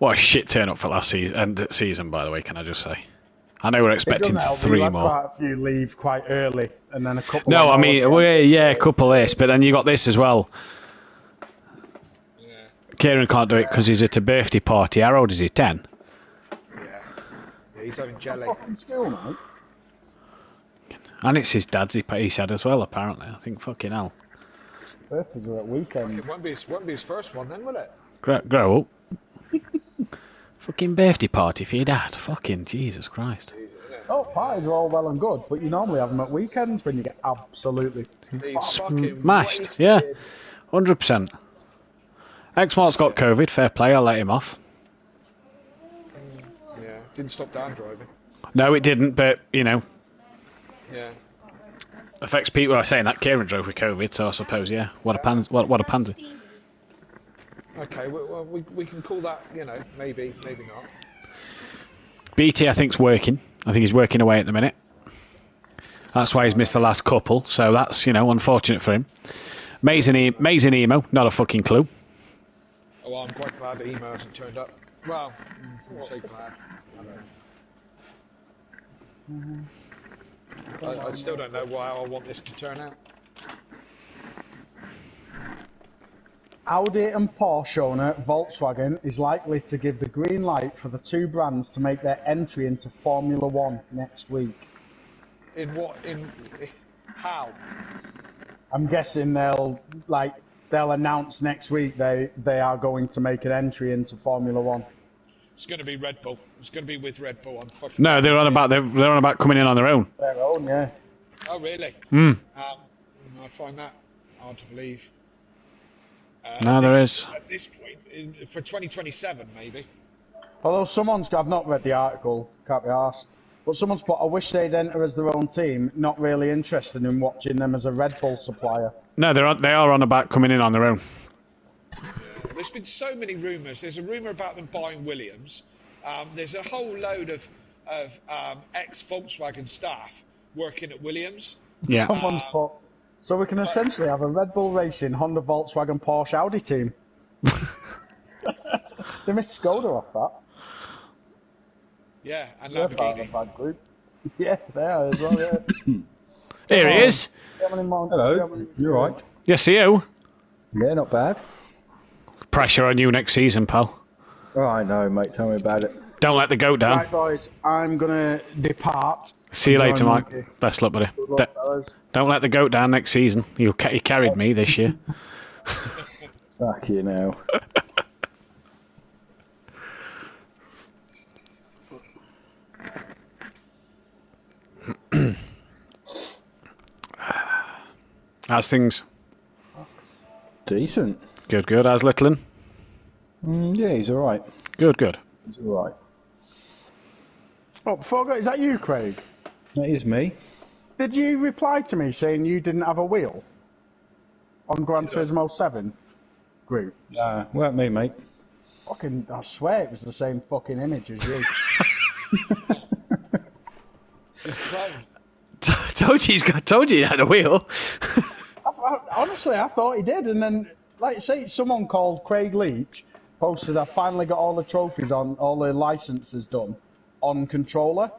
What a shit turn up for last season, by the way, can I just say. I know we're It expecting doesn't help. 3 You had more. quite a few leave quite early, and then a couple. No, I mean, yeah, a couple of this, but then you got this as well. Yeah. Kieran can't do it because he's at a birthday party. How old is he? 10? Yeah, he's having jelly. Fucking school, mate. And it's his dad's, he said as well, apparently. I think, fucking hell. Birthdays are at weekends. It won't be his first one then, will it? Grow up. Fucking birthday party for your dad. Fucking Jesus Christ. Oh, parties are all well and good, but you normally have them at weekends when you get absolutely Smashed, wasted. yeah. 100%. X-Mart's got COVID, fair play, I'll let him off. Yeah, didn't stop Dan driving. No, it didn't, but, you know, Yeah. affects people. I was saying that Kieran drove with COVID, so I suppose, yeah. What a pansy. Okay, well, we can call that, you know, maybe not. BT, I think's working. I think he's working away at the minute. That's why he's missed the last couple, so that's, you know, unfortunate for him. Amazing emo, not a fucking clue. Oh, well, I'm quite glad that email hasn't turned up. Well, I'm so glad. I still don't know why I want this to turn out. Audi and Porsche owner Volkswagen is likely to give the green light for the two brands to make their entry into Formula One next week. How? I'm guessing they'll announce next week they are going to make an entry into Formula One. It's going to be Red Bull. It's going to be with Red Bull. No, they're on about coming in on their own. Their own, yeah. Oh, really? I find that hard to believe. No, there is. At this point, for 2027, maybe. Although I've not read the article, can't be asked, but someone's put, I wish they'd enter as their own team, not really interested in watching them as a Red Bull supplier. No, they are on about coming in on their own. There's been so many rumours. There's a rumour about them buying Williams. There's a whole load of ex-Volkswagen staff working at Williams. Yeah. Someone's put, so we can essentially have a Red Bull Racing, Honda, Volkswagen, Porsche, Audi team. They missed Skoda off that. Yeah, and They're part of Lamborghini. a bad group. Yeah, they are as well, yeah. Here he is. Hello, you right? Yes, you. Yeah, not bad. Pressure on you next season, pal. Oh, I know, mate. Tell me about it. Don't let the goat down. Right, boys, I'm going to depart. See you later, Mike. Best luck, buddy. Good luck, fellas. Don't let the goat down next season. He carried me this year. Fuck you now. How's things? Decent. Good. How's Littlin? Yeah, he's all right. Good. He's all right. Oh, before I go, is that you, Craig? That is me. Did you reply to me saying you didn't have a wheel on Gran Turismo 7 group? Weren't me, mate. Fucking, I swear it was the same fucking image as you. It's clone. Told you he had a wheel. Honestly, I thought he did, and then, like, say someone called Craig Leach posted, I finally got all the trophies on, all the licenses done on controller.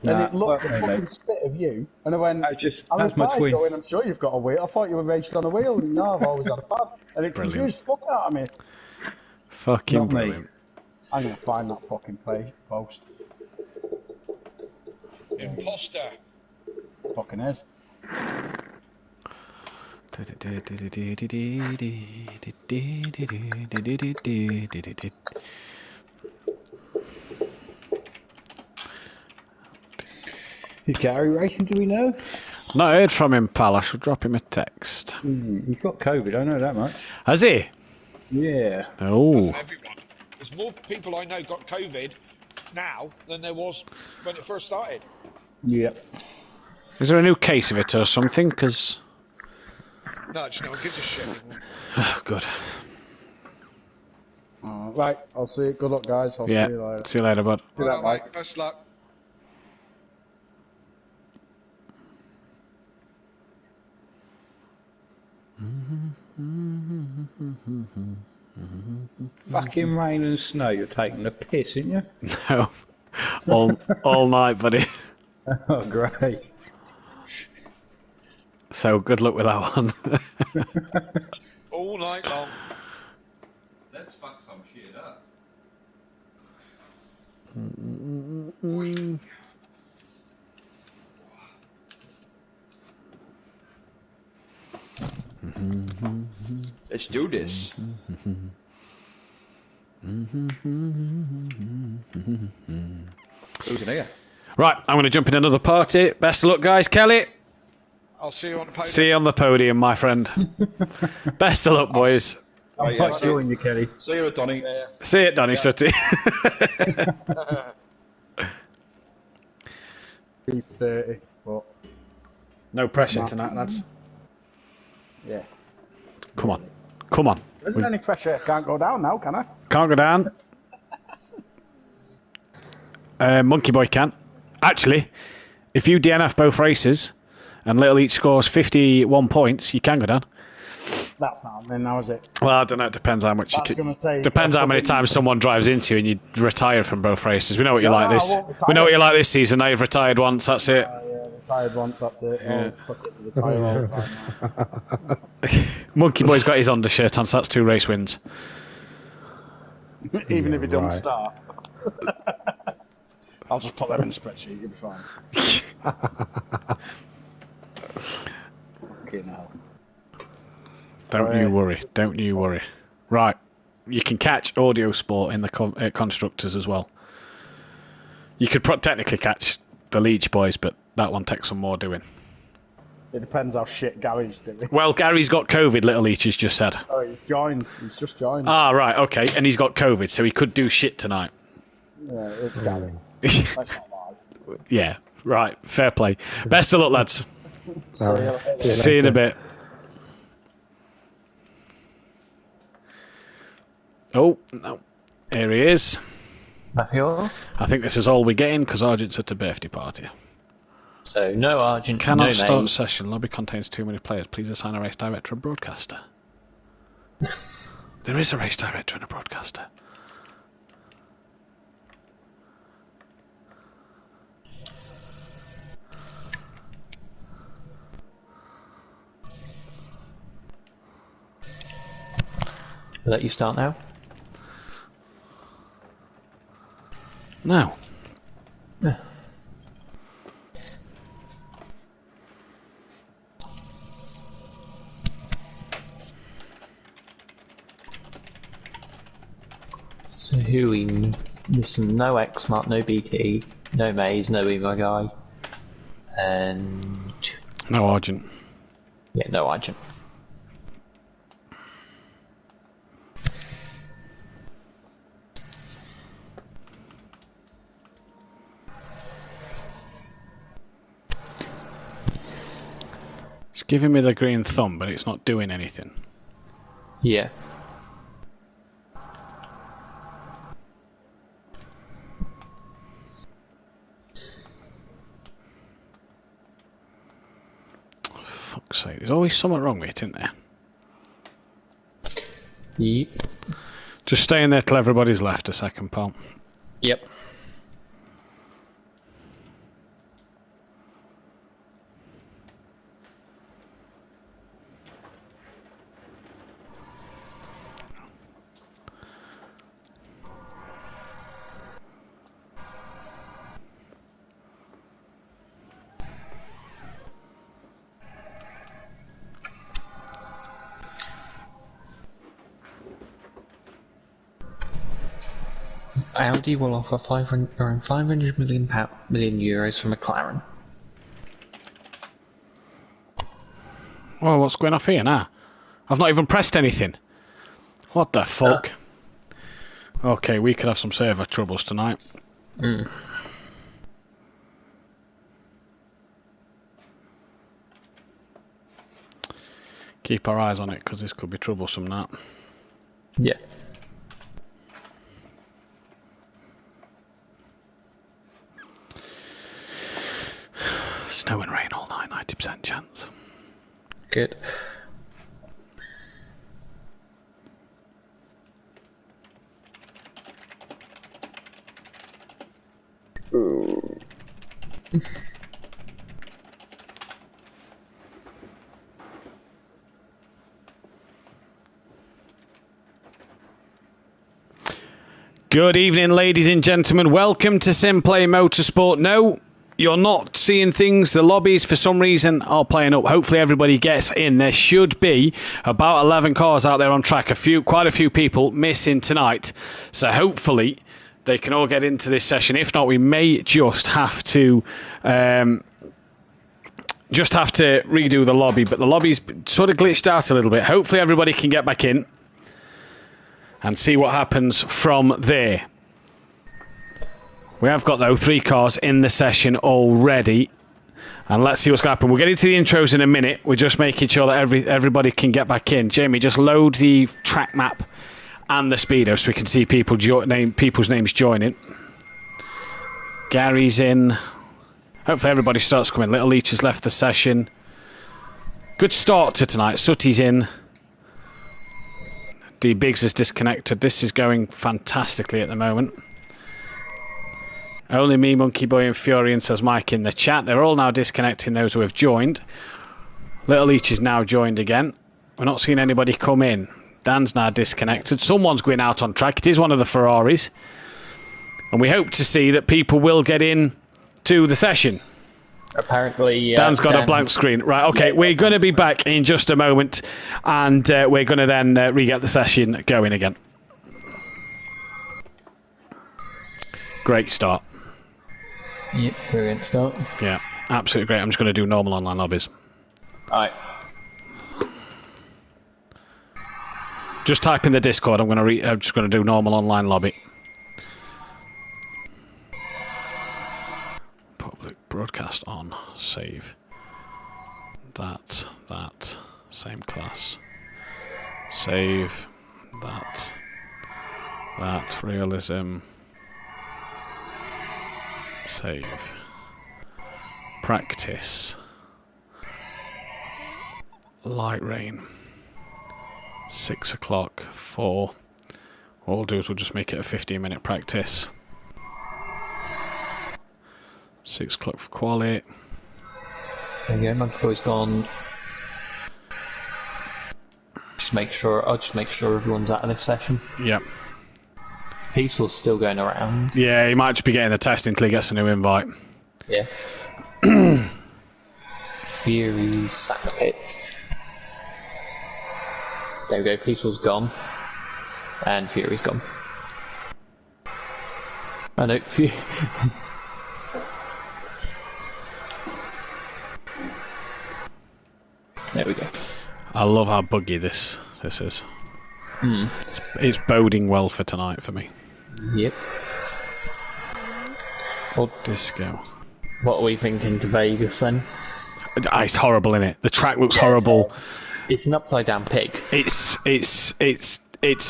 And it looked a fucking spit of you. And I went, that's my twin. Going, I'm sure you've got a wheel. I thought you were racing on a wheel. And no, I've always had a pad. And it confused the fuck out of me. Fucking Not me. brilliant. I'm going to find that fucking post. Imposter. Fucking is. Is Gary racing, do we know? Not heard from him, pal. I should drop him a text. He's got COVID, I know that much. Has he? Yeah. Oh. Everyone. There's more people I know got COVID now than there was when it first started. Yep. Is there a new case of it or something? Because... No, just no one gives a shit anymore. Oh, good. Right, I'll see you. Good luck, guys. I'll see you later. See you later, bud. Do that, Right, Mike. best luck. fucking rain and snow, you're taking the piss, aren't you? No. all night, buddy. Oh, great. So good luck with that one. All night long. Let's fuck some shit up. Let's do this. Who's in here? Right, I'm going to jump in another party. Best of luck, guys. Kelly, I'll see you on the podium. see you on the podium, my friend. Best of luck, boys. I'm quite sure you, Kelly. See you, Donny. See it, Donny Sutty. 3:30. But No pressure tonight, lads. yeah, Come on. Come on. there isn't any pressure. Can't go down now, can I? Can't go down. Monkey Boy can. Actually, if you DNF both races and Little each scores 51 points, you can go down. That's not happening now, is it? Well, I don't know. It depends how much That's you gonna take depends a how many couple- times someone drives into you and you retire from both races. We know what you No, like I this. won't retire. We know what you like this season. Now you've retired once. That's it. Yeah, retired once, that's it. Yeah. Oh, fuck it, retire all the time now. Monkey Boy's got his undershirt on, so that's 2 race wins. Even if he doesn't right. start. I'll just put them in the spreadsheet, you'll be fine. Fucking hell. Don't you worry. Don't you worry. Right. You can catch Audio Sport in the constructors as well. You could technically catch the Leech boys, but that one takes some more doing. It depends how shit Gary's doing. Well, Gary's got COVID, Little Leech has just said. Oh, he's joined. He's just joined. Ah, right, okay. And he's got COVID, so he could do shit tonight. Yeah, it's Gary. Let's not lie. Yeah, right. Fair play. Best of luck, lads. See you later. See you in a bit. Oh, no. Here he is. Matthew? I think this is all we're getting because Argent's at a birthday party. So, no Argent, Cannot no start names. session. Lobby contains too many players. Please assign a race director and broadcaster. There is a race director and a broadcaster. Let you start now? No. So who are we missing? No X-Mark, no BT, no Maze, no Emo Guy, and... No Argent. yeah, no Argent. It's giving me the green thumb, but it's not doing anything. Yeah. Fuck's sake. There's always something wrong with it, isn't there? Yep. Just stay in there till everybody's left a second, pal. Yep. Audi will offer 500 million euros for McLaren. Oh, what's going off here now? I've not even pressed anything. What the fuck? Okay, we could have some server troubles tonight. Keep our eyes on it, because this could be troublesome now. Yeah. Snow and rain all night, 90% chance. Good. Good evening, ladies and gentlemen. Welcome to Simplay Motorsport. No, you're not seeing things. The lobbies, for some reason, are playing up. Hopefully, everybody gets in. There should be about 11 cars out there on track. Quite a few people missing tonight. So hopefully, they can all get into this session. If not, we may just have to redo the lobby. But the lobby's sort of glitched out a little bit. Hopefully, everybody can get back in and see what happens from there. We have got, though, 3 cars in the session already. And let's see what's going to happen. We'll get into the intros in a minute. We're just making sure that everybody can get back in. Jamie, just load the track map and the speedo so we can see people's names joining. Gary's in. Hopefully everybody starts coming. Little Leach has left the session. Good start to tonight. Sutty's in. D Biggs is disconnected. This is going fantastically at the moment. Only me, Monkey Boy and Furion, says Mike in the chat. They're all now disconnecting those who have joined. Little Leach is now joined again. We're not seeing anybody come in. Dan's now disconnected. Someone's going out on track. It is one of the Ferraris. And we hope to see that people will get in to the session. Apparently, Dan's got a blank screen. Right, okay, yeah, we're going to be back in just a moment, and we're going to then re-get the session going again. Great start. Yep, brilliant start. Yeah, absolutely great. I'm just going to do normal online lobbies. Alright. Just type in the Discord. I'm just going to do normal online lobby. Broadcast on, save. That, same class. Save, that, realism. Save. Practice. Light rain. 6 o'clock, 4. What we'll do is we'll just make it a 15-minute practice. 6 o'clock for quali. There you go, Monkey Boy's gone. I'll just make sure everyone's out of this session. Yep. Peaceful's still going around. Yeah, he might just be getting the test until he gets a new invite. Yeah. Fury's sack pit. There we go, Peaceful's gone. And Fury's gone. I know, There we go. I love how buggy this is. It's boding well for tonight for me. Yep. Well, Disco. what are we thinking to Vegas then? It's horrible, innit? The track looks horrible. It's an upside down pig. It's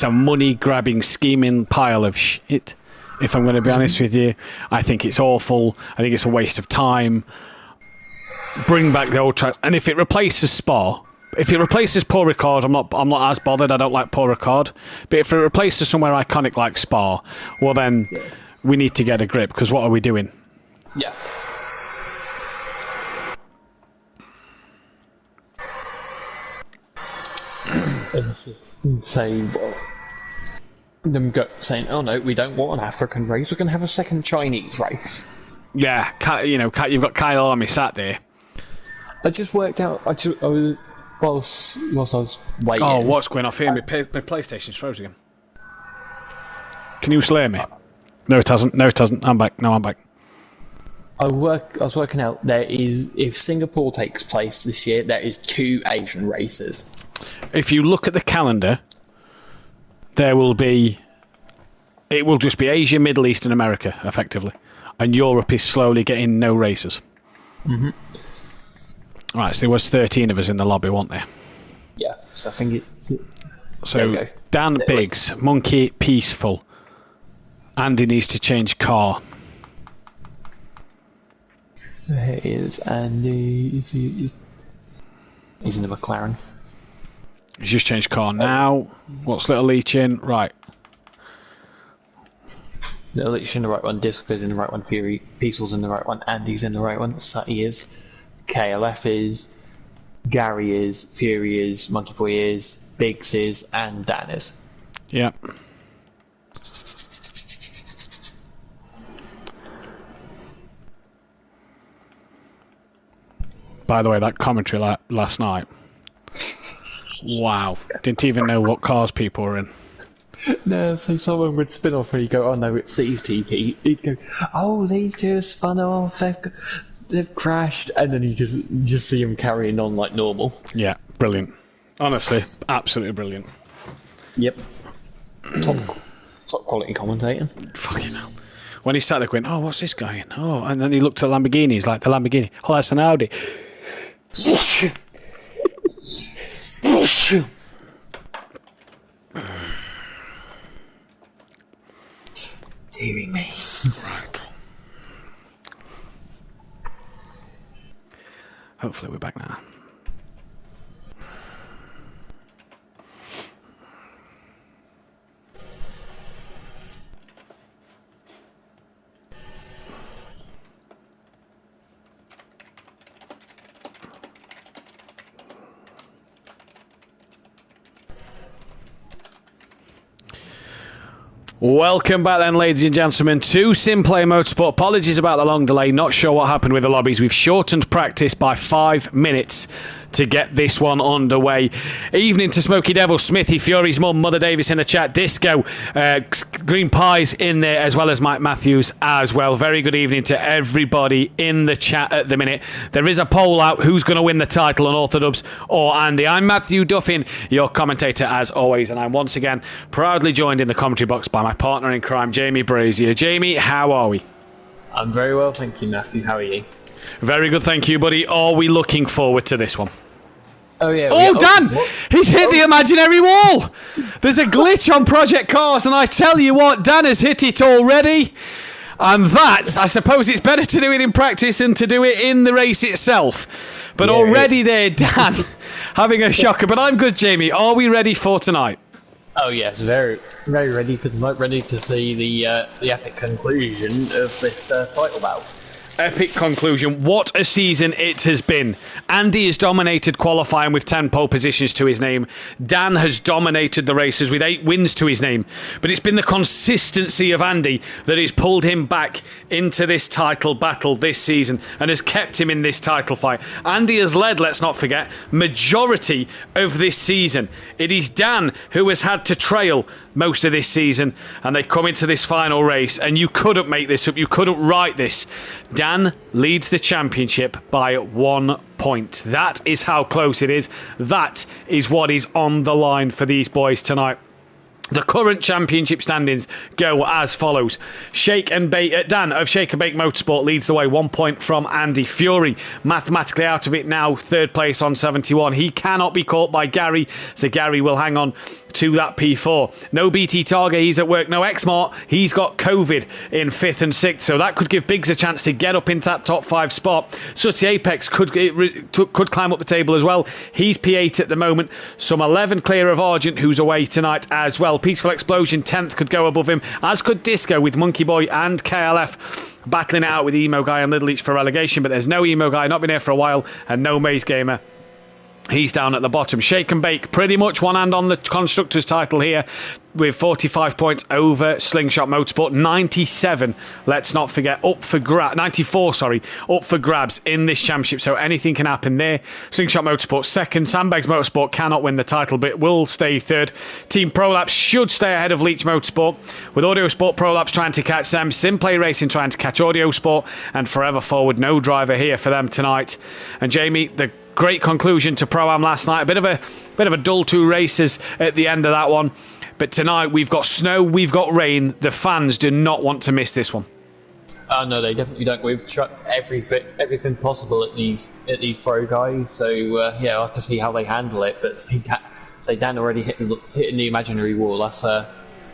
a money grabbing, scheming pile of shit. If I'm going to be honest with you, I think it's awful. I think it's a waste of time. Bring back the old tracks, and if it replaces Spa, if it replaces Paul Ricard, I'm not as bothered. I don't like Paul Ricard, but if it replaces somewhere iconic like Spa, well then we need to get a grip, because what are we doing? Yeah. And say them saying, "Oh no, we don't want an African race. We're going to have a second Chinese race." Yeah, you've got Kyle Army sat there. I just worked out. Whilst I was waiting. Oh, what's going off here? My PlayStation's frozen again. Can you slay me? No, it hasn't. No, it hasn't. I'm back. No, I'm back. I was working out. If Singapore takes place this year, there is 2 Asian races. If you look at the calendar, it will just be Asia, Middle East, and America, effectively, and Europe is slowly getting no races. Mm-hmm. Right, so there was 13 of us in the lobby, weren't there? Yeah, so I think it's... So, Dan Biggs, Monkey Peaceful. Andy needs to change car. There is Andy. He's in the McLaren. He's just changed car now. What's Little Leach in? Right. Licht's in the right one, Disco's in the right one, Fury, Peaceful's in the right one, Andy's in the right one, Sutty is, KLF is, Gary is, Fury is, Monkey Boy is, Biggs is, and Dan is. Yeah. By the way, that commentary last night. Wow. Didn't even know what cars people were in. No, so someone would spin off and he'd go, oh no, it's these TP. He'd go, oh, these two have spun off, they've crashed, and then you just see them carrying on like normal. Yeah, brilliant. Honestly, absolutely brilliant. Yep. Top quality commentating. Fucking hell. When he sat there going, oh, what's this guy in? Oh, and then he looked at Lamborghini, he's like, the Lamborghini. Oh, that's an Audi. Hearing me. Right. Hopefully we're back now. Welcome back then, ladies and gentlemen, to Simplay Motorsport. Apologies about the long delay. Not sure what happened with the lobbies. We've shortened practice by 5 minutes to get this one underway. Evening to Smoky Devil, Smithy, Fury's mum, Mother Davis in the chat, Disco, Green Pies in there, as well as Mike Matthews as well. Very good evening to everybody in the chat at the minute. There is a poll out, who's going to win the title on Orthodubs or Andy. I'm Matthew Duffin, your commentator as always, and I'm once again proudly joined in the commentary box by my partner in crime, Jamie Brazier. Jamie, how are we? I'm very well, thank you, Matthew. How are you? Very good, thank you, buddy. Are we looking forward to this one? Oh, yeah. Oh, Dan! He's hit the imaginary wall! There's a glitch on Project Cars, and I tell you what, Dan has hit it already. And that, I suppose it's better to do it in practice than to do it in the race itself. But yeah, already there, Dan, having a shocker. But I'm good, Jamie. Are we ready for tonight? Oh, yes, very, very ready for tonight. Ready to see the epic conclusion of this title bout. Epic conclusion. What a season it has been. Andy has dominated qualifying with 10 pole positions to his name. Dan has dominated the races with 8 wins to his name. But it's been the consistency of Andy that has pulled him back into this title battle this season and has kept him in this title fight. Andy has led, let's not forget, majority of this season. It is Dan who has had to trail most of this season, and they come into this final race, and you couldn't make this up, you couldn't write this. Dan leads the championship by 1 point. That is how close it is. That is what is on the line for these boys tonight. The current championship standings go as follows. Dan of Shake and Bake Motorsport leads the way, 1 point from Andy. Fury mathematically out of it now, 3rd place on 71. He cannot be caught by Gary, so Gary will hang on to that P4. No BT Targa, he's at work. No Xmart, he's got COVID in 5th and 6th, so that could give Biggs a chance to get up into that top 5 spot. Such the Apex could climb up the table as well. He's P8 at the moment. Some 11 clear of Argent, who's away tonight as well. Peaceful Explosion 10th could go above him, as could Disco with Monkey Boy and KLF battling it out with Emo Guy and Little Leech for relegation, but there's no Emo Guy, not been here for a while, and no Maze Gamer. He's down at the bottom. Shake and Bake, pretty much one hand on the Constructors title here with 45 points over Slingshot Motorsport. 97, let's not forget, 94, up for grabs in this championship, so anything can happen there. Slingshot Motorsport second. Sandbags Motorsport cannot win the title, but will stay third. Team Prolapse should stay ahead of Leech Motorsport, with Audio Sport Prolapse trying to catch them, Simplay Racing trying to catch Audio Sport, and Forever Forward, no driver here for them tonight. And Jamie, the great conclusion to Pro-Am last night. A bit of a dull 2 races at the end of that one. But tonight we've got snow, we've got rain. The fans do not want to miss this one. Oh no, they definitely don't. We've chucked everything possible at these pro guys. So yeah, I'll have to see how they handle it. But say Dan already hitting the imaginary wall. That's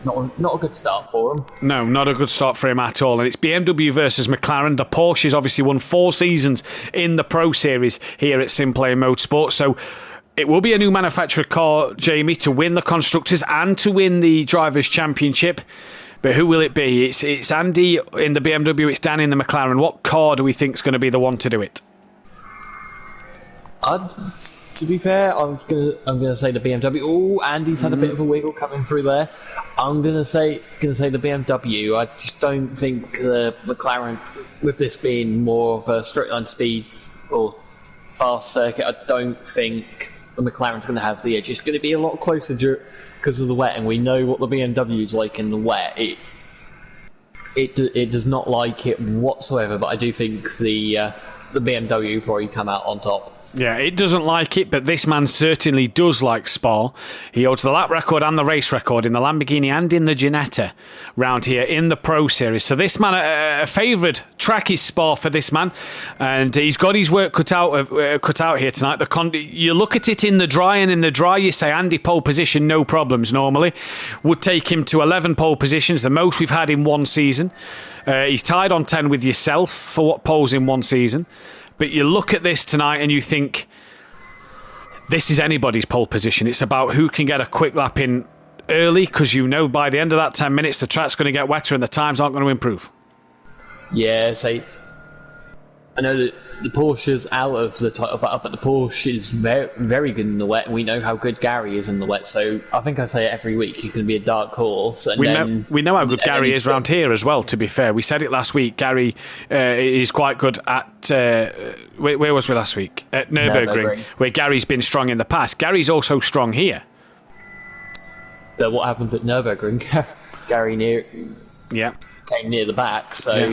not a good start for him. No, not a good start for him at all. And it's BMW versus McLaren. The Porsche's obviously won 4 seasons in the Pro Series here at Simplay Motorsport. So it will be a new manufacturer car, Jamie, to win the Constructors and to win the Drivers' Championship. But who will it be? It's Andy in the BMW, it's Dan in the McLaren. What car do we think is going to be the one to do it? To be fair, I'm gonna say the BMW. Oh, Andy's had a bit of a wiggle coming through there. I'm gonna say the BMW. I just don't think the McLaren, with this being more of a straight line speed or fast circuit, I don't think the McLaren's going to have the edge. It's going to be a lot closer because of the wet, and we know what the BMW is like in the wet. It does not like it whatsoever. But I do think the BMW will probably come out on top. Yeah, it doesn't like it, but this man certainly does like Spa. He holds the lap record and the race record in the Lamborghini and in the Ginetta round here in the Pro Series. So this man, a favoured track is Spa for this man, and he's got his work cut out here tonight. You look at it in the dry, and in the dry you say Andy pole position, no problems normally. Would take him to 11 pole positions, the most we've had in one season. He's tied on 10 with yourself for what poles in one season. But you look at this tonight and you think, this is anybody's pole position. It's about who can get a quick lap in early, because you know by the end of that 10 minutes the track's going to get wetter and the times aren't going to improve. Yeah, I know that the Porsche's out of the title battle, but the Porsche is very, very good in the wet, and we know how good Gary is in the wet. So I think I say it every week, he's going to be a dark horse. And we know how good Gary is around here as well, to be fair. We said it last week. Gary is quite good at... where was we last week? At Nürburgring, where Gary's been strong in the past. Gary's also strong here. But what happened at Nürburgring? Gary came near the back, so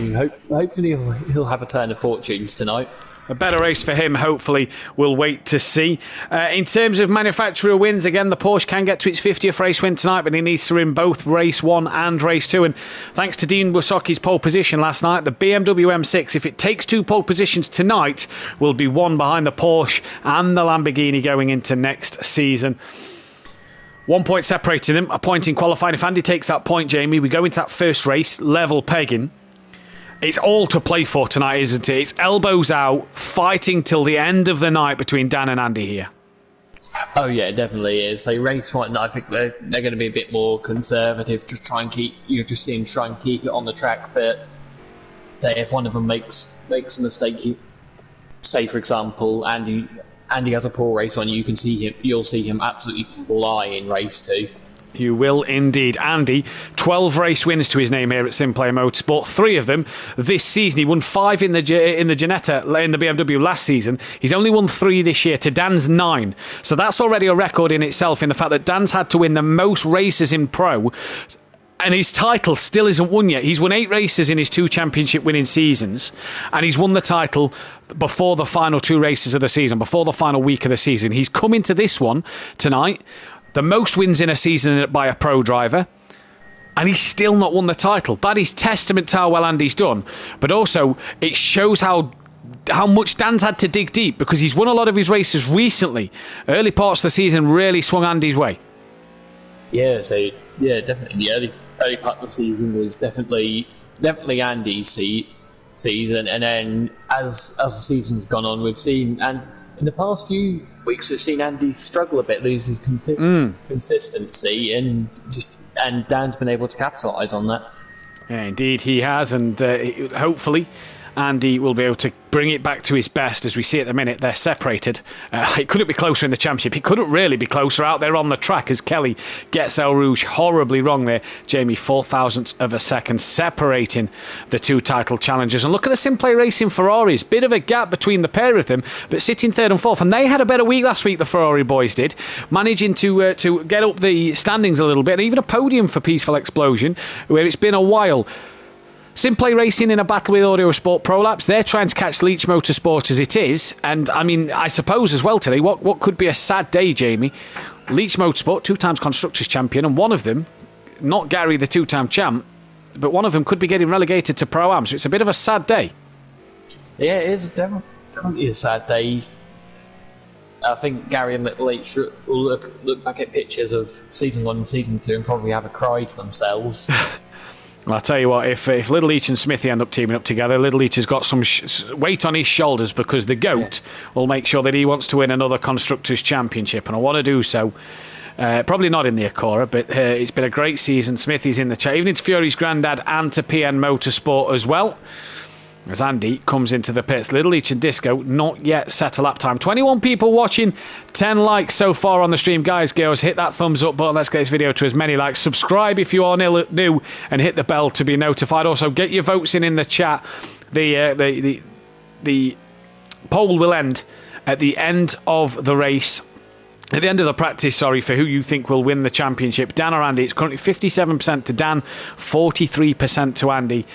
hopefully he'll have a turn of fortunes tonight. A better race for him, hopefully. We'll wait to see. In terms of manufacturer wins, again, the Porsche can get to its 50th race win tonight, but he needs to win both race 1 and race 2. And thanks to Dean Wysocki's pole position last night, the BMW M6, if it takes 2 pole positions tonight, will be 1 behind the Porsche and the Lamborghini going into next season. 1 point separating them, a point in qualifying. If Andy takes that point, Jamie, we go into that first race, level pegging. It's all to play for tonight, isn't it? It's elbows out, fighting till the end of the night between Dan and Andy here. Oh yeah, it definitely is. So race 1, I think they're going to be a bit more conservative, just try and keep it on the track. But if one of them makes a mistake, say for example, Andy has a poor race on, you'll see him absolutely fly in race 2. You will indeed. Andy, 12 race wins to his name here at Simplay Motorsport. 3 of them this season. He won 5 in the Ginetta, in the BMW last season. He's only won 3 this year to Dan's 9. So that's already a record in itself, in the fact that Dan's had to win the most races in Pro, and his title still isn't won yet. He's won 8 races in his 2 championship winning seasons, and he's won the title before the final 2 races of the season, before the final week of the season. He's come into this one tonight, the most wins in a season by a pro driver, and he's still not won the title. That is testament to how well Andy's done, but also it shows how much Dan's had to dig deep, because he's won a lot of his races recently. Early parts of the season really swung Andy's way. Yeah, definitely. The early part of the season was definitely Andy's season, and then as the season's gone on, we've seen, and in the past few weeks, we've seen Andy struggle a bit, lose his consistency, and Dan's been able to capitalise on that. Yeah, indeed he has, and hopefully Andy will be able to bring it back to his best. As we see at the minute, they're separated. It couldn't be closer in the championship. It couldn't really be closer out there on the track, as Kelly gets El Rouge horribly wrong there. Jamie, 0.004 of a second separating the 2 title challengers. And look at the Simplay Racing Ferraris. Bit of a gap between the pair of them, but sitting 3rd and 4th. And they had a better week last week, the Ferrari boys did, managing to get up the standings a little bit, and even a podium for Peaceful Explosion, where it's been a while. Simplay Racing in a battle with Audio Sport Prolapse. They're trying to catch Leach Motorsport as it is. And, I mean, I suppose as well today, what could be a sad day, Jamie? Leach Motorsport, 2 times Constructors Champion, and one of them, not Gary, the 2-time champ, but one of them could be getting relegated to Pro-Am, so it's a bit of a sad day. Yeah, it is definitely a sad day. I think Gary and Leach will look back at pictures of Season 1 and Season 2 and probably have a cry to themselves. Well, I'll tell you what, if Little Leach and Smithy end up teaming up together, Little Leach has got some weight on his shoulders, because the GOAT will make sure that he wants to win another Constructors' Championship, and I want to do so Probably not in the Acura, but it's been a great season. Smithy's in the chat. Evening to Fury's granddad and to PN Motorsport as well. As Andy comes into the pits. Little Leach and Disco not yet set a lap time. 21 people watching, 10 likes so far on the stream. Guys, girls, hit that thumbs up button. Let's get this video to as many likes. Subscribe if you are new and hit the bell to be notified. Also, get your votes in the chat. The poll will end at the end of the race. At the end of the practice, for who you think will win the championship. Dan or Andy? It's currently 57% to Dan, 43% to Andy.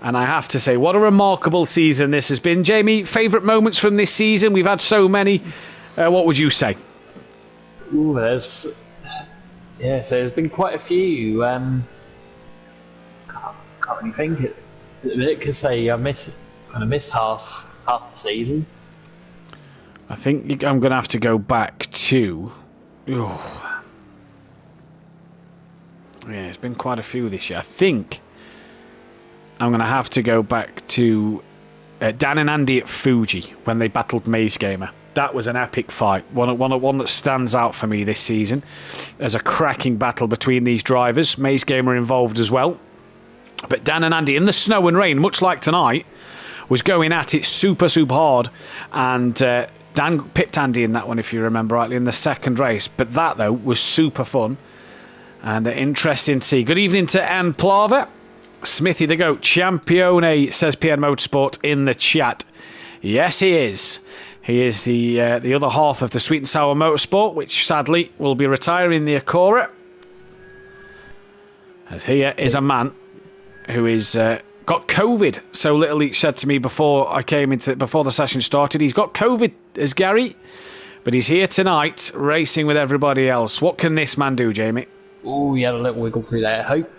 And I have to say, what a remarkable season this has been. Jamie, favourite moments from this season? We've had so many. What would you say? Ooh, there's been quite a few. Can't really think it. Because I missed half the season. I think I'm going to have to go back to... Yeah, it's been quite a few this year. I think I'm going to have to go back to Dan and Andy at Fuji when they battled Maze Gamer. That was an epic fight. One that stands out for me this season as a cracking battle between these drivers. Maze Gamer involved as well. But Dan and Andy in the snow and rain, much like tonight, was going at it super hard. And Dan pipped Andy in that one, if you remember rightly, in the second race. But that, though, was super fun and interesting to see. Good evening to Ann Plava. Smithy the GOAT, Champione, says PN Motorsport in the chat. Yes, he is. He is the other half of the Sweet and Sour Motorsport, which sadly will be retiring the Acura. As here is a man who is got COVID. So Little Leach said to me before the session started, he's got COVID as Gary, but he's here tonight racing with everybody else. What can this man do, Jamie? Oh, he had a little wiggle through there. I hope.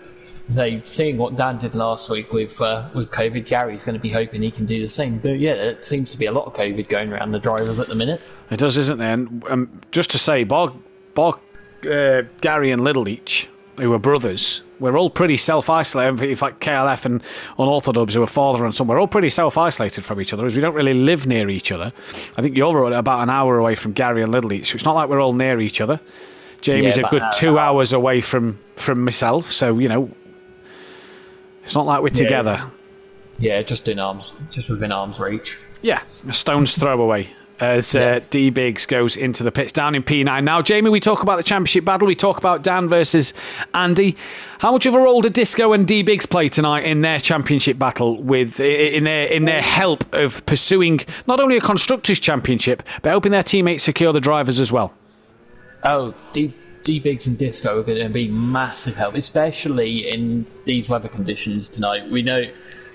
So, seeing what Dan did last week with COVID, Gary's going to be hoping he can do the same. But yeah, it seems to be a lot of COVID going around the drivers at the minute. It does, isn't there? And just to say, Gary and Little Leach, who were brothers, we're all pretty self-isolated. In fact, KLF and Unorthodox, who are father and son, we're all pretty self-isolated from each other, as we don't really live near each other. I think you're about an hour away from Gary and Little Leach, so it's not like we're all near each other. Jamie's a good 2 hours away from myself, so, you know, it's not like we're together. Yeah, just within arm's reach. Yeah, a stone's throw away. As D-Biggs goes into the pits down in P9. Now, Jamie, we talk about the championship battle. We talk about Dan versus Andy. How much of a role did Disco and D-Biggs play tonight in their championship battle in their help of pursuing not only a Constructors' Championship, but helping their teammates secure the drivers as well? Oh, D-Biggs and Disco are going to be massive help, especially in these weather conditions tonight. We know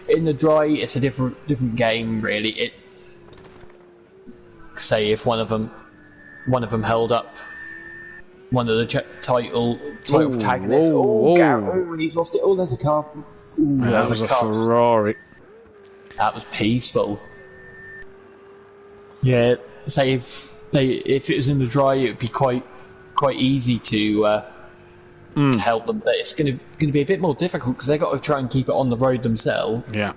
in the dry, it's a different game, really. Say if one of them held up one of the title protagonists. And he's lost it. Oh, there's a car. That was a Ferrari. That was peaceful. Yeah, say if it was in the dry, it would be quite easy to help them. But it's going to be a bit more difficult because they've got to try and keep it on the road themselves. Yeah,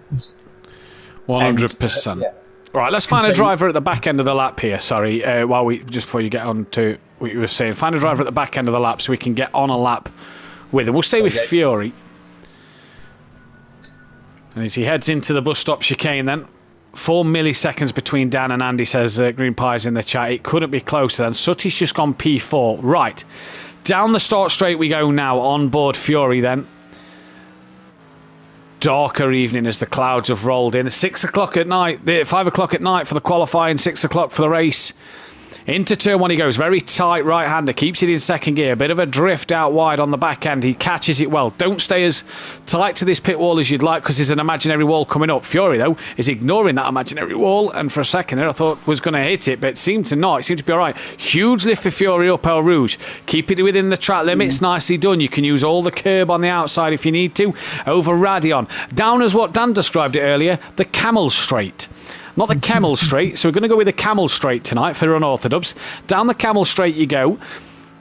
100%. All right, let's find a driver at the back end of the lap here. Sorry, before you get on to what you were saying, find a driver at the back end of the lap so we can get on a lap with him. We'll stay with Fury. And as he heads into the bus stop chicane, then 4 milliseconds between Dan and Andy, says Green Pies in the chat. It couldn't be closer. Then Sutty's just gone P4. Right, down the start straight we go now. On board Fury then. Darker evening as the clouds have rolled in. 6 o'clock at night, 5 o'clock at night for the qualifying, 6 o'clock for the race. Into turn one he goes, very tight right-hander, keeps it in second gear, a bit of a drift out wide on the back end, he catches it well. Don't stay as tight to this pit wall as you'd like because there's an imaginary wall coming up. Fury, though, is ignoring that imaginary wall, and for a second there I thought was going to hit it, but it seemed to not. It seemed to be alright. Huge lift for Fury up El Rouge. Keep it within the track limits, nicely done. You can use all the curb on the outside if you need to. Over Radion. Down as what Dan described it earlier, the camel straight. Not the camel straight, so we're going to go with the camel straight tonight for Unorthodox. Down the camel straight you go.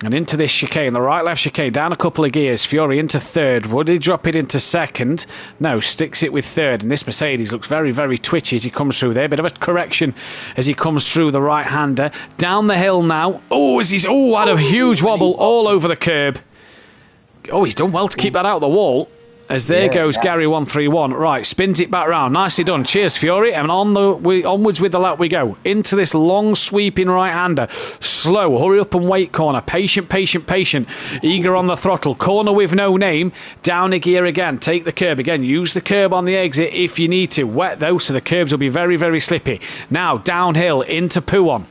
And into this chicane, the right-left chicane, down a couple of gears. Fury into third. Would he drop it into second? No, sticks it with third. And this Mercedes looks very, very twitchy as he comes through there. Bit of a correction as he comes through the right-hander. Down the hill now. Oh, had a huge wobble all over the curb. Oh, he's done well to keep that out of the wall. As there goes Gary 131. Right, spins it back round. Nicely done. Cheers, Fury. And onwards with the lap we go. Into this long sweeping right-hander. Slow. Hurry up and wait corner. Patient, patient, patient. Eager on the throttle. Corner with no name. Down a gear again. Take the curb again. Use the curb on the exit if you need to. Wet though, so the curbs will be very, very slippy. Now, downhill into Puon.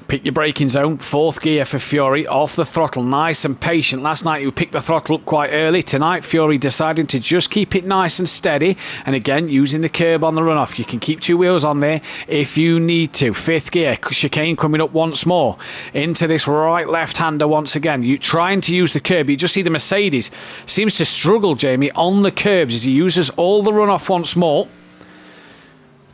Pick your braking zone. Fourth gear for Fury. Off the throttle. Nice and patient. Last night you picked the throttle up quite early. Tonight Fury deciding to just keep it nice and steady. And again, using the curb on the runoff. You can keep two wheels on there if you need to. Fifth gear. Chicane coming up once more. Into this right-left-hander once again. You trying to use the curb. You just see the Mercedes seems to struggle, Jamie, on the curbs as he uses all the runoff once more.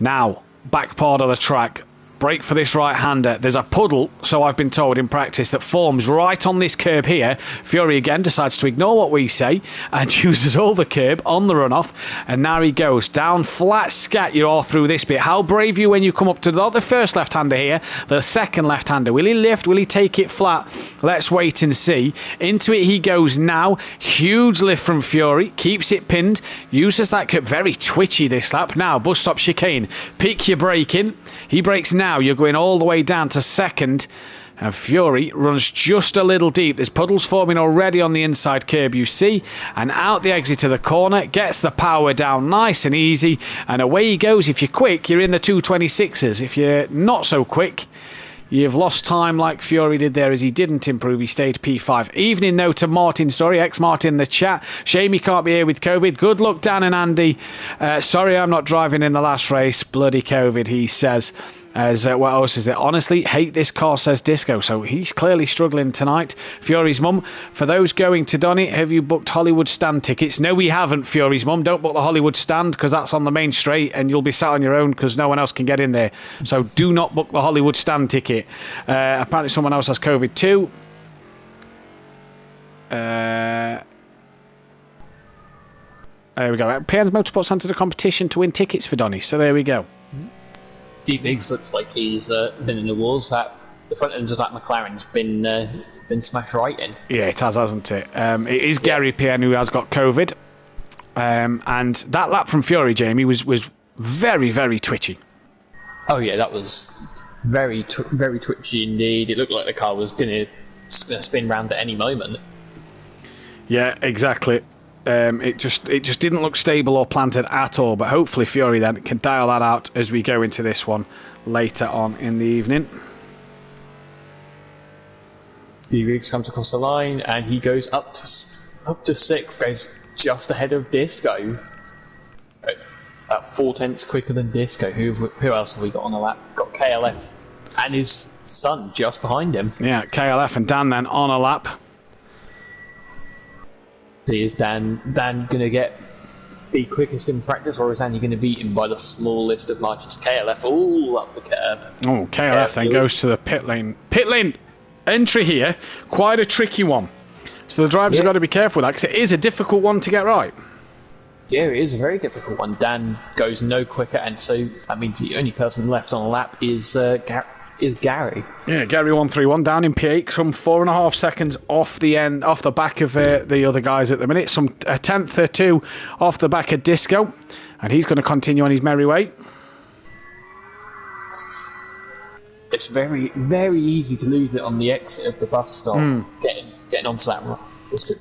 Now, back part of the track. Brake for this right-hander. There's a puddle, so I've been told in practice, that forms right on this curb here. Fury again decides to ignore what we say and uses all the curb on the runoff. And now he goes down flat scat. You're all through this bit. How brave you when you come up to not the first left-hander here, the second left-hander. Will he lift? Will he take it flat? Let's wait and see. Into it he goes now. Huge lift from Fury. Keeps it pinned. Uses that curb. Very twitchy this lap. Now, bus stop chicane. Pick your braking. He brakes now. You're going all the way down to second. And Fury runs just a little deep. There's puddles forming already on the inside curb, you see. And out the exit to the corner. Gets the power down nice and easy. And away he goes. If you're quick, you're in the 226s. If you're not so quick, you've lost time like Fury did there as he didn't improve. He stayed P5. Evening note to Martin Story. Ex-Martin in the chat. Shame he can't be here with COVID. Good luck, Dan and Andy. Sorry I'm not driving in the last race. Bloody COVID, he says. As what else is there? Honestly, hate this car, says Disco. So he's clearly struggling tonight. Fury's mum, for those going to Donny, have you booked Hollywood stand tickets? No, we haven't, Fury's mum. Don't book the Hollywood stand because that's on the main straight and you'll be sat on your own because no one else can get in there. So do not book the Hollywood stand ticket. Apparently someone else has COVID too. There we go. PN's Motorsports entered a competition to win tickets for Donny. So there we go. D-Biggs looks like he's been in the walls. That the front end of that McLaren's been smashed right in. Yeah, it has, hasn't it? It is Gary PN who has got COVID. And that lap from Fury, Jamie, was very, very twitchy. Oh yeah, that was very twitchy indeed. It looked like the car was going to spin round at any moment. Yeah, exactly. It just didn't look stable or planted at all, but hopefully Fury then can dial that out as we go into this one later on in the evening. D-Riggs comes across the line and he goes up to sixth, goes just ahead of Disco. About 4 tenths quicker than Disco. Who else have we got on the lap? Got KLF and his son just behind him. Yeah, KLF and Dan then on a lap. Is Dan going to be quickest in practice, or is Andy going to beat him by the smallest of margins? KLF all up the curb. Oh, KLF then goes to the pit lane. Pit lane entry here, quite a tricky one. So the drivers have got to be careful with that because it is a difficult one to get right. Yeah, it is a very difficult one. Dan goes no quicker, and so that means the only person left on the lap is Gary. Yeah, Gary 131 down in P8, some 4.5 seconds off the back of the other guys at the minute, some a tenth or two off the back of Disco, and he's going to continue on his merry way. It's very, very easy to lose it on the exit of the bus stop. Getting onto that run.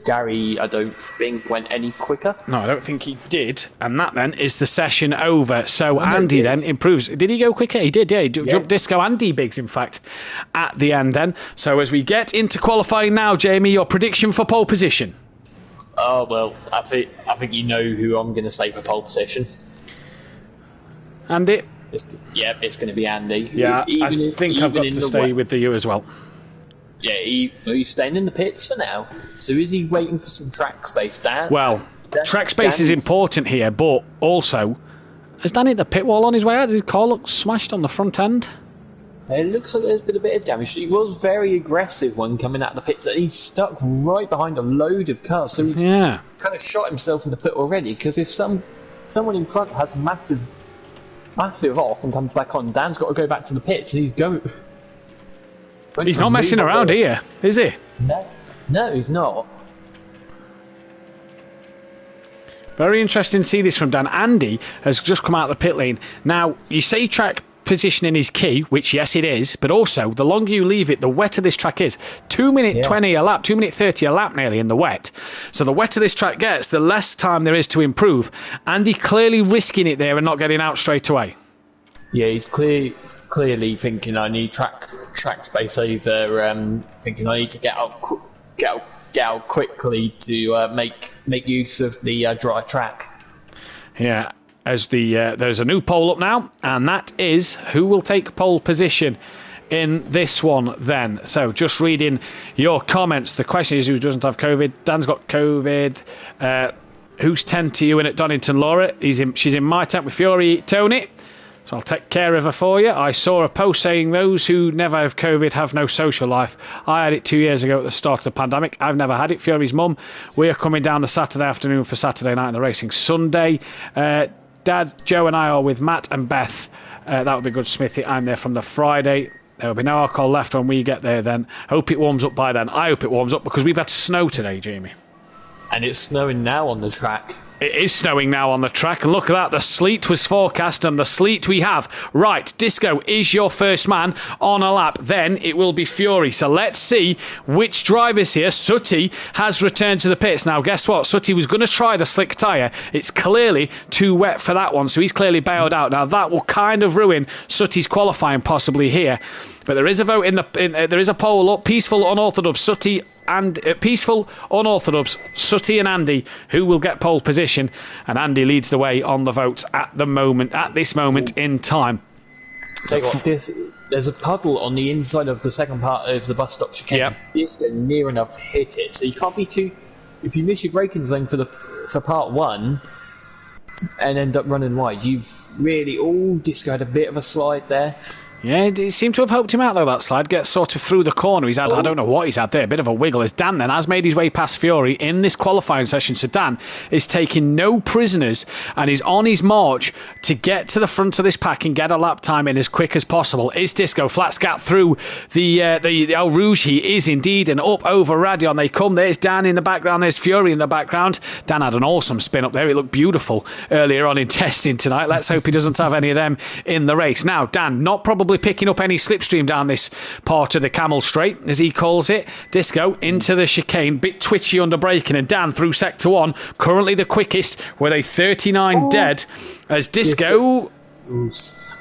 Gary, I don't think, went any quicker. No, I don't think he did. And that then is the session over. So Andy then improves. Did he go quicker? He did, yeah. He jumped Disco and D-Biggs, in fact, at the end then. So as we get into qualifying now, Jamie, your prediction for pole position? Oh, well, I think you know who I'm going to say for pole position. Andy? It's going to be Andy. Yeah, I think I've got to stay with you as well. Yeah, he's staying in the pits for now. So is he waiting for some track space, Dan? Well, track space is important here, but also, has Dan hit the pit wall on his way out? Does his car look smashed on the front end? It looks like there's been a bit of damage. He was very aggressive when coming out of the pits. And he's stuck right behind a load of cars. So he's kind of shot himself in the foot already. Because if someone in front has massive off and comes back on, Dan's got to go back to the pits. And he's not messing around here, is he? No, he's not. Very interesting to see this from Dan. Andy has just come out of the pit lane. Now, you say track positioning is key, which yes it is, but also the longer you leave it, the wetter this track is. 2 minute 20 a lap, 2 minute 30 a lap nearly in the wet. So the wetter this track gets, the less time there is to improve. Andy clearly risking it there and not getting out straight away. Yeah, he's clearly thinking I need track space over, thinking I need to get out quickly to make use of the dry track. Yeah, as there's a new poll up now, and that is who will take pole position in this one then. So just reading your comments. The question is who doesn't have COVID. Dan's got COVID. Whose tent are you in at Donington, Laura? She's in my tent with Fury Tony. So I'll take care of her for you. I saw a post saying those who never have COVID have no social life. I had it 2 years ago at the start of the pandemic. I've never had it. Fury's mum. We are coming down the Saturday afternoon for Saturday night in the racing. Sunday, Dad, Joe and I are with Matt and Beth. That would be good, Smithy. I'm there from the Friday. There will be no alcohol left when we get there then. Hope it warms up by then. I hope it warms up because we've had snow today, Jamie. And it's snowing now on the track. It is snowing now on the track, and look at that, the sleet was forecast, and the sleet we have. Right, Disco is your first man on a lap, then it will be Fury. So let's see which driver's here. Sutty has returned to the pits. Now, guess what? Sutty was going to try the slick tyre. It's clearly too wet for that one, so he's clearly bailed out. Now, that will kind of ruin Sutty's qualifying possibly here. But there is a vote there is a poll up. Peaceful, unorthodox, Sutty and Sutty and Andy, who will get pole position, and Andy leads the way on the votes at this moment in time. Tell you what, there's a puddle on the inside of the second part of the bus stop chicane. Yep. Disco near enough hit it, so you can't be too. If you miss your braking zone for part one and end up running wide, you've really Disco had a bit of a slide there. Yeah, it seemed to have helped him out, though, that slide. Gets sort of through the corner. He's had, I don't know what he's had there, a bit of a wiggle. As Dan then has made his way past Fury in this qualifying session. So Dan is taking no prisoners and is on his march to get to the front of this pack and get a lap time in as quick as possible. Is Disco flat scat through the Eau Rouge? He is indeed, and up over Radion they come. There's Dan in the background. There's Fury in the background. Dan had an awesome spin up there. It looked beautiful earlier on in testing tonight. Let's hope he doesn't have any of them in the race. Now, Dan, not probably picking up any slipstream down this part of the Camel Straight, as he calls it. Disco into the chicane, bit twitchy under braking, and Dan through sector one, currently the quickest with a 39 dead. As Disco,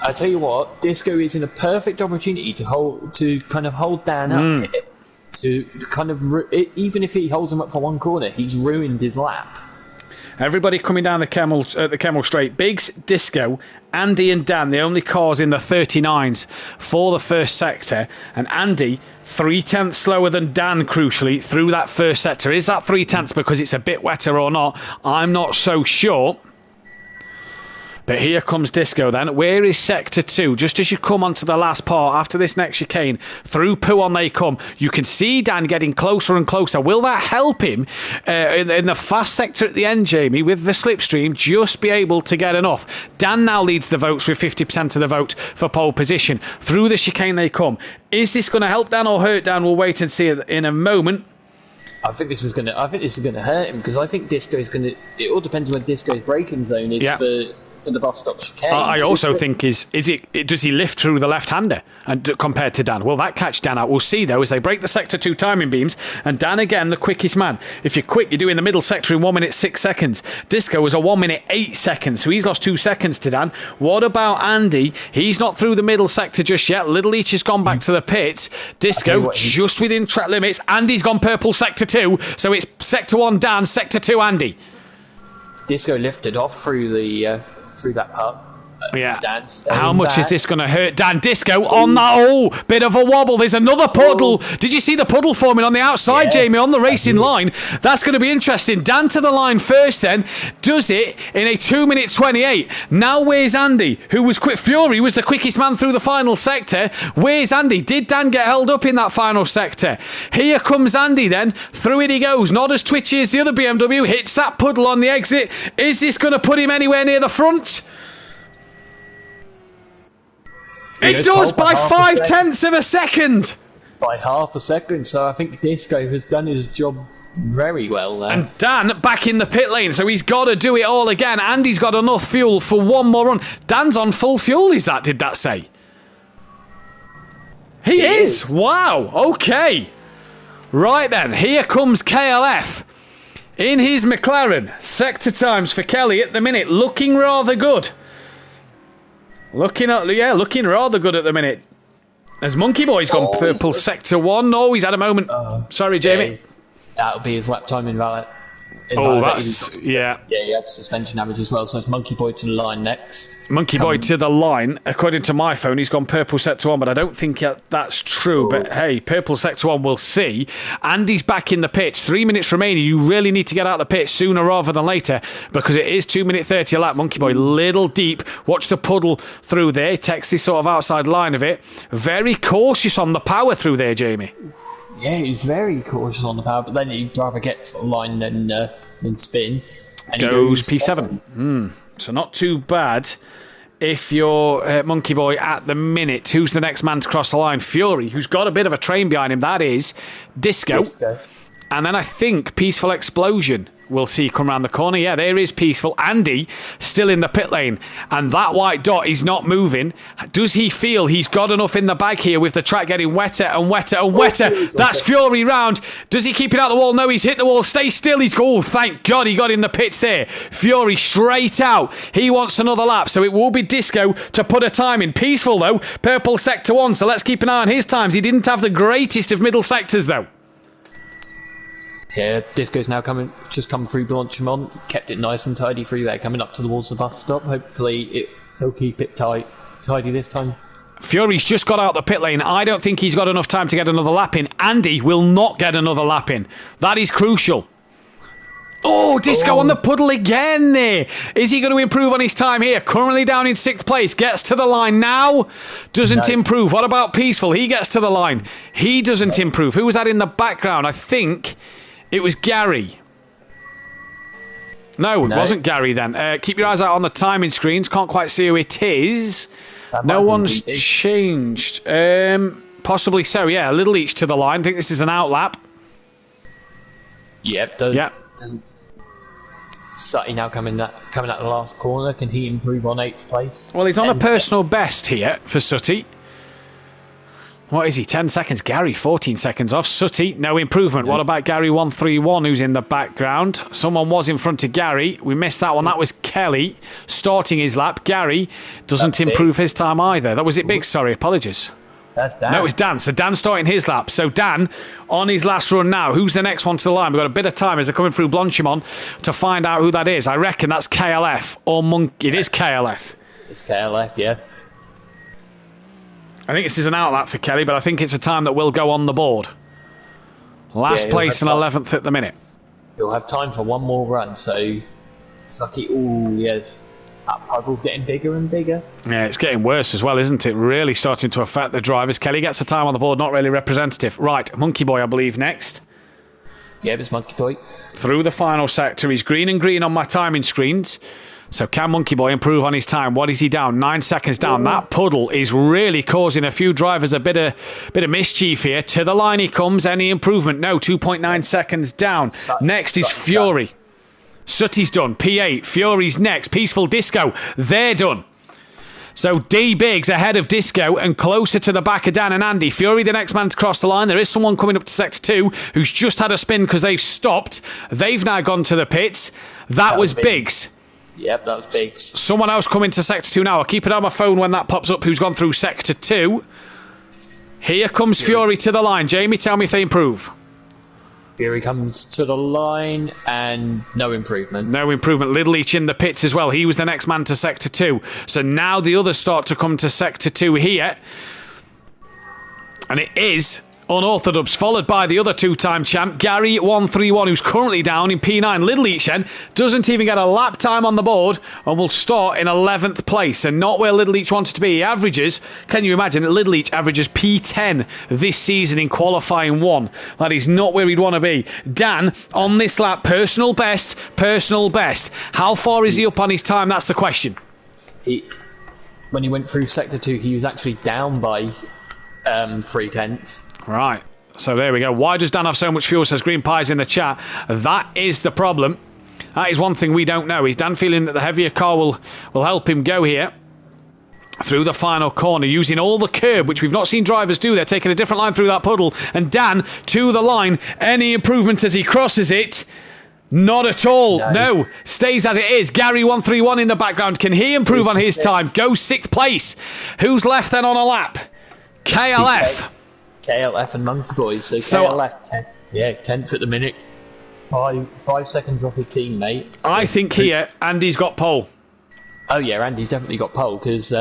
I tell you what, Disco is in a perfect opportunity to kind of hold Dan up here, to kind of even if he holds him up for one corner, he's ruined his lap. Everybody coming down the Camel Straight. Biggs, Disco, Andy and Dan, the only cars in the 39s for the first sector. And Andy, 3/10 slower than Dan, crucially, through that first sector. Is that 3/10 because it's a bit wetter or not? I'm not so sure. But here comes Disco then. Where is Sector 2? Just as you come onto the last part, after this next chicane, through Pouon they come. You can see Dan getting closer and closer. Will that help him in the fast sector at the end, Jamie, with the slipstream, just be able to get enough? Dan now leads the votes with 50% of the vote for pole position. Through the chicane they come. Is this going to help Dan or hurt Dan? We'll wait and see in a moment. I think this is going to hurt him, because I think Disco's going to. It all depends on where Disco's braking zone is for the bus stop chicane. I also think does he lift through the left-hander and compared to Dan? Will that catch Dan out? We'll see though as they break the sector 2 timing beams, and Dan again the quickest man. If you're quick, you're doing the middle sector in 1 minute 6 seconds. Disco was a 1 minute 8 seconds, so he's lost 2 seconds to Dan. What about Andy? He's not through the middle sector just yet. Little Leach has gone back to the pits. Disco just within track limits. Andy's gone purple sector 2, so it's sector 1 Dan, sector 2 Andy. Disco lifted off through that part. Yeah. Dan How much back. is this going to hurt? Dan Disco on that. Oh, bit of a wobble. There's another puddle. Did you see the puddle forming on the outside, Jamie, on the racing line? That's going to be interesting. Dan to the line first then. Does it in a 2-minute 28. Now where's Andy, who was quick? Fury was the quickest man through the final sector. Where's Andy? Did Dan get held up in that final sector? Here comes Andy then. Through it he goes. Not as twitchy as the other BMW. Hits that puddle on the exit. Is this going to put him anywhere near the front? It does by 5/10 of a second. By half a second, so I think Disco has done his job very well there. And Dan back in the pit lane, so he's got to do it all again. Andy's got enough fuel for one more run. Dan's on full fuel, did that say? He is. Wow, okay. Right then, here comes KLF. In his McLaren. Sector times for Kelly at the minute, looking rather good. Looking rather good at the minute. As Monkey Boy's gone purple sector 1. No, he's had a moment. Sorry, Jamie. Yeah, that'll be his lap time invalid. Oh, that's... Yeah. Yeah, he had suspension damage as well, so it's Monkey Boy to the line next. Monkey Boy to the line. According to my phone, he's gone purple sector 1, but I don't think that's true. But hey, purple sector 1, we'll see. Andy's back in the pitch. 3 minutes remaining. You really need to get out of the pitch sooner rather than later because it is 2 minute 30 a lap. Monkey Boy, little deep. Watch the puddle through there. Takes this sort of outside line of it. Very cautious on the power through there, Jamie. Yeah, he's very cautious on the power, but then he'd rather get to the line than spin. And goes P7. So not too bad if you're Monkey Boy at the minute. Who's the next man to cross the line? Fury, who's got a bit of a train behind him. That is Disco. And then I think Peaceful Explosion we'll see come around the corner. Yeah, there is Peaceful. Andy still in the pit lane. And that white dot is not moving. Does he feel he's got enough in the bag here with the track getting wetter and wetter and wetter? That's Fury round. Does he keep it out the wall? No, he's hit the wall. Stay still. Thank God he got in the pits there. Fury straight out. He wants another lap. So it will be Disco to put a time in. Peaceful, though. Purple sector 1. So let's keep an eye on his times. He didn't have the greatest of middle sectors, though. Yeah, Disco's now just come through Blanchimont, kept it nice and tidy through there, coming up towards the bus stop. Hopefully he'll keep it tidy this time. Fury's just got out the pit lane. I don't think he's got enough time to get another lap in. Andy will not get another lap in. That is crucial. Oh, Disco on the puddle again there. Is he going to improve on his time here? Currently down in 6th place. Gets to the line now. Doesn't improve. What about Peaceful? He gets to the line. He doesn't improve. Who was that in the background? I think it was Gary. No, it wasn't Gary then. Keep your eyes out on the timing screens. Can't quite see who it is. No one's changed. Possibly so, yeah. A little each to the line. I think this is an outlap. Yep. Sutty now coming out the last corner. Can he improve on 8th place? Well, he's on a personal best here for Sutty. What is he? 10 seconds. Gary, 14 seconds off. Sutty, no improvement. What about Gary 131, who's in the background? Someone was in front of Gary. We missed that one. That was Kelly starting his lap. Gary doesn't improve his time either. That was it, Big. Sorry, apologies. That's Dan. No, it was Dan. So Dan starting his lap. So Dan on his last run now. Who's the next one to the line? We've got a bit of time as they're coming through Blanchimont to find out who that is. I reckon that's KLF or Monkey. It is KLF. It's KLF, yeah. I think this is an outlap for Kelly, but I think it's a time that will go on the board. Last place and 11th at the minute. He'll have time for one more run, so Sucky. Oh, yes. That puddle's getting bigger and bigger. Yeah, it's getting worse as well, isn't it? Really starting to affect the drivers. Kelly gets a time on the board, not really representative. Right, Monkey Boy, I believe, next. Yeah, it's Monkey Boy. Through the final sector. He's green and green on my timing screens. So can Monkey Boy improve on his time? What is he down? 9 seconds down. That puddle is really causing a few drivers a bit of mischief here. To the line he comes. Any improvement? No. 2.9 seconds down. Next is Fury. Sutty's done. P8. Fury's next. Peaceful Disco. They're done. So D Biggs ahead of Disco and closer to the back of Dan and Andy. Fury the next man to cross the line. There is someone coming up to Sector 2 who's just had a spin because they've stopped. They've now gone to the pits. That was Biggs. Yep, that was Biggs. Someone else coming to Sector 2 now. I'll keep it on my phone when that pops up who's gone through Sector 2. Here comes Fury to the line. Jamie, tell me if they improve. Fury comes to the line and no improvement. No improvement. Little Each in the pits as well. He was the next man to Sector 2. So now the others start to come to Sector 2 here. And it is Unorthodox, followed by the other two-time champ, Gary 131, who's currently down in P9. Little Each then doesn't even get a lap time on the board and will start in 11th place, and not where Little Each wanted to be. He averages, can you imagine, Little Each averages P10 this season in qualifying 1. That is not where he'd want to be. Dan, on this lap, personal best. How far is he up on his time? That's the question. When he went through Sector 2, he was actually down by 3/10. Right, so there we go. Why does Dan have so much fuel, says Green Pies in the chat. That is the problem. That is one thing we don't know. Is Dan feeling that the heavier car will help him go here through the final corner, using all the curb, which we've not seen drivers do. They're taking a different line through that puddle. And Dan to the line. Any improvement as he crosses it? Not at all. No. Stays as it is. Gary 131 in the background. Can he improve on his time? Goes 6th place. Who's left then on a lap? KLF. KLF and Monkey Boys. So KLF 10th at the minute. 5 seconds off his teammate. I think here Andy's got pole. Oh yeah, Andy's definitely got pole because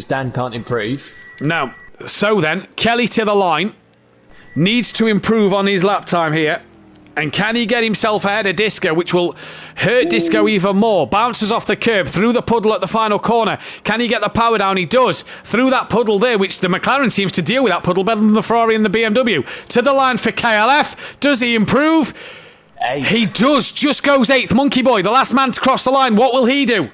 Dan can't improve. No. So then Kelly to the line needs to improve on his lap time here. And can he get himself ahead of Disco, which will hurt Disco even more? Bounces off the curb, through the puddle at the final corner. Can he get the power down? He does. Through that puddle there, which the McLaren seems to deal with that puddle better than the Ferrari and the BMW. To the line for KLF. Does he improve? 8th. He does. Just goes 8th. Monkey Boy, the last man to cross the line. What will he do?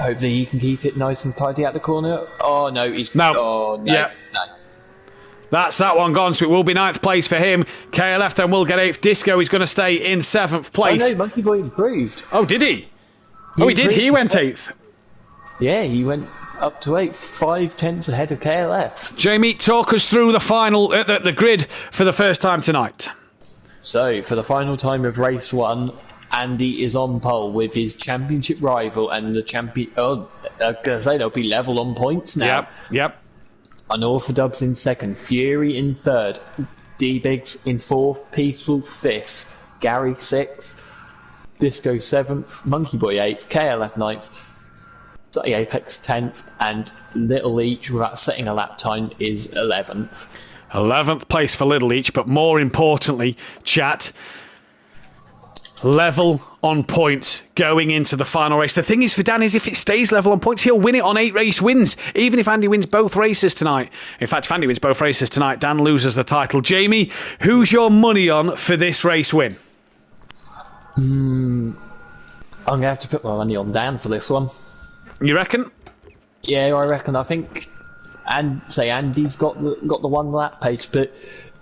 Hopefully he can keep it nice and tidy at the corner. Oh, no. No. Oh, no. Yeah. No. That's that one gone, so it will be 9th place for him. KLF then will get 8th. Disco is going to stay in 7th place. Oh no, Monkey Boy improved. Oh, did he? He did. He went 8th. Yeah, he went up to 8th, 5/10 ahead of KLF. Jamie, talk us through the final, the grid for the first time tonight. So, for the final time of race 1, Andy is on pole with his championship rival and the champion. Oh, I'm going to say they'll be level on points now. Yep. Unorthodox in 2nd, Fury in 3rd, D-Biggs in 4th, Peaceful 5th, Gary 6th, Disco 7th, Monkey Boy 8th, KLF 9th, Apex 10th, and Little Each, without setting a lap time, is 11th. 11th place for Little Each, but more importantly, chat, level on points going into the final race. The thing is for Dan is if it stays level on points, he'll win it on 8 race wins, even if Andy wins both races tonight. In fact, if Andy wins both races tonight, Dan loses the title. Jamie, who's your money on for this race win? I'm going to have to put my money on Dan for this one. You reckon? Yeah, I reckon. I think Andy's got the 1 lap pace, but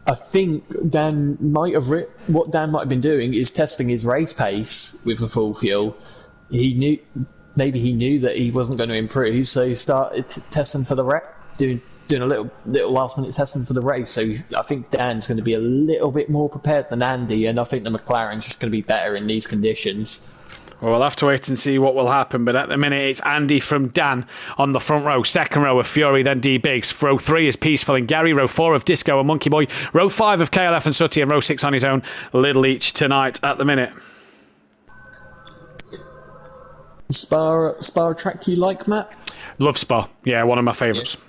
I think Dan might have what Dan might have been doing is testing his race pace with the full fuel. He knew that he wasn't going to improve, so he started testing for the doing a little last minute testing for the race. So I think Dan's going to be a little bit more prepared than Andy, and I think the McLaren's just going to be better in these conditions. Well, we'll have to wait and see what will happen, but at the minute it's Andy from Dan on the front row. Second row of Fury, then D-Biggs. Row 3 is Peaceful and Gary. Row 4 of Disco and Monkey Boy. Row 5 of KLF and Sutty, and row 6 on his own, Little Each tonight at the minute. Spa track you like, Matt? Love Spa. Yeah, one of my favourites.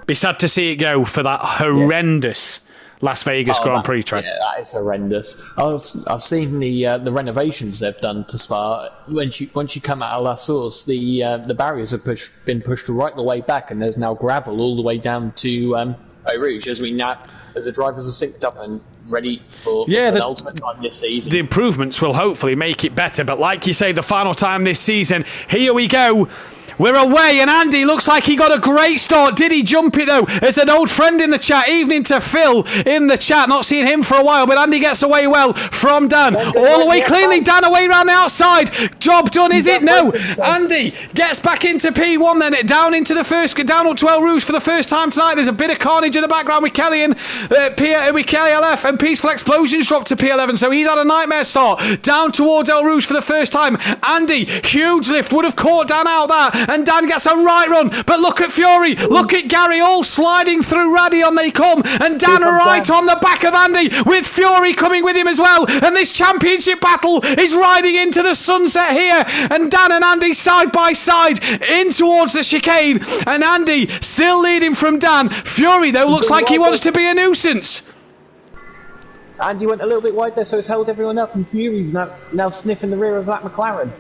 Be sad to see it go for that horrendous Las Vegas Grand Prix track. Yeah, that is horrendous. I've seen the renovations they've done to Spa. Once you come out of La Source, the barriers have been pushed right the way back, and there's now gravel all the way down to Eau Rouge. As the drivers are synced up and ready for the ultimate time this season. The improvements will hopefully make it better, but like you say, the final time this season, here we go. We're away, and Andy looks like he got a great start. Did he jump it, though? There's an old friend in the chat. Evening to Phil in the chat. Not seen him for a while, but Andy gets away well from Dan. All the way cleanly. Dan away round the outside. Job done, is it? No. Andy gets back into P1 then. Down into the first, down up to El Rouge for the first time tonight. There's a bit of carnage in the background with Kelly and with KLF, and Peaceful Explosions dropped to P11, so he's had a nightmare start. Down towards El Rouge for the first time. Andy, huge lift, would have caught Dan out there. and Dan gets a right run. But look at Fury, look at Gary, all sliding through Radion they come, and Dan right on the back of Andy, with Fury coming with him as well. And this championship battle is riding into the sunset here, and Dan and Andy side by side in towards the chicane, and Andy still leading from Dan. Fury, though, looks like he wants to be a nuisance. Andy went a little bit wide there, so it's held everyone up, and Fury's now sniffing the rear of that McLaren.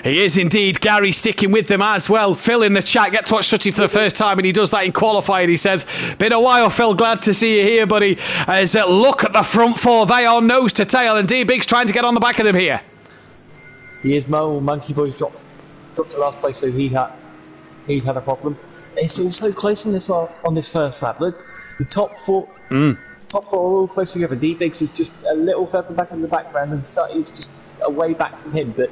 He is indeed. Gary sticking with them as well. Phil in the chat gets to watch Sutty for the first time, and he does that in qualifying. He says, been a while, Phil, glad to see you here, buddy. As look at the front four, they are nose to tail, and D-Big's trying to get on the back of them here. He is Monkey Boy's dropped to last place, so he had a problem. It's all so close on this first lap. Look, the top four are all close together. D-Biggs is just a little further back in the background, and Sutty's just away back from him. But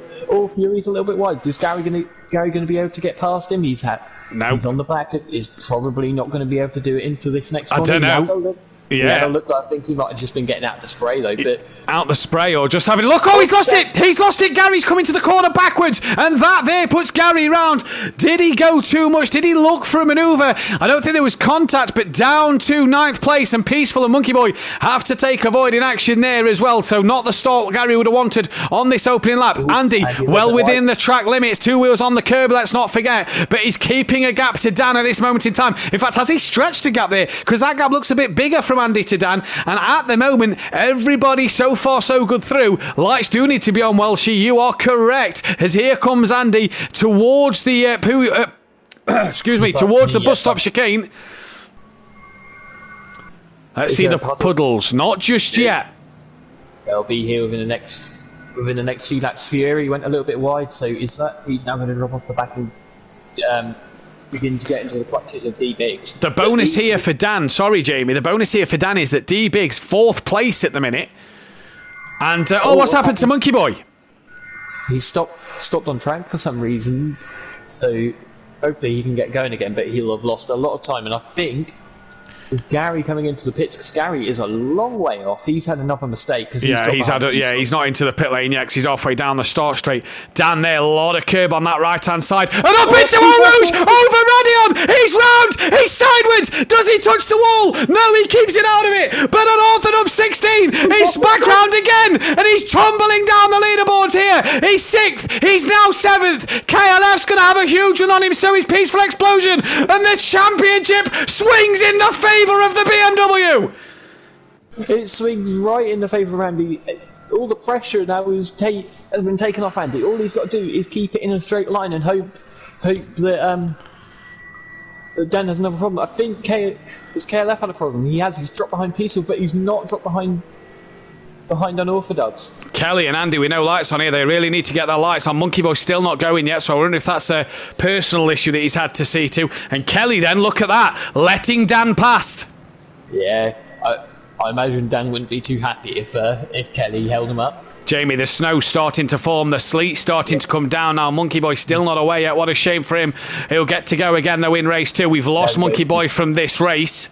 Fury's a little bit wide. Is Gary going to be able to get past him? He's on the back. He's probably not going to be able to do it into this next one. I don't know. Yeah, look, I think he might have just been getting out the spray though. But out the spray or just having a look. Oh, he's lost it! He's lost it! Gary's coming to the corner backwards, and that there puts Gary round. Did he go too much? Did he look for a manoeuvre? I don't think there was contact, but down to 9th place, and Peaceful and Monkey Boy have to take avoiding action there as well. So not the start Gary would have wanted on this opening lap. Andy, well within the track limits, 2 wheels on the curb, let's not forget, but he's keeping a gap to Dan at this moment in time. In fact, has he stretched a gap there? Because that gap looks a bit bigger from Andy to Dan, and at the moment everybody so far so good through. Lights do need to be on, Welshie, you are correct, as here comes Andy towards the towards the bus stop chicane. Let's see the puddles, not just yet. They'll be here within the next few laps. Fury went a little bit wide, so he's now going to drop off the back and begin to get into the clutches of D-Biggs. The bonus here for Dan, sorry Jamie, the bonus here for Dan is that D-Biggs 4th place at the minute. And, what's happened to Monkey Boy? He stopped on track for some reason, so hopefully he can get going again, but he'll have lost a lot of time, and I think with Gary coming into the pits, because Gary is a long way off. He's had another mistake. He's not into the pit lane yet because he's halfway down the start straight. Dan there, a lot of curb on that right-hand side. And up into Eau Rouge, over Radion. He's round, he's sideways. Does he touch the wall? No, he keeps it out of it. But on Orphan up 16, he's back round again, and he's tumbling down the leaderboards here. He's 6th, he's now 7th. KLF's going to have a huge one on him, so he's Peaceful Explosion. And the championship swings in the favour of the BMW. It swings right in the favour of Andy. All the pressure now has been taken off Andy. All he's got to do is keep it in a straight line and hope that Dan has another problem. I think KLF had a problem. He's dropped behind Peaceful, but he's not dropped behind Unorthodox. Kelly and Andy, we know lights on here. They really need to get their lights on. Monkey Boy's still not going yet, so I wonder if that's a personal issue that he's had to see to. And Kelly then, look at that, letting Dan past. Yeah, I imagine Dan wouldn't be too happy if Kelly held him up. Jamie, the snow starting to form, the sleet starting to come down now. Monkey Boy still not away yet. What a shame for him. He'll get to go again though in race 2. We've lost Monkey Boy from this race.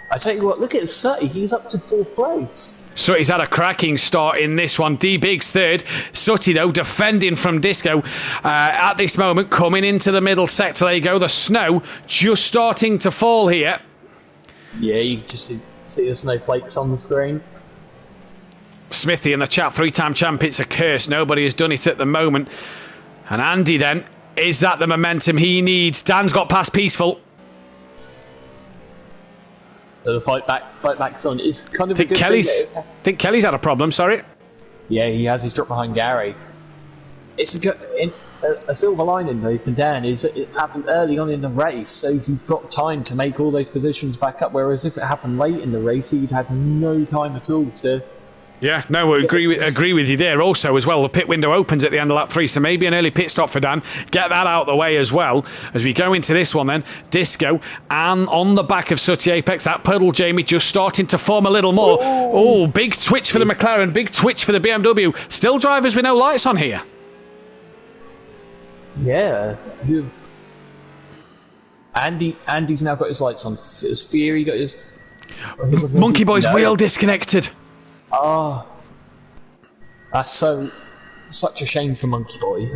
I tell you what, look at Sutty, he's up to 4th place. Sutty's had a cracking start in this one. D-Big's 3rd. Sutty, though, defending from Disco at this moment, coming into the middle sector. There you go. The snow just starting to fall here. Yeah, you just see the snowflakes on the screen. Smithy in the chat, 3-time champ, it's a curse. Nobody has done it at the moment. And Andy, then, is that the momentum he needs? Dan's got past Peaceful. So the fight back's on. It's kind of I think Kelly's had a problem, sorry. Yeah, he has. He's dropped behind Gary. It's a silver lining, though, for Dan is it happened early on in the race, so he's got time to make all those positions back up, whereas if it happened late in the race, he'd had no time at all to... Yeah, no, I agree with you there also as well. The pit window opens at the end of lap 3, so maybe an early pit stop for Dan. Get that out of the way as well. As we go into this one then, Disco and on the back of Sutty Apex, that puddle, Jamie, just starting to form a little more. Oh, big twitch for the McLaren, big twitch for the BMW. Still drivers with no lights on here. Yeah. Andy's now got his lights on. His Fury got his... Monkey Boy's wheel disconnected. Oh, that's such a shame for Monkey Boy.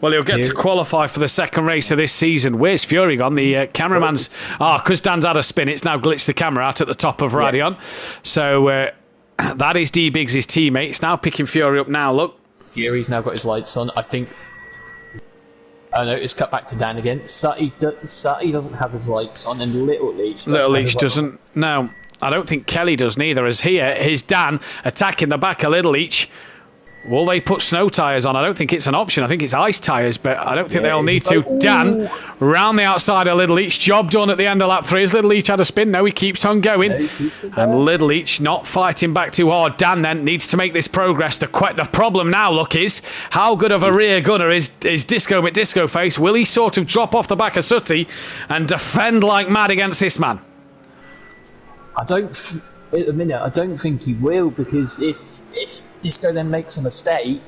Well, he'll get to qualify for the second race of this season. Where's Fury gone? The cameraman's... because Dan's had a spin, it's now glitched the camera out at the top of Radion. Yeah. So that is D-Biggs' teammate. It's now picking Fury up now, look. Fury's now got his lights on. I think... Oh no, it's cut back to Dan again. Sutty doesn't have his lights on, and Little Leach doesn't. No, I don't think Kelly does neither. As here, here's Dan attacking the back of Little Leach. Will they put snow tyres on? I don't think it's an option. I think it's ice tyres, but I don't think they'll need to. Dan, round the outside of Little Leach. Job done at the end of lap 3. Has Little Leach had a spin? No, he keeps on going. And Little Leach not fighting back too hard. Dan then needs to make this progress. The problem now, look, is how good of a rear gunner is Disco McDisco Face? Will he sort of drop off the back of Sutty and defend like mad against this man? At the minute, I don't think he will, because if Disco then makes a mistake,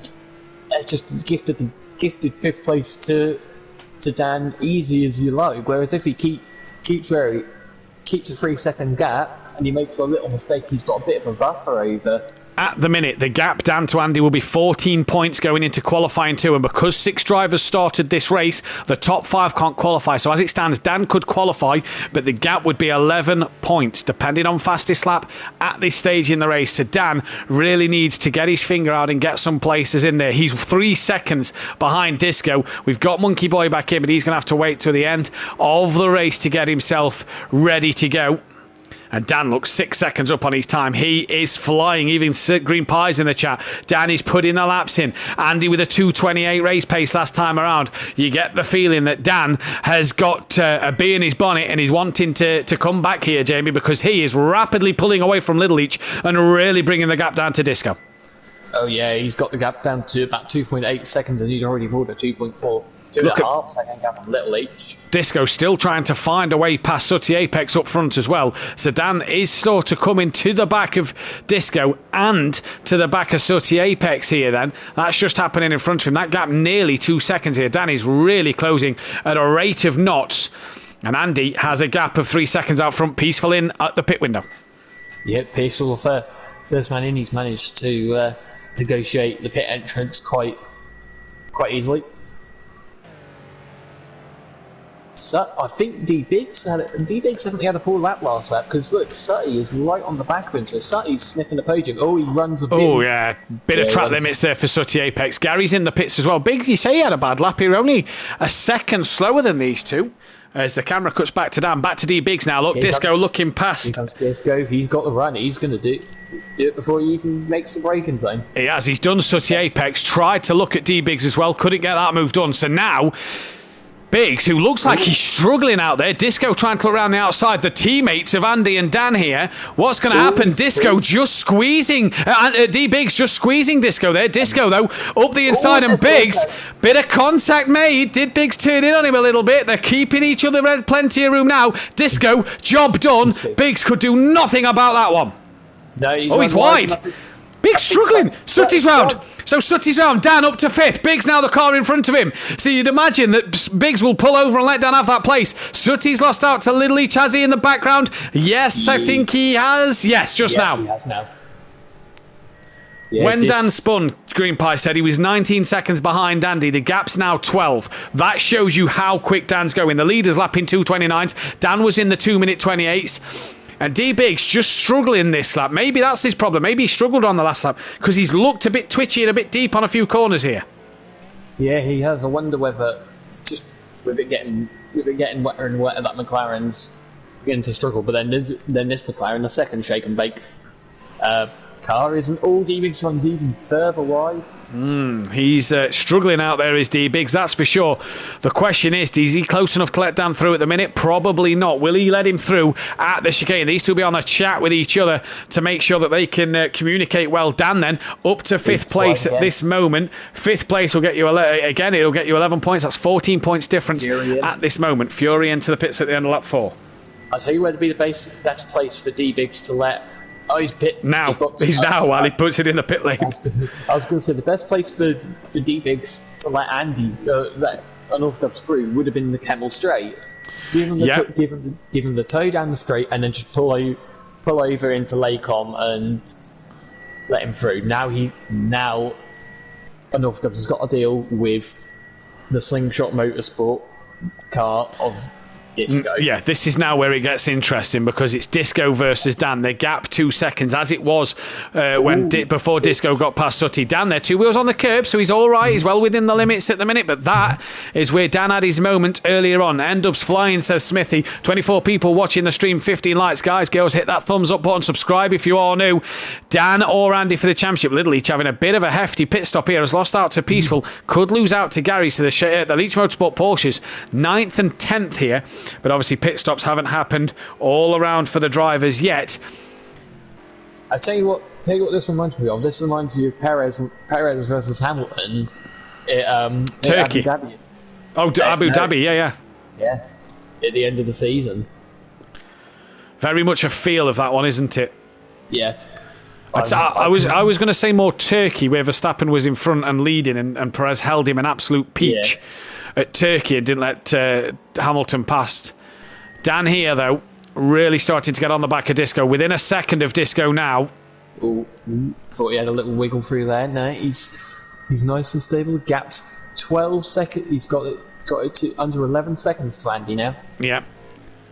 it's just gifted 5th place to Dan, easy as you like. Whereas if he keeps a 3-second gap and he makes a little mistake, he's got a bit of a buffer over. At the minute, the gap down to Andy will be 14 points going into qualifying 2, and because 6 drivers started this race, the top 5 can't qualify. So as it stands, Dan could qualify, but the gap would be 11 points, depending on fastest lap at this stage in the race. So Dan really needs to get his finger out and get some places in there. He's 3 seconds behind Disco. We've got Monkey Boy back in, but he's going to have to wait till the end of the race to get himself ready to go. And Dan looks 6 seconds up on his time. He is flying. Even Green Pie's in the chat. Dan is putting the laps in. Andy with a 2:28 race pace last time around. You get the feeling that Dan has got a bee in his bonnet and he's wanting to come back here, Jamie, because he is rapidly pulling away from Little Leach and really bringing the gap down to Disco. Oh yeah, he's got the gap down to about 2.8 seconds and he's already moved at 2.4. 2.5 second gap on Little Leach. Disco still trying to find a way past Sutty Apex up front as well. So Dan is sort of coming to the back of Disco and to the back of Sutty Apex here then. That's just happening in front of him. That gap nearly 2 seconds here. Dan is really closing at a rate of knots. And Andy has a gap of 3 seconds out front, peaceful in at the pit window. Yep, peaceful. First man in, he's managed to negotiate the pit entrance quite easily. So, I think D-Biggs definitely had a poor lap last lap, because look, Sutty is right on the back of him, so Sutty's sniffing the podium. Oh, he runs a bit. Oh, yeah. Bit of track limits there for Sutty Apex. Gary's in the pits as well. Biggs, you say he had a bad lap. You're only a second slower than these two. As the camera cuts back to Dan, back to D-Biggs now. Look, Disco looking past. Here comes Disco. He's got the run. He's going to do it before he even makes the braking zone. He has. He's done Sutty Apex. Tried to look at D-Biggs as well. Couldn't get that move done. So now Biggs, who looks like he's struggling out there. Disco trying to look around the outside. The teammates of Andy and Dan here. What's going to happen? Disco just squeezing. D-Biggs just squeezing Disco there. Disco, though, up the inside. And Biggs, bit of contact made. Did Biggs turn in on him a little bit? They're keeping each other in plenty of room now. Disco, job done. Biggs could do nothing about that one. No, he's wide. Biggs struggling. Sutty's round. So Sutty's round. Dan up to 5th. Biggs now the car in front of him. So you'd imagine that Biggs will pull over and let Dan have that place. Sutty's lost out to Little Leach. Has he in the background? Yes, I think he has. Yes, just now. He has now. Yeah, when Dan spun, Green Pie said he was 19 seconds behind Andy. The gap's now 12. That shows you how quick Dan's going. The leader's lapping 2:29s. Dan was in the 2-minute 28s. And D-Biggs just struggling this lap. Maybe that's his problem. Maybe he struggled on the last lap because he's looked a bit twitchy and a bit deep on a few corners here. Yeah, he has. I wonder whether just with it getting wetter and wetter that McLaren's beginning to struggle. But then this McLaren, the second shake and bake car, isn't all D-Biggs runs even further wide. He's struggling out there, is D-Biggs, that's for sure. The question is he close enough to let Dan through at the minute? Probably not. Will he let him through at the chicane? These two will be on a chat with each other to make sure that they can communicate well. Dan then up to 5th place at this moment. 5th place will get you it'll get you 11 points. That's 14 points difference at this moment. Fury into the pits at the end of lap 4. I'll tell you where to be the best place for D-Biggs to let. Oh, he's pit. Now. He's now while he puts it in the pit lane. I was going to say the best place for D-Biggs to let Andy let unorthodox through would have been the Camel Straight. Give him the toe down the straight and then just pull over into Lacom and let him through. Now unorthodox has got to deal with the Slingshot Motorsport car of Disco. Yeah, this is now where it gets interesting because it's Disco versus Dan. They gap 2 seconds, as it was before Disco got past Sutty. Dan there, 2 wheels on the curb, so he's all right. He's well within the limits at the minute, but that is where Dan had his moment earlier on. End up's flying, says Smithy. 24 people watching the stream, 15 likes. Guys, girls, hit that thumbs up button, subscribe if you are new. Dan or Andy for the championship. Little Leach having a bit of a hefty pit stop here. Has lost out to Peaceful. Could lose out to Gary. So the Leach Motorsport Porsches, 9th and 10th here. But obviously pit stops haven't happened all around for the drivers yet. I tell you what this reminds me of. This reminds me of Perez versus Hamilton. Turkey. Abu Dhabi. Abu Dhabi, yeah. Yeah, at the end of the season. Very much a feel of that one, isn't it? Yeah. I was going to say more Turkey, where Verstappen was in front and leading, and Perez held him an absolute peach at Turkey and didn't let Hamilton pass. Dan here, though, really starting to get on the back of Disco. Within a second of Disco now. Oh, thought he had a little wiggle through there. No, he's nice and stable. Gapped 12 seconds. He's got it to under 11 seconds to Andy now. Yeah.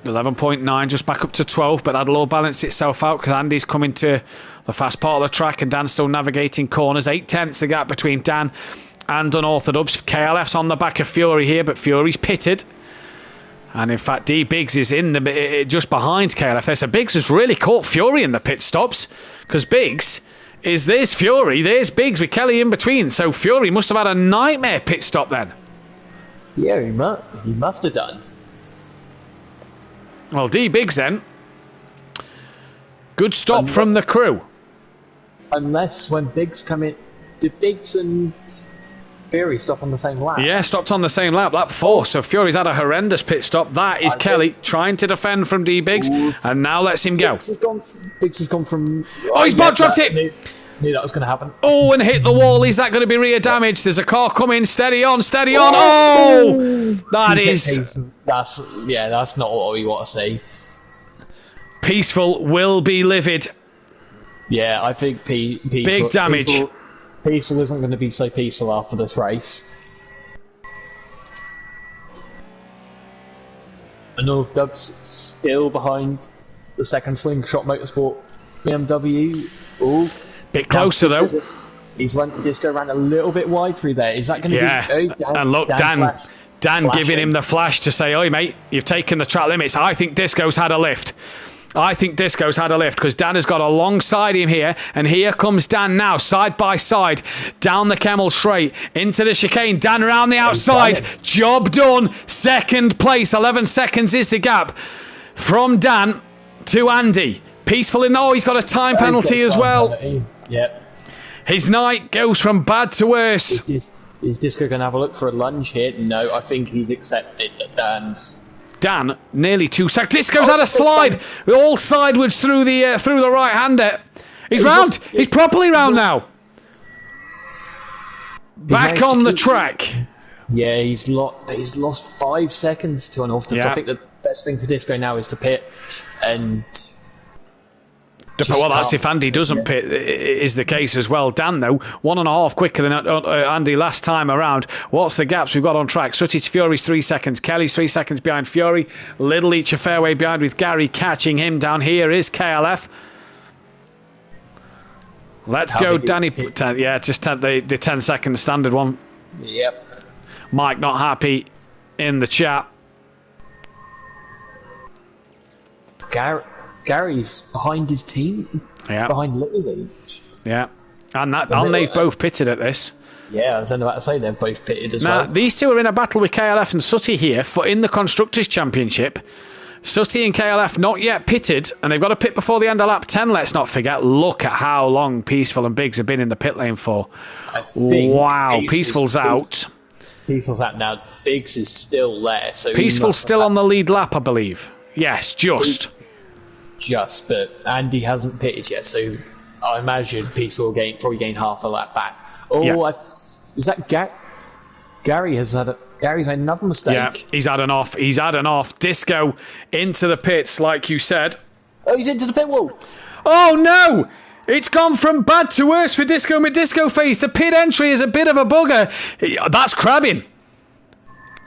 11.9, just back up to 12, but that'll all balance itself out because Andy's coming to the fast part of the track and Dan's still navigating corners. 8/10 the gap between Dan and Unorthodox. KLF's on the back of Fury here, but Fury's pitted. And in fact, D Biggs is just behind KLF there. So Biggs has really caught Fury in the pit stops because Biggs there's Fury, there's Biggs with Kelly in between. So Fury must have had a nightmare pit stop then. Yeah, he must have done. Well, D Biggs then. Good stop from the crew. Unless when Biggs come in, did Biggs and Fury stop on the same lap? Yeah, stopped on the same lap 4. So Fury's had a horrendous pit stop. That is Kelly trying to defend from D Biggs, and now lets him go. Biggs has gone from. Oh, he's bot dropped it. Knew that was going to happen. Oh, and hit the wall. Is that going to be rear damage? There's a car coming. Steady on, steady on. Oh, that's not what we want to see. Peaceful will be livid. Yeah, I think Peaceful. Big damage. Peaceful isn't going to be so peaceful after this race. And North Dub's still behind the second Slingshot Motorsport BMW. Oh, bit closer though. Disco ran a little bit wide through there. Is that going to be? Oh, and look, Dan giving him the flash to say, "Oi, mate, you've taken the track limits." I think Disco's had a lift. Because Dan has got alongside him here, and here comes Dan now, side by side, down the Kemmel straight, into the chicane. Dan around the outside, job done, second place, 11 seconds is the gap from Dan to Andy. Peaceful he's got a time penalty as well. Yep. His night goes from bad to worse. Is Disco going to have a look for a lunge here? No, I think he's accepted that Dan, nearly 2 seconds. Disco's had a slide, all sideways through the right hander. He's round. He's properly round now. Back on the track. Yeah, he's lost 5 seconds to Unorthodox. Yeah. I think the best thing for Disco now is to pit and. Well, that's if Andy doesn't pit, is the case as well. Dan, though, 1.5 quicker than Andy last time around. What's the gaps we've got on track? Sutty to Fury's 3 seconds. Kelly's 3 seconds behind Fury. Little each a fairway behind with Gary catching him down. Here is KLF. Let's go, Danny. Just the 10-second standard one. Yep. Mike not happy in the chat. Gary's behind his team. Yeah. Behind Little Leach. Yeah. And they've both pitted at this. Yeah, I was about to say they've both pitted as well. Now, these two are in a battle with KLF and Sutty here in the Constructors' Championship. Sutty and KLF not yet pitted, and they've got to pit before the end of lap 10, let's not forget. Look at how long Peaceful and Biggs have been in the pit lane for. Wow, Peaceful's out. Peaceful's out now. Biggs is still there. So Peaceful's still on the lead lap, I believe. Yes, just. But Andy hasn't pitted yet, so I imagine Peaceful will probably gain half a lap back. Oh, yeah. Is that Gary's made another mistake. Yeah, he's had an off. Disco into the pits, like you said. Oh, he's into the pit wall. Oh, no! It's gone from bad to worse for Disco with Disco Face. The pit entry is a bit of a bugger. That's crabbing.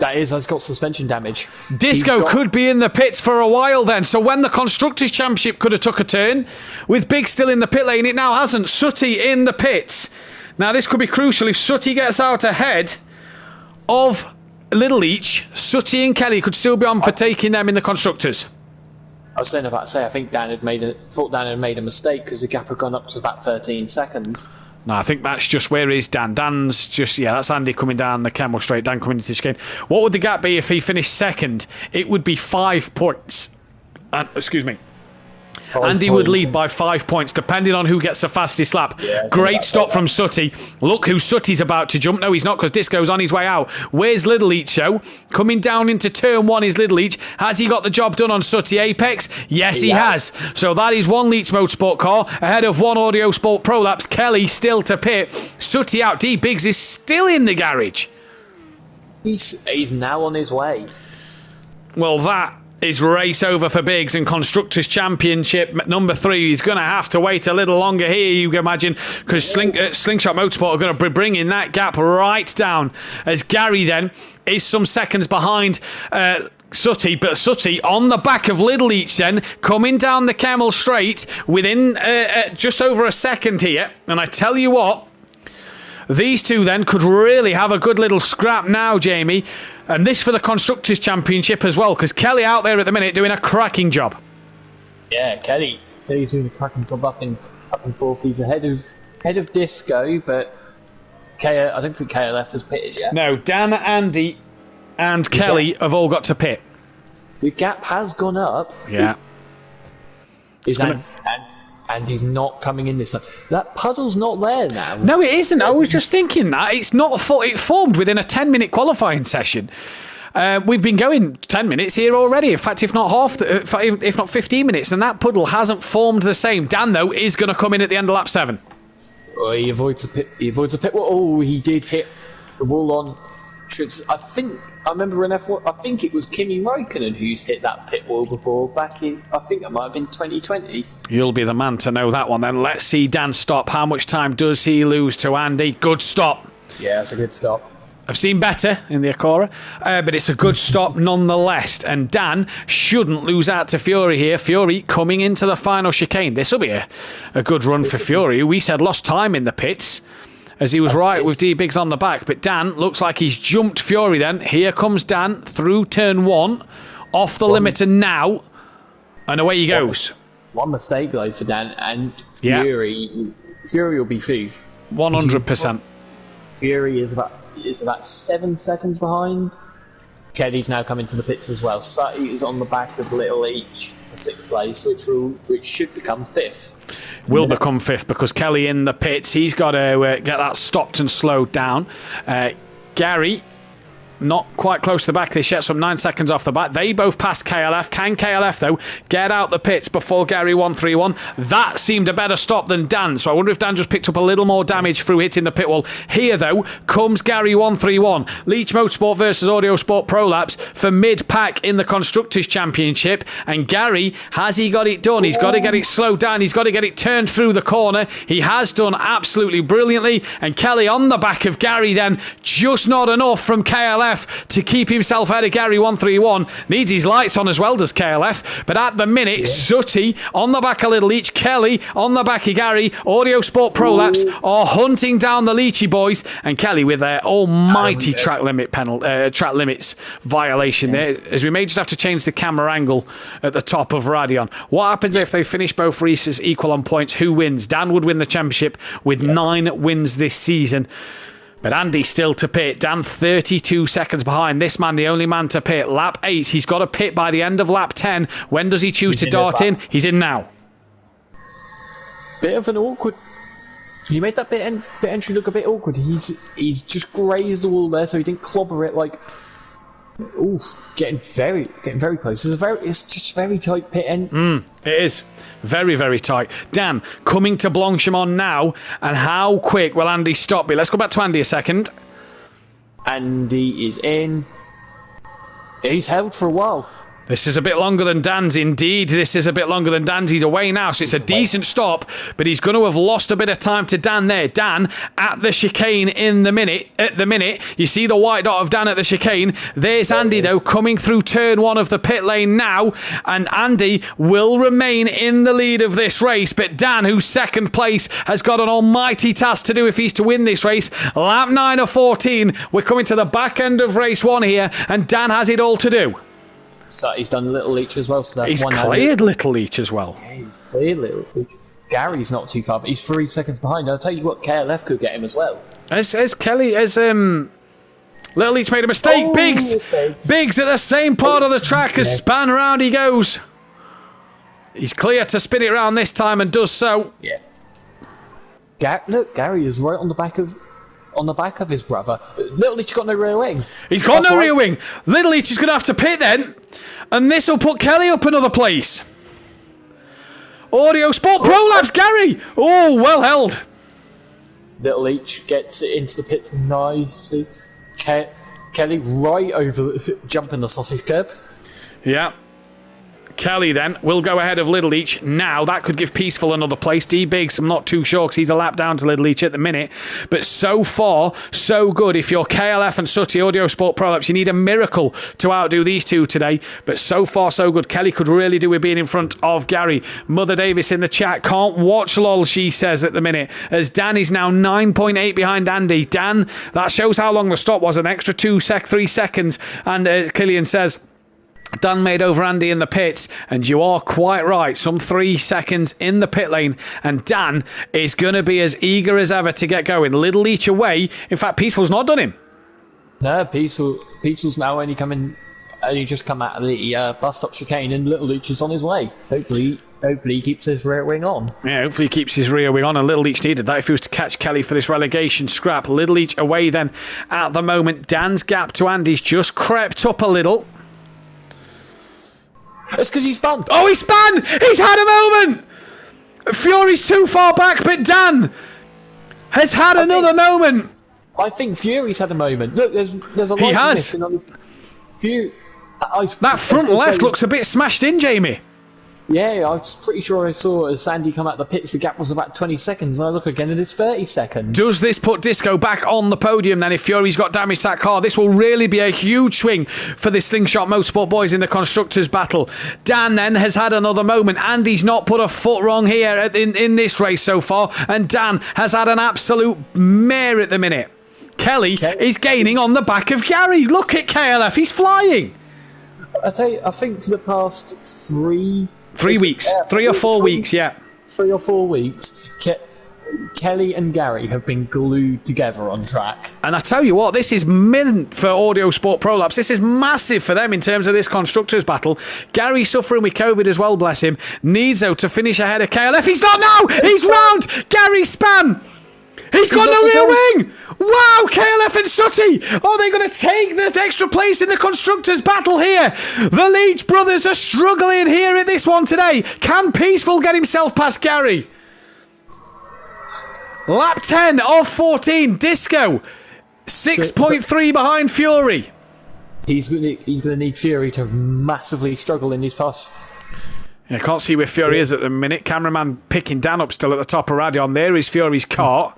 That's got suspension damage. Disco could be in the pits for a while then. So when the Constructors' Championship could have took a turn, with Big still in the pit lane, it now hasn't. Sooty in the pits. Now this could be crucial. If Sooty gets out ahead of Little Leach, Sooty and Kelly could still be on for taking them in the Constructors. I was saying about to say, I think Dan had made a mistake because the gap had gone up to about 13 seconds. No, I think that's just where is Dan. Dan's just, that's Andy coming down the Kemmel straight, Dan coming into the chicane. What would the gap be if he finished second? It would be 5 points. Excuse me. Andy would lead by 5 points, depending on who gets the fastest lap. Yeah, great stop from Sooty. Look who Sooty's about to jump. No, he's not, because Disco's on his way out. Where's Little Leach, though? Coming down into turn 1 is Little Leach. Has he got the job done on Sooty Apex? Yes, he has. So that is one Leach Motorsport car ahead of one Audio Sport Prolapse. Kelly still to pit. Sooty out. D Biggs is still in the garage. He's now on his way. Well, that is race over for Biggs, and Constructors' Championship number 3. He's going to have to wait a little longer here, you can imagine, because Slingshot Motorsport are going to be bringing that gap right down, as Gary then is some seconds behind Sooty, but Sooty on the back of Little Leach then, coming down the Kemmel straight within just over a second here. And I tell you what, these two then could really have a good little scrap now, Jamie. And this for the Constructors' Championship as well, because Kelly out there at the minute doing a cracking job. Yeah, Kelly's doing a cracking job up in fourth. He's ahead of Disco, but I don't think KLF has pitted yet. No, Dan, Andy, and Kelly have all got to pit. The gap has gone up. Yeah. And he's not coming in this time. That puddle's not there now. No, it isn't. I was just thinking that. It's not. It formed within a 10-minute qualifying session. We've been going 10 minutes here already. In fact, if not if not 15 minutes, and that puddle hasn't formed the same. Dan, though, is going to come in at the end of lap 7. Oh, he avoids the pit wall. Oh, he did hit the wall on. I remember in F1, I think it was Kimi Räikkönen who's hit that pit wall before back in, I think it might have been 2020. You'll be the man to know that one then. Let's see Dan stop. How much time does he lose to Andy? Good stop. Yeah, it's a good stop. I've seen better in the Acura, but it's a good stop nonetheless. And Dan shouldn't lose out to Fury here. Fury coming into the final chicane. This will be a good run for Fury. We said lost time in the pits, as he was right with D Biggs on the back. But Dan looks like he's jumped Fury then. Here comes Dan through turn 1, off the limiter now, and away he goes. One mistake though for Dan, and Fury will be food. 100%. Fury is about 7 seconds behind. Kelly's now coming to the pits as well. Sutty is on the back of Little Leach for 6th place, which should become 5th. Will become 5th because Kelly in the pits. He's got to get that stopped and slowed down. Gary, not quite close to the back. They shut some 9 seconds off the back. They both pass KLF. Can KLF, though, get out the pits before Gary 131? That seemed a better stop than Dan. So I wonder if Dan just picked up a little more damage through hitting the pit wall. Here, though, comes Gary 131. Leach Motorsport versus Audio Sport Prolapse for mid-pack in the Constructors' Championship. And Gary, has he got it done? He's got to get it slowed down. He's got to get it turned through the corner. He has done absolutely brilliantly. And Kelly on the back of Gary then, just not enough from KLF to keep himself ahead of Gary 131. Needs his lights on as well, does KLF. But at the minute, Sooty on the back of Little Leach, Kelly on the back of Gary. Audio Sport Prolapse are hunting down the Leachy boys, and Kelly with their almighty track limits violation there, as we may just have to change the camera angle at the top of Radion. What happens if they finish both races equal on points? Who wins? Dan would win the championship with 9 wins this season. But Andy still to pit. Dan 32 seconds behind. This man, the only man to pit. Lap 8. He's got to pit by the end of lap 10. When does he choose to dart in? He's in now. Bit of an awkward. He made that bit entry look a bit awkward. He's just grazed the wall there, so he didn't clobber it like. Oof, getting very close. It's just a very tight pit end. It is very, very tight. Dan coming to Blanchimont now, and how quick will Andy stop me? Let's go back to Andy a second. Andy is in. He's held for a while. This is a bit longer than Dan's. Indeed, this is a bit longer than Dan's. He's away now, so it's a decent stop, but he's going to have lost a bit of time to Dan there. Dan at the chicane at the minute. You see the white dot of Dan at the chicane. There's Andy, though, coming through turn 1 of the pit lane now, and Andy will remain in the lead of this race, but Dan, who's second place, has got an almighty task to do if he's to win this race. Lap 9 of 14. We're coming to the back end of race 1 here, and Dan has it all to do. So he's done Little Leach as well, so that's He's one. cleared Little Leach as well. Yeah, he's cleared Little Leach. Gary's not too far, but he's 3 seconds behind. I'll tell you what, KLF could get him as well. Has Little Leach made a mistake? Oh, Biggs at the same part of the track as Span. Round he goes. He's clear to spin it round this time and does so. Yeah. Look, Gary is right on the back of his brother. Little Leach got no rear wing. He's got no rear wing. Little Leach is going to have to pit then, and this will put Kelly up another place. Audio Sport Pro Labs, Gary. Oh, well held. Little Leach gets it into the pits nicely. Kelly right over, jumping the sausage curb. Yeah. Kelly then will go ahead of Little Leach. Now that could give Peaceful another place. D Biggs, I'm not too sure because he's a lap down to Little Leach at the minute. But so far, so good. If you're KLF and Sutty Audio Sport Pro Labs, you need a miracle to outdo these two today. But so far, so good. Kelly could really do with being in front of Gary. Mother Davis in the chat. Can't watch lol, she says at the minute. As Dan is now 9.8 behind Andy. Dan, that shows how long the stop was. An extra 3 seconds. And Killian says, Dan made over Andy in the pits, and you are quite right. Some 3 seconds in the pit lane, and Dan is going to be as eager as ever to get going. Little Leach away. In fact, Peaceful's not done him. No, Peaceful's now only just come out of the bus stop chicane, and Little Leach is on his way. Hopefully he keeps his rear wing on. Yeah, hopefully he keeps his rear wing on, and Little Leach needed that if he was to catch Kelly for this relegation scrap. Little Leach away then at the moment. Dan's gap to Andy's just crept up a little. It's because he spun. Oh, he spun! He's had a moment! Fury's too far back, but Dan has had another moment. I think Fury's had a moment. Look, there's a light He has. missing on his... Fury... That front left looks a bit smashed in, Jamie. Yeah, I was pretty sure I saw as Sandy come out the pits, the gap was about 20 seconds, and I look again and it's 30 seconds. Does this put Disco back on the podium then if Fury's got damage to that car? This will really be a huge swing for the Slingshot Motorsport boys in the Constructors' battle. Dan then has had another moment. Andy's not put a foot wrong here in this race so far, and Dan has had an absolute mare at the minute. Kelly is gaining on the back of Gary. Look at KLF, he's flying. I tell you, I think for the past 3 weeks, 3 or 4 weeks, yeah. 3 or 4 weeks, Kelly and Gary have been glued together on track. And I tell you what, this is mint for Audio Sport Pro Labs. This is massive for them in terms of this Constructors' battle. Gary suffering with COVID as well, bless him. Needs, though, to finish ahead of KLF. He's not now! He's round! Gary Span! He's got no rear wing! Wow, KLF and Sutty! Are they going to take the extra place in the Constructors' battle here? The Leach brothers are struggling here at this one today. Can Peaceful get himself past Gary? Lap 10 of 14. Disco, 6.3 behind Fury. He's going to need Fury to massively struggle in these past... I can't see where Fury is at the minute. Cameraman picking Dan up still at the top of Radion. There is Fury's cart.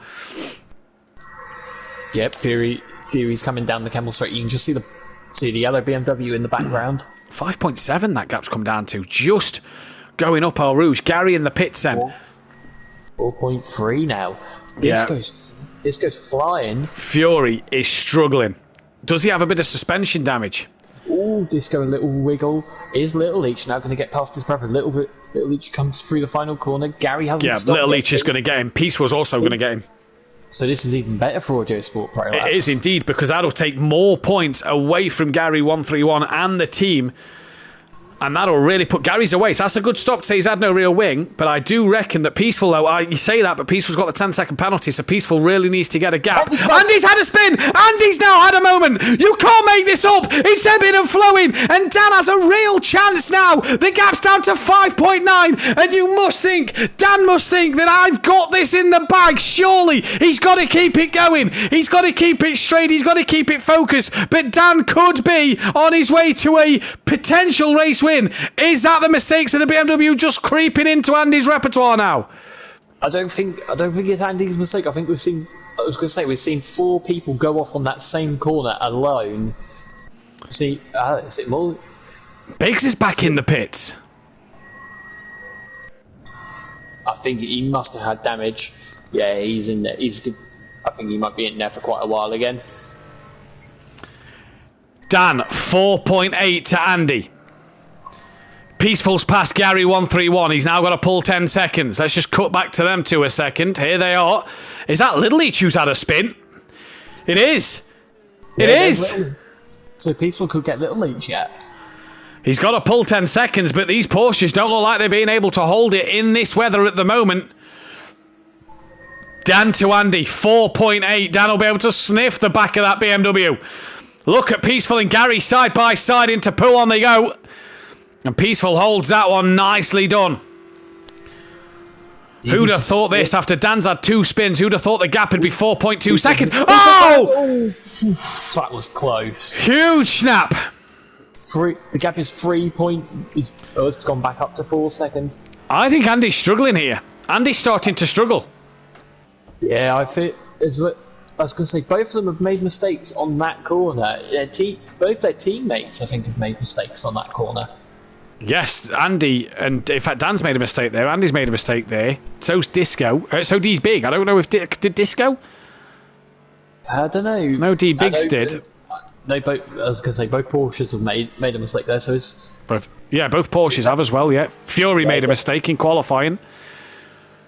Yep, Fury's coming down the Camel Straight. You can just see the yellow BMW in the background. 5.7 that gap's come down to. Just going up Eau Rouge. Gary in the pits then. 4.3 now. Disco's flying. Fury is struggling. Does he have a bit of suspension damage? Ooh, Disco a little wiggle. Is Little Leach now going to get past his brother? Little Leach comes through the final corner. Gary hasn't stopped. Little Leach is going to get him. Peaceful's also going to get him. So this is even better for Audio Sport Pro Labs. It is indeed, because that'll take more points away from Gary 131 and the team. And that'll really put Gary's away. So that's a good stop to say he's had no real wing. But I do reckon that Peaceful, though, you say that, but Peaceful's got the 10-second penalty, so Peaceful really needs to get a gap. Andy's had a spin! Andy's now had a moment! You can't make this up! It's ebbing and flowing! And Dan has a real chance now! The gap's down to 5.9, and you must think, Dan must think that I've got this in the bag. Surely he's got to keep it going. He's got to keep it straight. He's got to keep it focused. But Dan could be on his way to a potential race win. Is that the mistakes of the BMW just creeping into Andy's repertoire now? I don't think it's Andy's mistake. I think we've seen 4 people go off on that same corner alone. See, is it more? Biggs is back in the pits. I think he must have had damage. Yeah, he's in there. I think he might be in there for quite a while again. Dan, 4.8 to Andy. Peaceful's past Gary 131. He's now got to pull 10 seconds. Let's just cut back to them 2 a second. Here they are. Is that Little Leach who's had a spin? It is. It is. So Peaceful could get Little Leach yet. He's got to pull 10 seconds, but these Porsches don't look like they're being able to hold it in this weather at the moment. Dan to Andy, 4.8. Dan will be able to sniff the back of that BMW. Look at Peaceful and Gary side by side into Pooh on they go. And Peaceful holds that one. Nicely done. Who'd have thought this after Dan's had 2 spins? Who'd have thought the gap would be 4.2 seconds? Oh! That was close. Huge snap. The gap is 3 point. It's gone back up to 4 seconds. I think Andy's struggling here. Andy's starting to struggle. Yeah, I think as what I was going to say. Both of them have made mistakes on that corner. Both their teammates, I think, have made mistakes on that corner. Yes, Andy, and in fact, Dan's made a mistake there. Andy's made a mistake there. So's Disco. So D's Big. I don't know if did Disco? I don't know. No, D Bigs did. No, both. I was going to say both Porsches have made a mistake there. So it's both Porsches have as well. Yeah, Fury made a mistake in qualifying.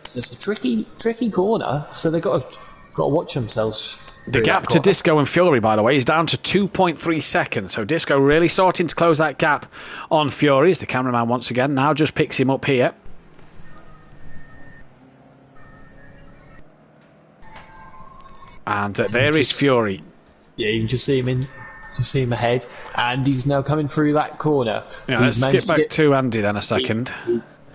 It's a tricky corner. So they've got to watch themselves. The gap to Disco and Fury, by the way, is down to 2.3 seconds. So Disco really starting to close that gap on Fury as the cameraman once again now just picks him up here. And there is Fury. Yeah, you can just see him ahead, and he's now coming through that corner. Yeah, let's skip back to Andy then a second.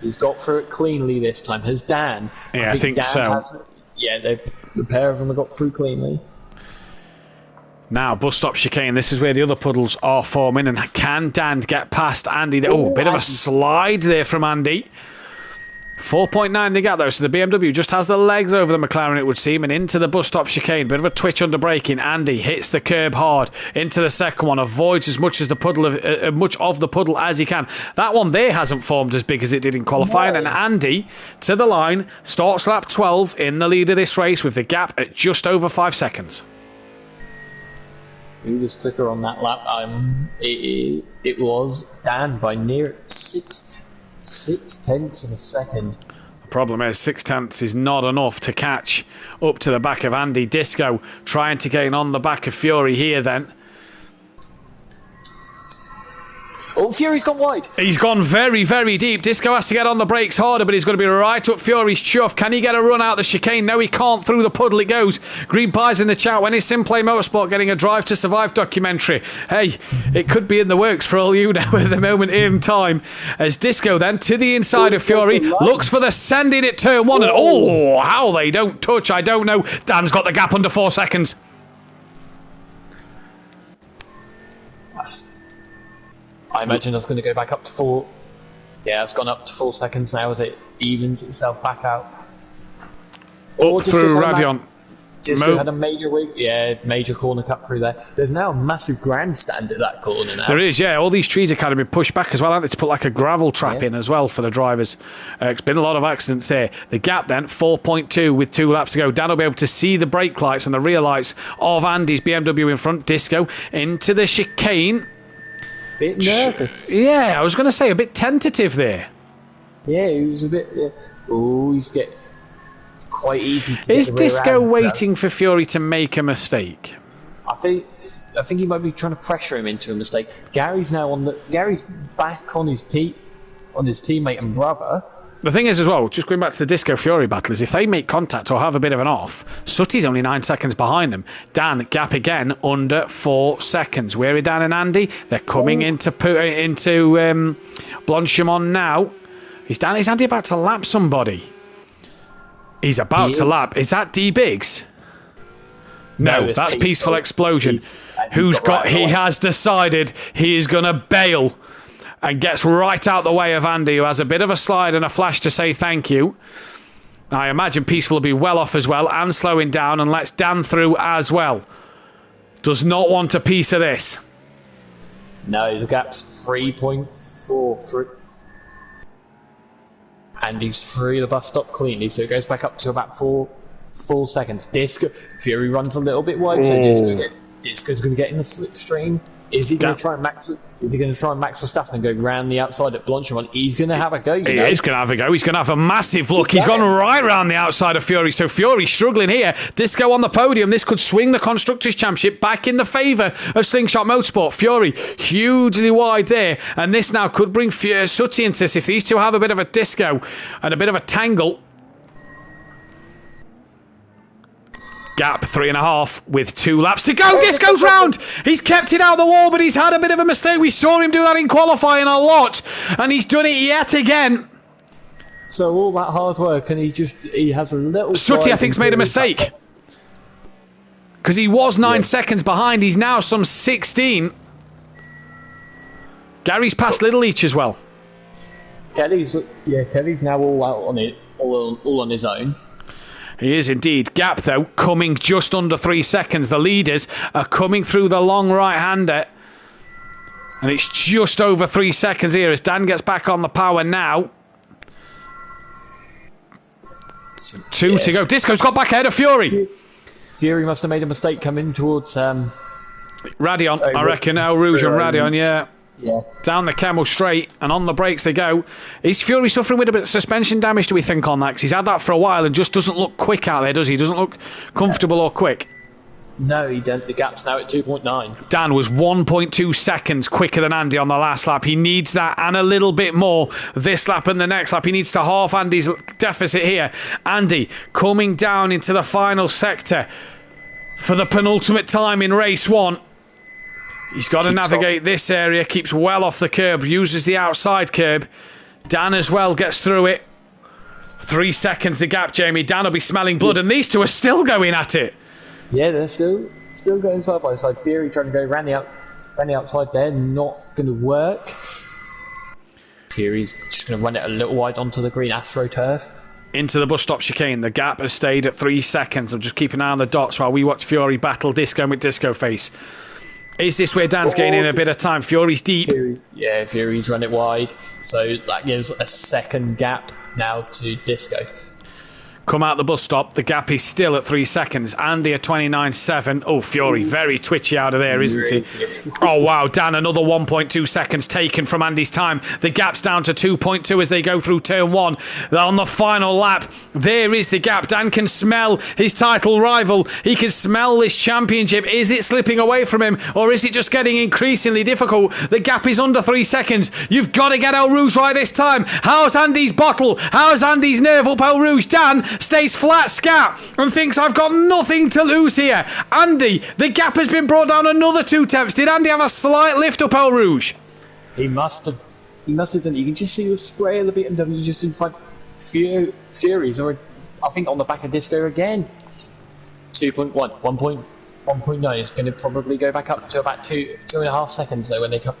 He's got through it cleanly this time. Has Dan? Yeah, I think Dan so. The pair of them have got through cleanly. Now, bus stop chicane. This is where the other puddles are forming. And can Dan get past Andy? Oh, bit of a slide there from Andy. 4.9 the gap, though. So the BMW just has the legs over the McLaren, it would seem, and into the bus stop chicane. Bit of a twitch under braking. Andy hits the curb hard into the second one. Avoids as much of the puddle as he can. That one there hasn't formed as big as it did in qualifying. No. And Andy, to the line, starts lap 12 in the lead of this race with the gap at just over 5 seconds. He was quicker on that lap. It was Dan by near 6/10 of a second. The problem is 6/10 is not enough to catch up to the back of Andy. Disco trying to gain on the back of Fury here then. Oh, Fury's gone wide. He's gone very, very deep. Disco has to get on the brakes harder, but he's going to be right up Fury's chuff. Can he get a run out the chicane? No, he can't. Through the puddle it goes. Green Pies in the chat. When is Simplay Motorsport getting a Drive to Survive documentary? Hey, it could be in the works for all you know at the moment in time. As Disco then to the inside of Fury looks for the send in at turn 1. And how they don't touch, I don't know. Dan's got the gap under 4 seconds. I imagine that's going to go back up to 4. Yeah, it's gone up to 4 seconds now as it evens itself back out. Up through Ravion. Disco had a major corner cut through there. There's now a massive grandstand at that corner now. There is, yeah. All these trees are kind of been pushed back as well, haven't they, to put like a gravel trap in as well for the drivers. It's been a lot of accidents there. The gap then, 4.2 with 2 laps to go. Dan will be able to see the brake lights and the rear lights of Andy's BMW in front. Disco into the chicane. Bit nervous. Yeah, I was going to say a bit tentative there. Yeah, he was a bit. It's quite easy to. Is Disco waiting for Fury to make a mistake? I think he might be trying to pressure him into a mistake. Gary's back on his teammate and brother. The thing is as well, just going back to the Disco Fury battle, is if they make contact or have a bit of an off, Sutty's only 9 seconds behind them. Dan, gap again, under 4 seconds. Where are Dan and Andy? They're coming into Blanchimont now. Is Andy about to lap somebody? He's about to lap. Is that D Biggs? No, that's Peaceful Explosion. He has decided he is going to bail and gets right out the way of Andy, who has a bit of a slide and a flash to say thank you. I imagine Peaceful will be well off as well and slowing down and lets Dan through as well. Does not want a piece of this. No, the gap's 3.4. Andy's through the bus stop cleanly, so it goes back up to about 4 seconds. Fury runs a little bit wide, so Disco's going to get in the slipstream. Is he going to try and max Verstappen and go round the outside at Blanchimont? He's going to have a go. He is going to have a go. He's going to have a massive look. He's gone right round the outside of Fury. So Fury struggling here. Disco on the podium. This could swing the Constructors' Championship back in the favour of Slingshot Motorsport. Fury hugely wide there. And this now could bring Sutty into this. If these two have a bit of a disco and a bit of a tangle. Gap 3.5 with 2 laps to go. Disco's round. He's kept it out of the wall, but he's had a bit of a mistake. We saw him do that in qualifying a lot, and he's done it yet again. So all that hard work, and he has a little. Sutty, I think's made a mistake because he was 9 seconds behind. He's now some 16. Gary's passed Little Leach as well. Kelly's now all out on it, all on his own. He is indeed. Gap, though, coming just under 3 seconds. The leaders are coming through the long right-hander. And it's just over 3 seconds here as Dan gets back on the power now. 2 to go. Disco's got back ahead of Fury. Fury must have made a mistake coming towards... Radion, I reckon. El Rouge and Radion, yeah. Down the Camel straight and on the brakes they go. Is Fury suffering with a bit of suspension damage, do we think, on that? Because he's had that for a while and just doesn't look quick out there, does he? Doesn't look comfortable or quick. No, he doesn't. The gap's now at 2.9. Dan was 1.2 seconds quicker than Andy on the last lap. He needs that and a little bit more this lap and the next lap. He needs to half Andy's deficit here. Andy coming down into the final sector for the penultimate time in race 1. He's got to navigate this area, keeps well off the curb, uses the outside curb. Dan as well gets through it. 3 seconds the gap, Jamie. Dan will be smelling blood, and these two are still going at it. Yeah, they're still going side by side. Fury trying to go round the outside there, not going to work. Fury's just going to run it a little wide onto the green AstroTurf. Into the bus stop chicane. The gap has stayed at 3 seconds. I'm just keeping an eye on the dots while we watch Fury battle Disco with Disco Face. Is this where Dan's gaining a bit of time? Fury's deep. Fury's run it wide. So that gives a second gap now to Disco. Come out the bus stop. The gap is still at 3 seconds. Andy at 29.7. Oh, Fury very twitchy out of there, isn't he? Oh, wow. Dan, another 1.2 seconds taken from Andy's time. The gap's down to 2.2 as they go through turn 1. On the final lap, there is the gap. Dan can smell his title rival. He can smell this championship. Is it slipping away from him, or is it just getting increasingly difficult? The gap is under 3 seconds. You've got to get El Rouge right this time. How's Andy's bottle? How's Andy's nerve up El Rouge? Dan stays flat scat and thinks I've got nothing to lose here. Andy, the gap has been brought down another 2 tenths. Did Andy have a slight lift up El Rouge? He must have done. You can just see the spray of the BMW just in front. Fury's already, I think, on the back of Disco again. 2.1, 1.9 is going to probably go back up to about 2.5 seconds though when they come.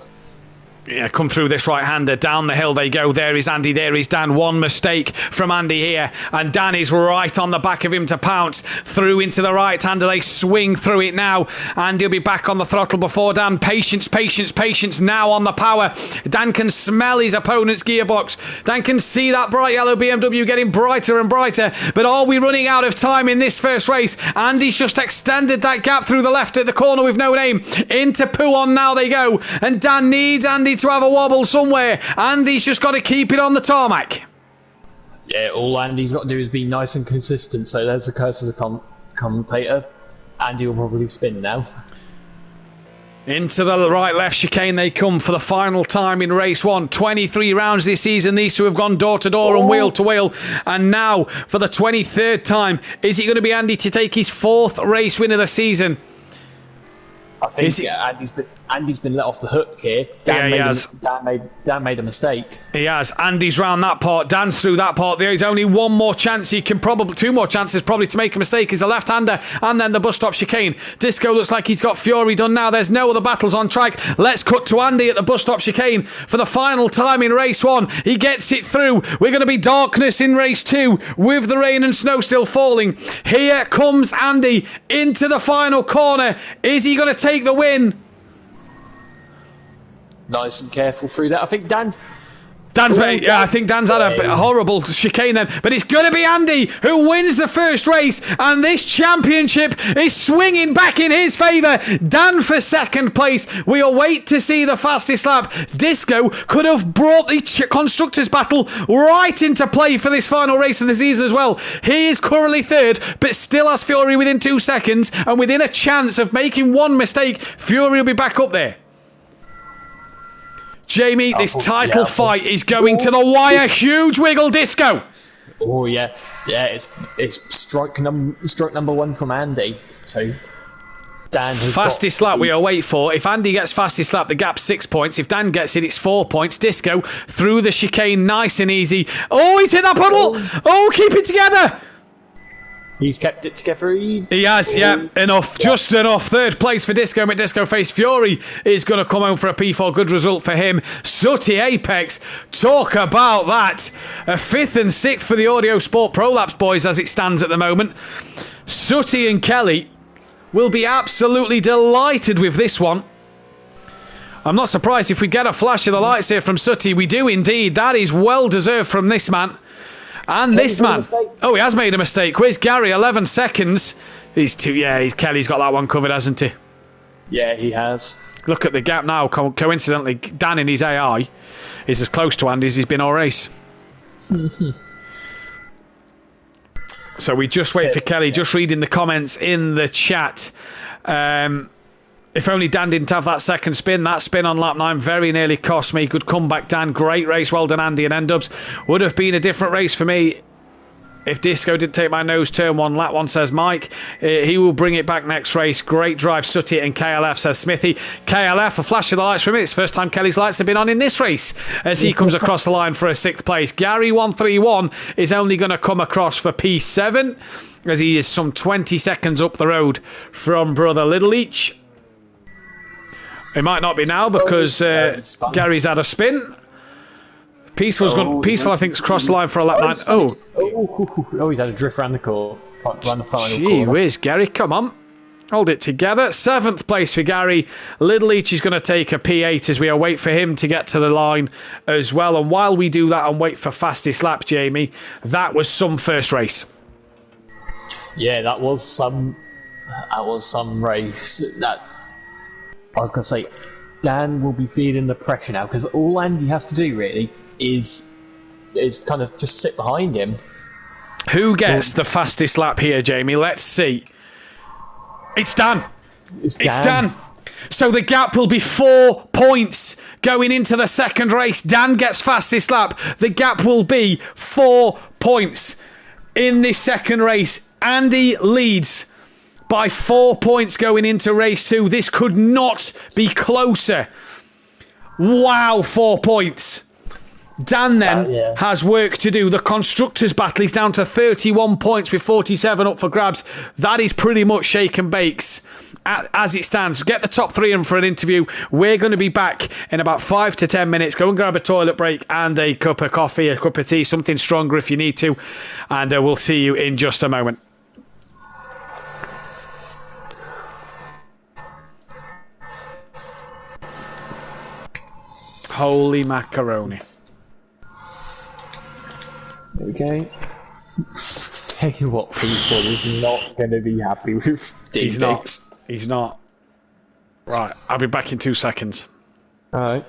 Yeah, come through this right-hander. Down the hill they go. There is Andy. There is Dan. One mistake from Andy here. And Dan is right on the back of him to pounce. Through into the right-hander. They swing through it now. Andy will be back on the throttle before Dan. Patience, patience, patience. Now on the power. Dan can smell his opponent's gearbox. Dan can see that bright yellow BMW getting brighter and brighter. But are we running out of time in this first race? Andy's just extended that gap through the left at the corner with no name. Into Pouon now they go. And Dan needs Andy to have a wobble somewhere. Andy's just got to keep it on the tarmac. Yeah, all Andy's got to do is be nice and consistent. So there's the curse of the commentator. Andy will probably spin now. Into the right-left chicane they come for the final time in race 1. 23 rounds this season. These two have gone door-to-door and wheel-to-wheel. And now, for the 23rd time, is it going to be Andy to take his 4th race win of the season? I think Andy's been let off the hook here. Dan made a mistake. He has. Andy's round that part. Dan's through that part. There's only one more chance. He can probably 2 more chances probably to make a mistake. He's a left-hander and then the bus stop chicane. Disco looks like he's got Fury done now. There's no other battles on track. Let's cut to Andy at the bus stop chicane for the final time in race 1. He gets it through. We're going to be darkness in race 2 with the rain and snow still falling. Here comes Andy into the final corner. Is he going to take the win? Nice and careful through that. I think Dan's I think Dan's had a horrible chicane then, but it's going to be Andy who wins the first race, and this championship is swinging back in his favour. Dan for 2nd place. We await to see the fastest lap. Disco could have brought the constructors battle right into play for this final race of the season as well. He is currently 3rd, but still has Fury within 2 seconds, and within a chance of making one mistake, Fury will be back up there. Jamie, this title fight is going to the wire. Huge wiggle, Disco. Oh yeah, it's strike number 1 from Andy. So Dan has fastest lap we await for. If Andy gets fastest lap, the gap's 6 points. If Dan gets it, it's 4 points. Disco through the chicane, nice and easy. Oh, he's hit that puddle. Oh, keep it together. He's kept it together. He has, yeah. Enough. Yeah. Just enough. 3rd place for Disco McDisco Face. Fury is going to come home for a P4. Good result for him. Sooty Apex. Talk about that. A 5th and 6th for the Audio Sport Prolapse boys as it stands at the moment. Sooty and Kelly will be absolutely delighted with this one. I'm not surprised if we get a flash of the lights here from Sooty. We do indeed. That is well deserved from this man. And this man, he has made a mistake. Where's Gary? 11 seconds. Kelly's got that one covered, hasn't he? Yeah, he has. Look at the gap now. Coincidentally, Dan in his AI is as close to Andy as he's been all race. So we just wait for Kelly. Just reading the comments in the chat. If only Dan didn't have that 2nd spin. That spin on lap 9 very nearly cost me. Good comeback, Dan. Great race. Well done, Andy and N-Dubs. Would have been a different race for me if Disco didn't take my nose turn 1. Lap 1, says Mike. He will bring it back next race. Great drive, Sooty and KLF, says Smithy. KLF, a flash of the lights from it. It's the first time Kelly's lights have been on in this race as he comes across the line for a 6th place. Gary 131 is only going to come across for P7 as he is some 20 seconds up the road from brother Little Each. It might not be now because Gary's had a spin. Peaceful, I think, has crossed the line for a lap 9. Oh, he's had a drift around the corner. Around the final Gee whiz, Gary, come on. Hold it together. 7th place for Gary. Little Each is going to take a P8 as we await for him to get to the line as well. And while we do that and wait for fastest lap, Jamie, that was some first race. Yeah, that was some race. I was going to say, Dan will be feeling the pressure now because all Andy has to do really is kind of just sit behind him. Who gets the fastest lap here, Jamie? Let's see. It's Dan. It's Dan. So the gap will be 4 points going into the 2nd race. Dan gets fastest lap. The gap will be 4 points in this 2nd race. Andy leads by 4 points going into race 2. This could not be closer. Wow, 4 points. Dan then has work to do. The constructors battle is down to 31 points with 47 up for grabs. That is pretty much shake and bakes as it stands. Get the top 3 in for an interview. We're going to be back in about 5 to 10 minutes. Go and grab a toilet break and a cup of coffee, a cup of tea, something stronger if you need to. And we'll see you in just a moment. Holy macaroni. There we go. Tell you what, people is not going to be happy with He's not. Right, I'll be back in 2 seconds. Alright.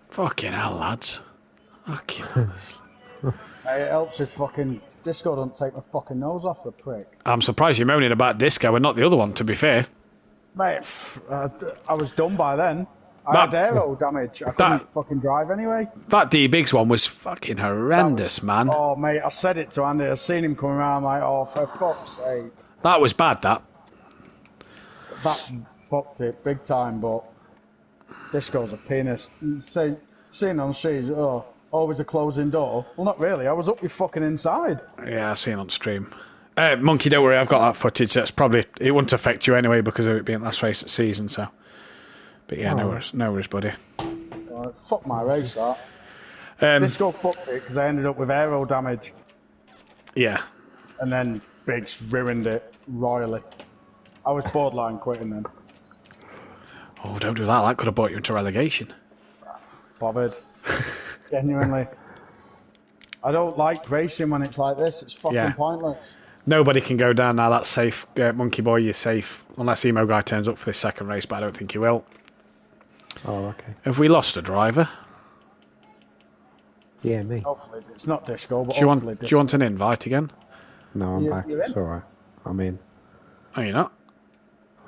Fucking hell, lads. Fucking hell. Hey, it helps if fucking Disco don't take my fucking nose off the prick. I'm surprised you're moaning about Disco and not the other one, to be fair. Mate, I was done by then. I That- had aero damage. I couldn't fucking drive anyway. That D Biggs one was fucking horrendous, man. Oh, mate, I said it to Andy. I seen him coming around like, oh, for fuck's sake. That was bad, that. That fucked it big time, but Disco's a penis. Seeing on streets, always a closing door. Well, not really. I was up your fucking inside. Yeah, I've seen on stream. Monkey, don't worry, I've got that footage. That's probably... It wouldn't affect you anyway because of it being last race of the season, so... But yeah, no worries, buddy. Fuck my race, that. Disco fucked it because I ended up with aero damage. Yeah. And then Biggs ruined it royally. I was borderline quitting then. Oh, don't do that. That could have brought you into relegation. Bothered. Genuinely. I don't like racing when it's like this. It's fucking pointless. Nobody can go down now. That's safe. Monkey Boy, you're safe. Unless Emo Guy turns up for this second race, but I don't think he will. Oh, okay. Have we lost a driver? Yeah, me. Hopefully, it's not Disco, but Do you hopefully want an invite again? No, I'm back. It's alright. I'm in. Oh, you're not?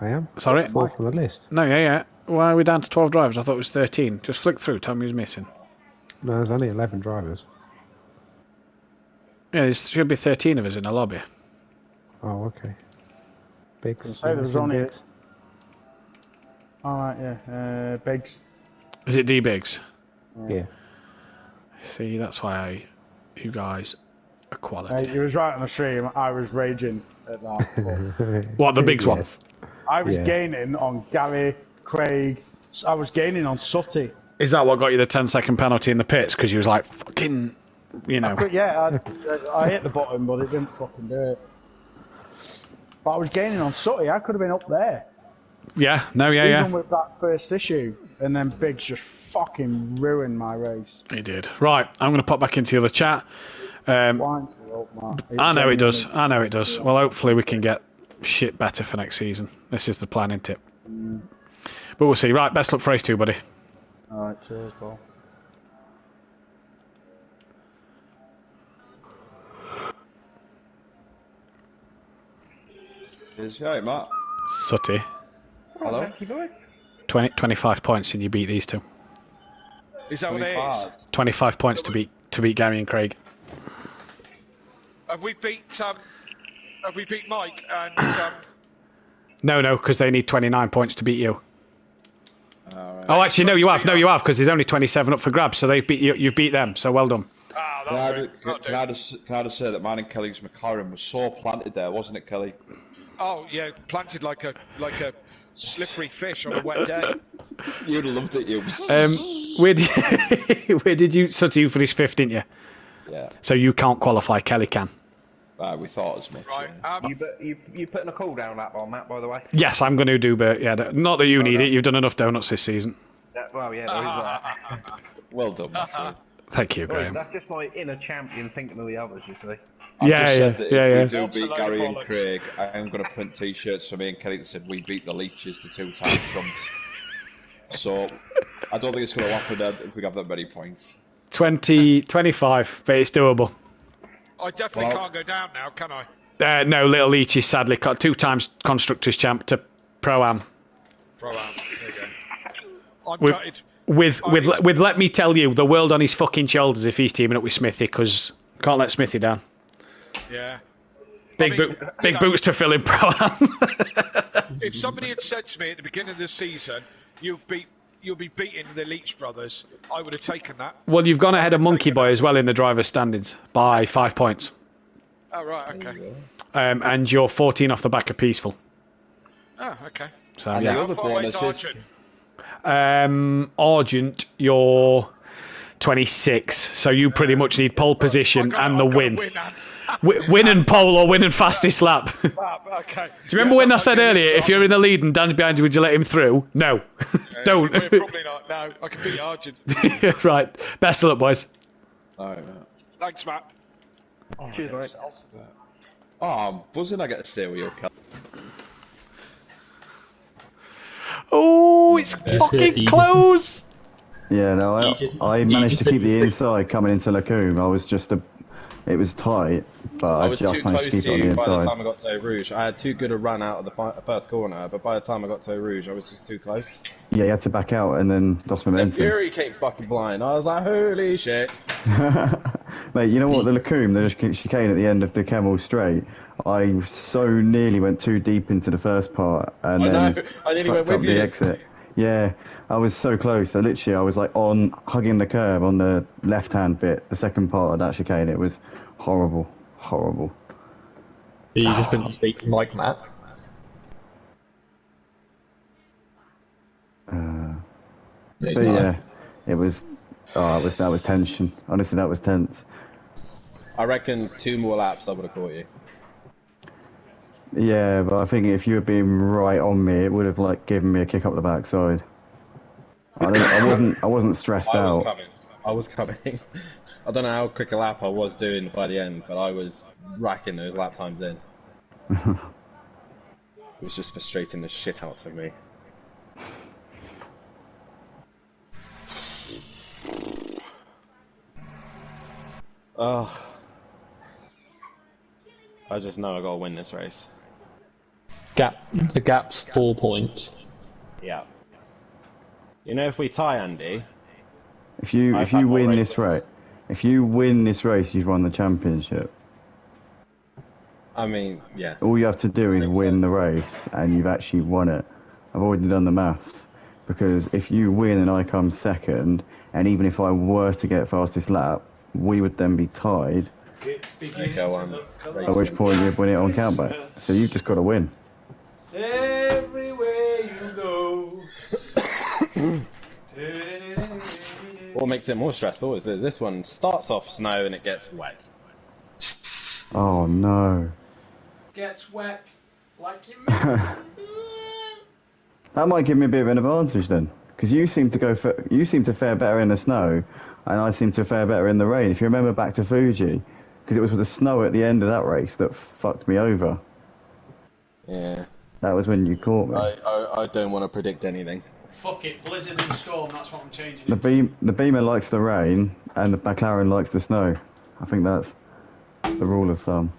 I am. Sorry? Fourth on the list. No, yeah. Why are we down to 12 drivers? I thought it was 13. Just flick through. Tell me who's missing. No, there's only 11 drivers. Yeah, there should be 13 of us in a lobby. Oh, okay. Big. Say there was only... Alright, yeah. Biggs. Is it D Biggs? Yeah. See, that's why you guys are quality. You was right on the stream. I was raging at that. What, the Biggs one? I was gaining on Gary, Craig. I was gaining on Sutty. Is that what got you the 10-second penalty in the pits? Because you was like, fucking, you know. I hit the button, but it didn't fucking do it. But I was gaining on Sutty. I could have been up there. Yeah, no, Even with that first issue. And then Biggs just fucking ruined my race. He did. Right, I'm going to pop back into the other chat. I know it does. Well, hopefully we can get shit better for next season. This is the plan, isn't it? But we'll see. Right, best luck for race 2, buddy. Alright, cheers, Paul. Is right, Matt? Sutty. Hello? Thank you, boy. 25 points and you beat these two. Is that what it is? 25 points to beat Gary and Craig. Have we beat Mike and No, because they need 29 points to beat you. Right. Oh, actually, no, you have, because there's only 27 up for grabs, so they've beat you. You've beat them, so well done. Can I just say that mine and Kelly's McLaren was so planted there, wasn't it, Kelly? Oh yeah, planted like a slippery fish on a wet day. You'd have loved it, you. Where did you? So you finished fifth, didn't you? Yeah. So you can't qualify. Kelly can. We thought as much. Right. Yeah. You putting a call down that on that, by the way? Yes, I'm going to do, but yeah, not that you need it. You've done enough donuts this season. Well, yeah, there is that. Well done, Matthew. Thank you, Graham. That's just my inner champion thinking of the others, you see. I've just said that if we do That's a beat load Gary of and bollocks. Craig, I am going to print T-shirts for me and Kelly that said we beat the Leeches the 2 times from. So I don't think it's going to happen if we have that many points. 25, but it's doable. I definitely can't go down now, can I? No, Little Leach is sadly got 2 times constructors champ to Pro-Am. Pro-Am. There you go. I'm gutted. With let me tell you, the world on his fucking shoulders if he's teaming up with Smithy, because can't let Smithy down. Yeah. Big boots to fill in Pro-Am. If somebody had said to me at the beginning of the season, you'll be beating the Leach brothers, I would have taken that. Well, you've gone ahead of Monkey Boy as well in the driver's standings by 5 points. Oh, right, okay. And you're 14 off the back of Peaceful. Oh, okay. So, And yeah. the other bonus is Argent, you're 26. So you pretty much need pole position and the win. Win and pole or win and fastest lap. Do Okay. you remember when I said earlier, if you're in the lead and Dan's behind you, would you let him through? No. Don't. Probably not. No, I can beat Argent. Right. Best of luck, boys. all right, Matt. Thanks, Matt. Cheers, mate. Oh, I'm buzzing. I get to stay with you, Kelly. Oh, it's fucking 30. close. Yeah, no, I managed to keep the just- inside coming into Lacombe. It was tight, but I was just too managed to close keep it to on you the by the inside. time I got to Eau Rouge. I had too good a run out of the first corner, but by the time I got to Eau Rouge, I was just too close. Yeah, you had to back out and then lost And momentum. Fury came fucking blind. I was like, holy shit. Mate, you know what? The Lacombe, the chicane at the end of the Camel Straight, I so nearly went too deep into the first part and I then know, I nearly fucked went up with the you. exit. Yeah, I was so close. So literally, I was like hugging the curb on the left-hand bit, the second part of that chicane. It was horrible, horrible. You just been to speak to Mike, Matt. But yeah, it was. Oh, that was tension. Honestly, that was tense. I reckon 2 more laps I would have caught you. Yeah, but I think if you had been right on me, it would have like given me a kick up the backside. I wasn't stressed out. I was coming. I don't know how quick a lap I was doing by the end, but I was racking those lap times in. It was just frustrating the shit out of me. Oh. I just know I gotta win this race. The gap's 4 points. Yeah. You know, if we tie Andy, If you win this race, you've won the championship. I mean, yeah. All you have to do is win the race, and you've actually won it. I've already done the maths, because if you win and I come second, and even if I were to get fastest lap, we would then be tied. Go on. At which point you'd win it on countback. So you've just got to win. Everywhere you go. What makes it more stressful is that this one starts off snow and it gets wet. Oh no. Gets wet like you That might give me a bit of an advantage then, because you seem to fare better in the snow, and I seem to fare better in the rain. If you remember back to Fuji, because it was with the snow at the end of that race that fucked me over. Yeah. That was when you caught me. I don't want to predict anything. Fuck it, blizzard and storm, that's what I'm changing The Beamer likes the rain, and the McLaren likes the snow. I think that's the rule of thumb.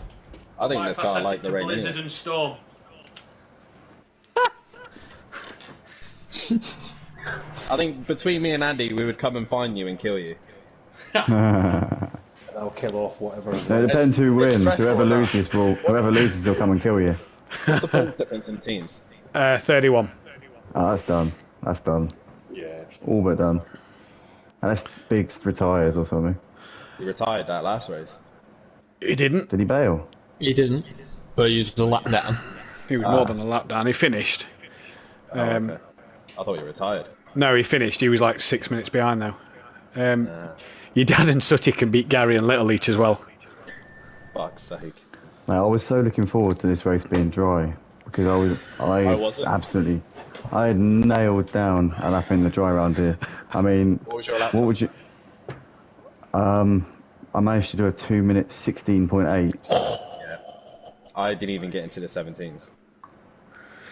I think this car likes the rain. Blizzard Anyway. and storm. I think between me and Andy, we would come and find you and kill you. I'll kill off whatever. No, it depends who it's wins. stressful Whoever loses will come and kill you. What's the points difference in teams? 31. Oh, that's done. That's done. Yeah. All but done. Unless Biggs retires or something. He retired that last race. He didn't. Did he bail? He didn't, but he used a lap down. He was more than a lap down. He finished. Okay. I thought he retired. No, he finished. He was like 6 minutes behind though. Your dad and Sutty can beat Gary and Little Leach as well. Fuck's sake. Mate, I was so looking forward to this race being dry, because I wasn't. I had nailed down a lap in the dry round here. I mean, What was your lap what time? would you? I managed to do a 2 minute 16.8. I didn't even get into the 17s.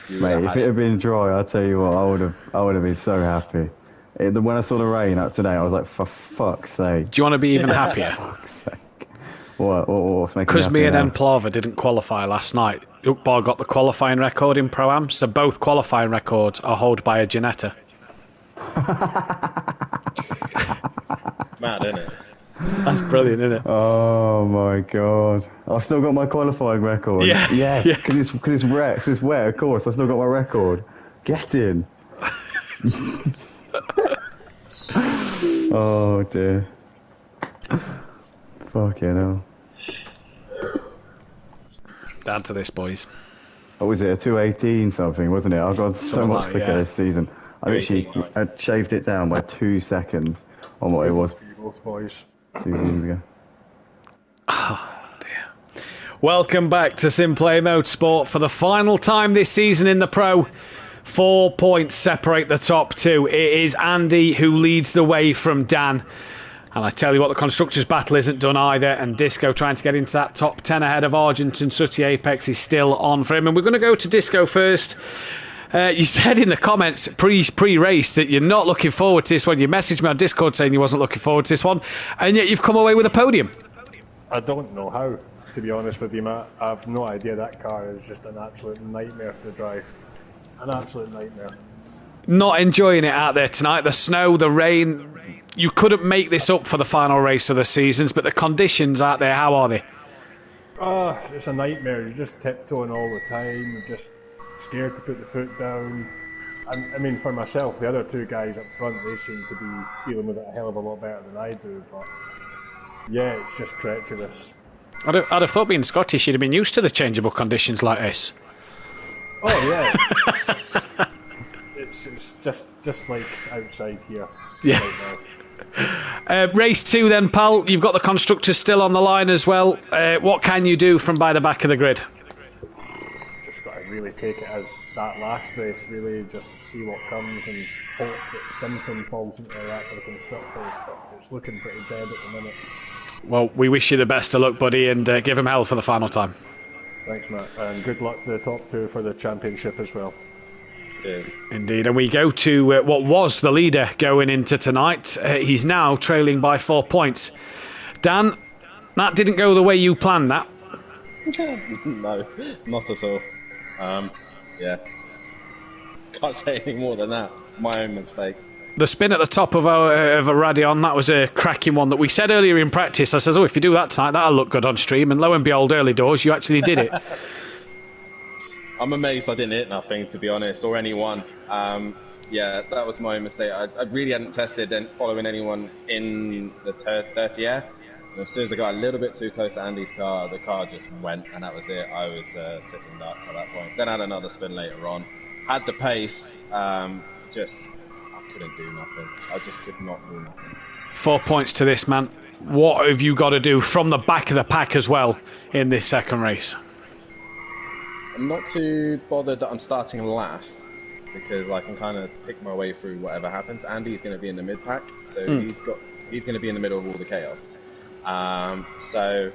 Mate, if it had been dry, I'll tell you what, I would have been so happy. When I saw the rain up today, I was like, for fuck's sake. Do you want to be even happier? Fuck's sake. What's making Because me and happy now? Plava didn't qualify last night, Uckbar got the qualifying record in Pro-Am, so both qualifying records are held by a Janetta. Mad, isn't it? That's brilliant, isn't it? Oh my god! I've still got my qualifying record. Yeah. Yes, Yeah. because it's wet. 'Cause it's wet, of course. I've still got my record. Get in. Oh dear. Fucking hell. Down to this, boys. What was it? A 218 something, wasn't it? I've got so Something much like, quicker yeah. this season. I literally 218, I shaved it down by 2 seconds on what it was Both boys. 2 seasons ago. Welcome back to Simplay Motorsport for the final time this season in the Pro. 4 points separate the top two. It is Andy who leads the way from Dan. And I tell you what, the Constructors' battle isn't done either. And Disco trying to get into that top 10 ahead of Argent and Sooty Apex is still on for him. And we're going to go to Disco first. You said in the comments pre-race that you're not looking forward to this one. You messaged me on Discord saying you wasn't looking forward to this one, and yet you've come away with a podium. I don't know how, to be honest with you, Matt. I've no idea. That car is just an absolute nightmare to drive. An absolute nightmare. Not enjoying it out there tonight. The snow, the rain. You couldn't make this up for the final race of the seasons, but the conditions out there, how are they? Oh, it's a nightmare. You're just tiptoeing all the time. You're just scared to put the foot down. And I mean, for myself, the other two guys up front, they seem to be dealing with it a hell of a lot better than I do. But yeah, it's just treacherous. I'd have thought being Scottish, you'd have been used to the changeable conditions like this. Oh yeah, it's just like outside here. Yeah. Right now. Race 2 then, pal. You've got the constructors still on the line as well. What can you do from by the back of the grid? Just got to really take it as that last race, really just see what comes and hope that something falls into the lap for the constructors, but it's looking pretty dead at the minute. Well, we wish you the best of luck, buddy, and give him hell for the final time. Thanks, Matt, and good luck to the top two for the championship as well. Cheers. Indeed, and we go to what was the leader going into tonight. He's now trailing by 4 points. Dan, that didn't go the way you planned that. No, not at all. Yeah. Can't say any more than that. My own mistakes. The spin at the top of a Radion, that was a cracking one that we said earlier in practice. I says, if you do that tonight, that'll look good on stream. And lo and behold, early doors, you actually did it. I'm amazed I didn't hit nothing, to be honest, or anyone. Yeah, that was my own mistake. I really hadn't tested and following anyone in the 30 air. And as soon as I got a little bit too close to Andy's car, the car just went, and that was it. I was sitting duck at that point. Then I had another spin later on. Had the pace, I couldn't do nothing. I just could not do nothing. 4 points to this, man. What have you got to do from the back of the pack as well in this second race? I'm not too bothered that I'm starting last, because I can kind of pick my way through whatever happens. Andy's going to be in the mid pack, so he's going to be in the middle of all the chaos. So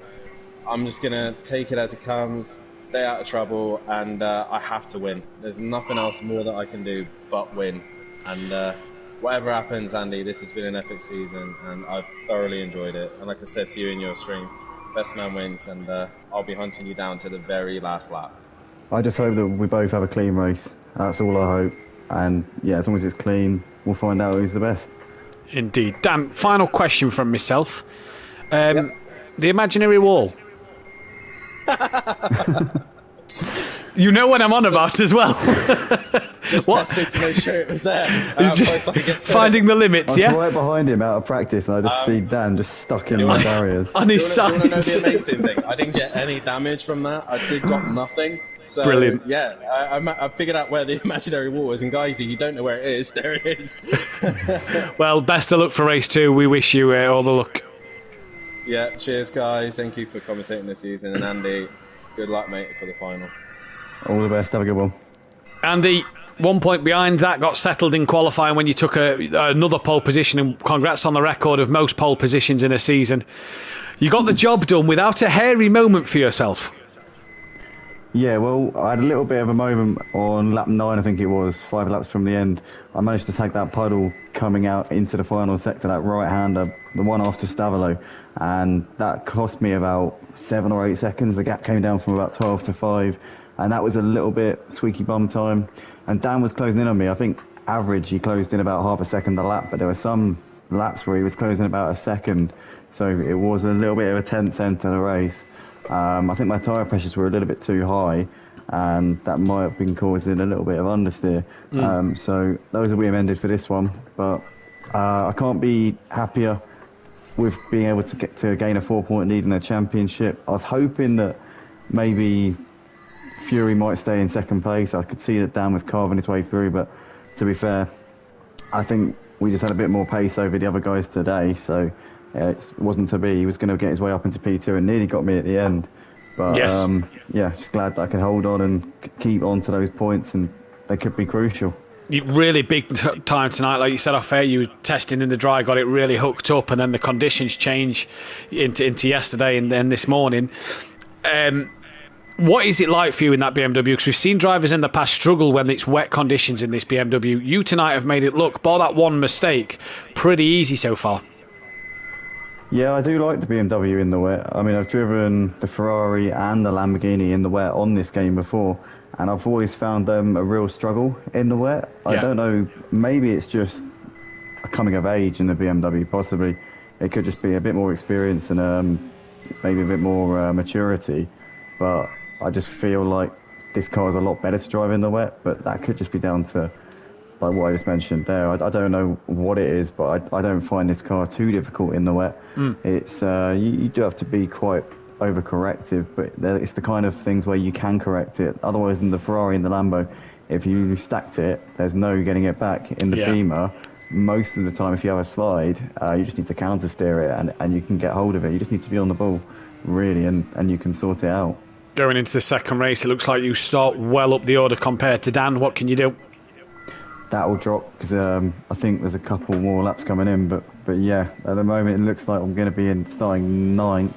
I'm just going to take it as it comes, stay out of trouble, and I have to win. There's nothing else more that I can do but win. And whatever happens, Andy, this has been an epic season, and I've thoroughly enjoyed it. And like I said to you in your stream, best man wins, and I'll be hunting you down to the very last lap. I just hope that we both have a clean race. That's all I hope. And yeah, as long as it's clean, we'll find out who's the best. Indeed. Dan, final question from myself. The imaginary wall. You know what I'm on about as well. Just testing to make sure it was there. Finding the limits, I was right behind him out of practice, and I just see Dan just stuck in my barriers. On his side. Do you want to know the amazing thing? I didn't get any damage from that. I got nothing. So, brilliant. Yeah, I figured out where the imaginary wall is, and guys, if you don't know where it is, there it is. Well, best of luck for race 2. We wish you all the luck. Yeah, cheers, guys. Thank you for commentating this season, and Andy, good luck, mate, for the final. All the best. Have a good one. Andy, 1 point behind. That got settled in qualifying when you took another pole position, and congrats on the record of most pole positions in a season. You got the job done without a hairy moment for yourself. Yeah, well, I had a little bit of a moment on lap 9, I think it was, 5 laps from the end. I managed to take that puddle coming out into the final sector, that right-hander, the one after Stavolo, and that cost me about 7 or 8 seconds. The gap came down from about 12 to 5, and that was a little bit squeaky bum time. And Dan was closing in on me. I think average, he closed in about half a second a lap, but there were some laps where he was closing about a second, so it was a little bit of a tense end to the race. I think my tyre pressures were a little bit too high, and that might have been causing a little bit of understeer. So those will be amended for this one, but I can't be happier with being able to gain a 4-point lead in the championship. I was hoping that maybe Fury might stay in second place. I could see that Dan was carving his way through, but to be fair, I think we just had a bit more pace over the other guys today, so it wasn't to be. He was going to get his way up into P2 and nearly got me at the end. But yes. Just glad that I could hold on and keep on to those points, and they could be crucial. Really big time tonight, like you said off air. You were testing in the dry, got it really hooked up, and then the conditions change into yesterday and then this morning. what is it like for you in that BMW? Because we've seen drivers in the past struggle when it's wet conditions in this BMW. You tonight have made it look, bar that one mistake, pretty easy so far. Yeah, I do like the BMW in the wet. I mean, I've driven the Ferrari and the Lamborghini in the wet on this game before, and I've always found them a real struggle in the wet. I don't know, maybe it's just a coming of age in the BMW, possibly. It could just be a bit more experience and maybe a bit more maturity, but I just feel like this car is a lot better to drive in the wet, but that could just be down to like what I just mentioned there. I don't know what it is, but I don't find this car too difficult in the wet. It's you do have to be quite overcorrective, but it's the kind of things where you can correct it. Otherwise, in the Ferrari and the Lambo, if you stacked it, there's no getting it back. In the Beamer, most of the time, if you have a slide, you just need to counter steer it and you can get hold of it. You just need to be on the ball, really, and you can sort it out. Going into the second race, it looks like you start well up the order compared to Dan. What can you do? That will drop because I think there's a couple more laps coming in, but yeah, at the moment it looks like I'm going to be starting 9th,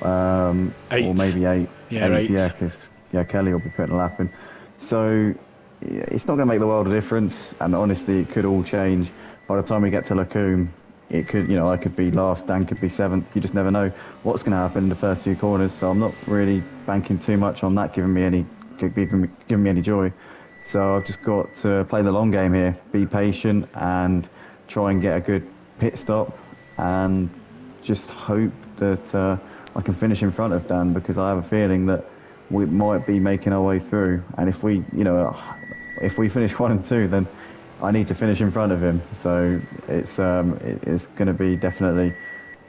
or maybe 8th. Yeah, 8th. Yeah, because Kelly will be putting a lap in. So it's not going to make the world of difference, and honestly, it could all change by the time we get to Lacombe. It could, I could be last, Dan could be 7th. You just never know what's going to happen in the first few corners. So I'm not really banking too much on that giving me any joy. So I've just got to play the long game here, be patient and try and get a good pit stop and just hope that I can finish in front of Dan, because I have a feeling that we might be making our way through. And if we finish 1 and 2, then I need to finish in front of him. So it's going to be definitely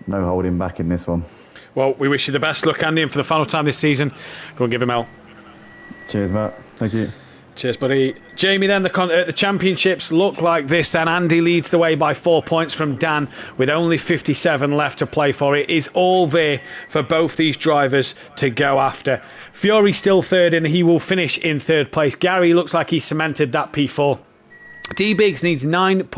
no holding back in this one. Well, we wish you the best luck, Andy, and for the final time this season, go and give him hell. Cheers, Matt. Thank you. Cheers, buddy. Jamie, then the championships look like this. Then Andy leads the way by 4 points from Dan with only 57 left to play for. It is all there for both these drivers to go after. Fury still third, and he will finish in third place. Gary looks like he's cemented that P4. D Biggs needs 10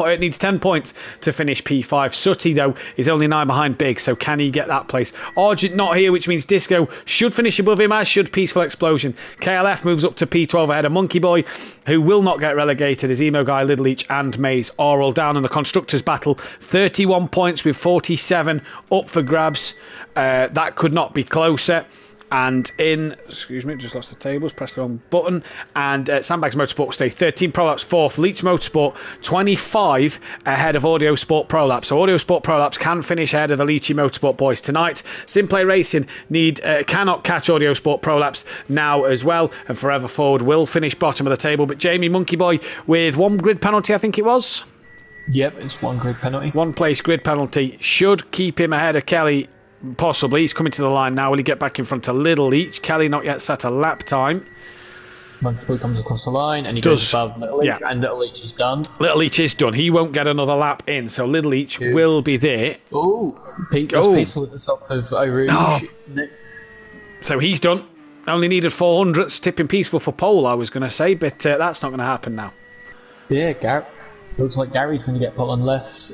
points to finish P5. Sutty, though, is only 9 behind Biggs, so can he get that place? Argent not here, which means Disco should finish above him, as should Peaceful Explosion. KLF moves up to P12 ahead of Monkey Boy, who will not get relegated as Emo Guy, Little Leach and Maze are all down in the Constructors' battle. 31 points with 47 up for grabs. That could not be closer. And just lost the tables, pressed the wrong button. And Sandbags Motorsport will stay 13 Pro Laps, 4th. Leach Motorsport, 25 ahead of Audio Sport Pro Laps. So Audio Sport Pro Laps can finish ahead of the Leachy Motorsport boys tonight. Simplay Racing cannot catch Audio Sport Pro Laps now as well. And Forever Forward will finish bottom of the table. But Jamie Monkey Boy with 1 grid penalty, I think it was. Yep, it's 1 grid penalty. 1 place grid penalty should keep him ahead of Kelly. Possibly. He's coming to the line now. Will he get back in front of Little Leach? Kelly not yet set a lap time. Monkey Boy comes across the line and he goes above Little Leach, and Little Leach is done. Little Leach is done. He won't get another lap in, so Little Leach will be there. Peaceful at the top of O'Rouge. Oh. So he's done. Only needed 400s. Tipping Peaceful for pole, I was going to say, but that's not going to happen now. Yeah, looks like Gary's going to get put unless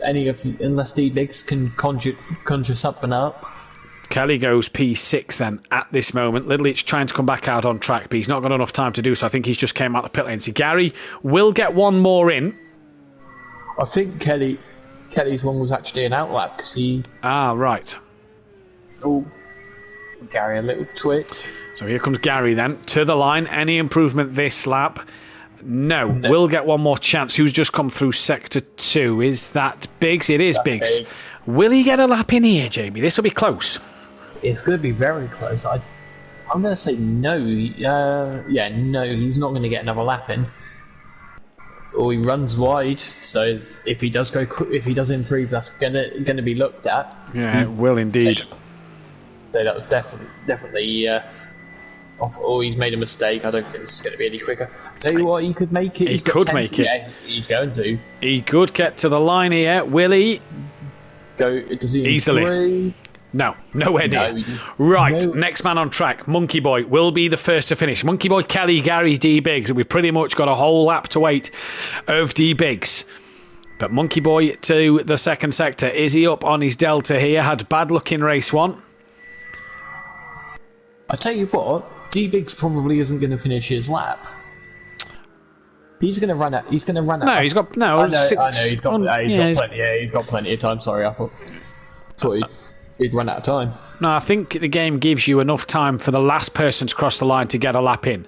D-Biggs can conjure something up. Kelly goes P6 then at this moment. Little Leach trying to come back out on track, but he's not got enough time to do so. I think he's just came out the pit lane. So Gary will get 1 more in. I think Kelly's one was actually an outlap because he... right. Oh, Gary, a little twitch. So here comes Gary then to the line. Any improvement this lap? No. We'll get 1 more chance. Who's just come through Sector 2? Is that Biggs? It is Biggs. Will he get a lap in here, Jamie? This will be close. It's going to be very close. I'm going to say no. No, he's not going to get another lap in. Or he runs wide. So if he does improve, that's going to be looked at. Yeah, it will indeed. So that was definitely. He's made a mistake. I don't think it's going to be any quicker. I'll tell you what, he could make it. He could make it. Yeah, he's going to. He could get to the line here. Will he? Does he easily? No, nowhere near. Right, next man on track, Monkey Boy, will be the first to finish. Monkey Boy, Kelly, Gary, D Biggs. We've pretty much got a whole lap to wait of D Biggs. But Monkey Boy to the second sector. Is he up on his delta here? Had bad luck in race 1. I tell you what, D-Biggs probably isn't going to finish his lap. He's going to run out. He's going to run out. No, he's got no. I know. He's got plenty. Yeah, he's got plenty of time. Sorry, I thought he'd run out of time. No, I think the game gives you enough time for the last person to cross the line to get a lap in.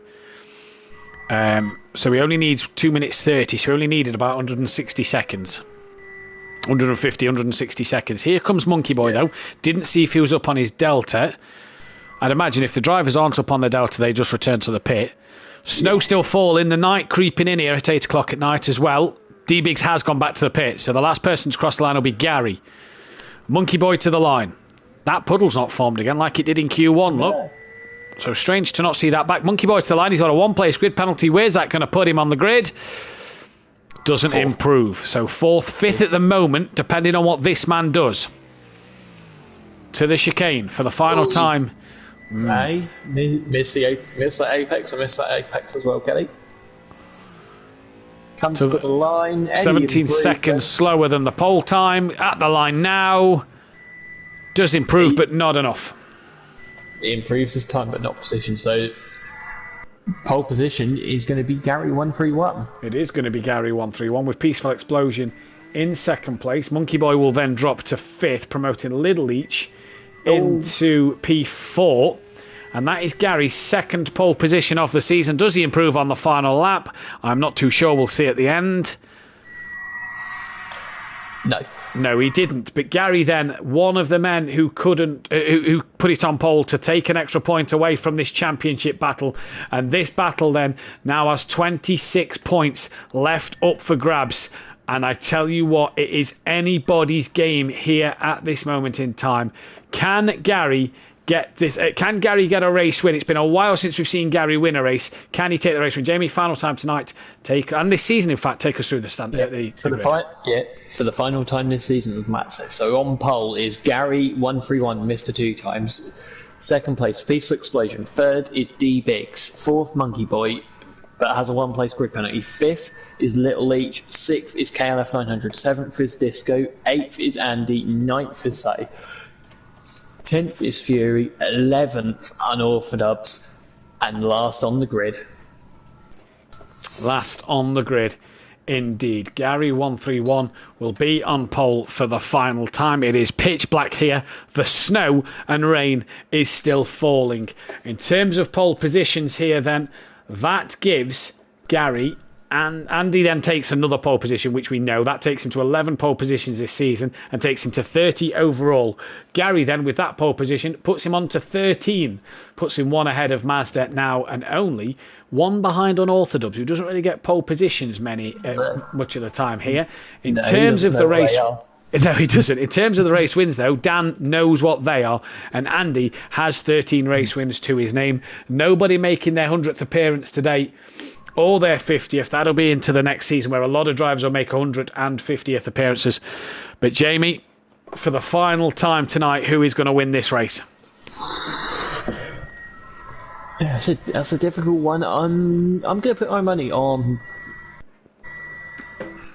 So he only needs 2 minutes 30. So he only needed about 160 seconds. 150, 160 seconds. Here comes Monkey Boy, though. Didn't see if he was up on his Delta. I'd imagine if the drivers aren't up on the Delta, they just return to the pit. Snow still falling. The night creeping in here at 8 o'clock at night as well. D-Biggs has gone back to the pit. So the last person to cross the line will be Gary. Monkey Boy to the line. That puddle's not formed again like it did in Q1, look. So strange to not see that back. Monkey Boy to the line. He's got a one-place grid penalty. Where's that going to put him on the grid? Doesn't improve. So 4th, 5th at the moment, depending on what this man does. To the chicane for the final time. Hey, miss that apex. I missed that apex as well, Kelly. Comes to the line. 17 seconds slower than the pole time. At the line now. Does improve, but not enough. He improves his time, but not position. So pole position is going to be Gary 131. It is going to be Gary 131 with Peaceful Explosion in 2nd place. Monkey Boy will then drop to 5th, promoting Little Leech into P4. And that is Gary's 2nd pole position of the season. Does he improve on the final lap? I'm not too sure. We'll see at the end. No, he didn't. But Gary then, one of the men who couldn't, who put it on pole to take an extra point away from this championship battle. And this battle then now has 26 points left up for grabs. And I tell you what, it is anybody's game here at this moment in time. Can Gary get this? Can Gary get a race win? It's been a while since we've seen Gary win a race. Can he take the race win? Jamie, final time tonight. And this season, in fact, take us through the stand. For the final time this season of matches. So on pole is Gary 131, Mr. 2 times. 2nd place, Peaceful Explosion. 3rd is D-Biggs. 4th, Monkey Boy, but has a 1-place grid penalty. 5th is Little Leech. 6th is KLF 900. 7th is Disco. 8th is Andy. 9th is Say. 10th is Fury. 11th, Unorthodox. And last on the grid. Last on the grid, indeed. Gary 131 will be on pole for the final time. It is pitch black here. The snow and rain is still falling. In terms of pole positions here then, that gives Gary, and Andy then takes another pole position, which we know. That takes him to 11 pole positions this season and takes him to 30 overall. Gary then, with that pole position, puts him on to 13. Puts him 1 ahead of Mazda now and only 1 behind Unorthodox, who doesn't really get pole positions much of the time here. In terms of the race... No, he doesn't. In terms of the race wins, though, Dan knows what they are, and Andy has 13 race wins to his name. Nobody making their 100th appearance to date, or their 50th. That'll be into the next season, where a lot of drivers will make 100 and 50th appearances. But Jamie, for the final time tonight, who is going to win this race? Yeah, that's a difficult one. I'm going to put my money on...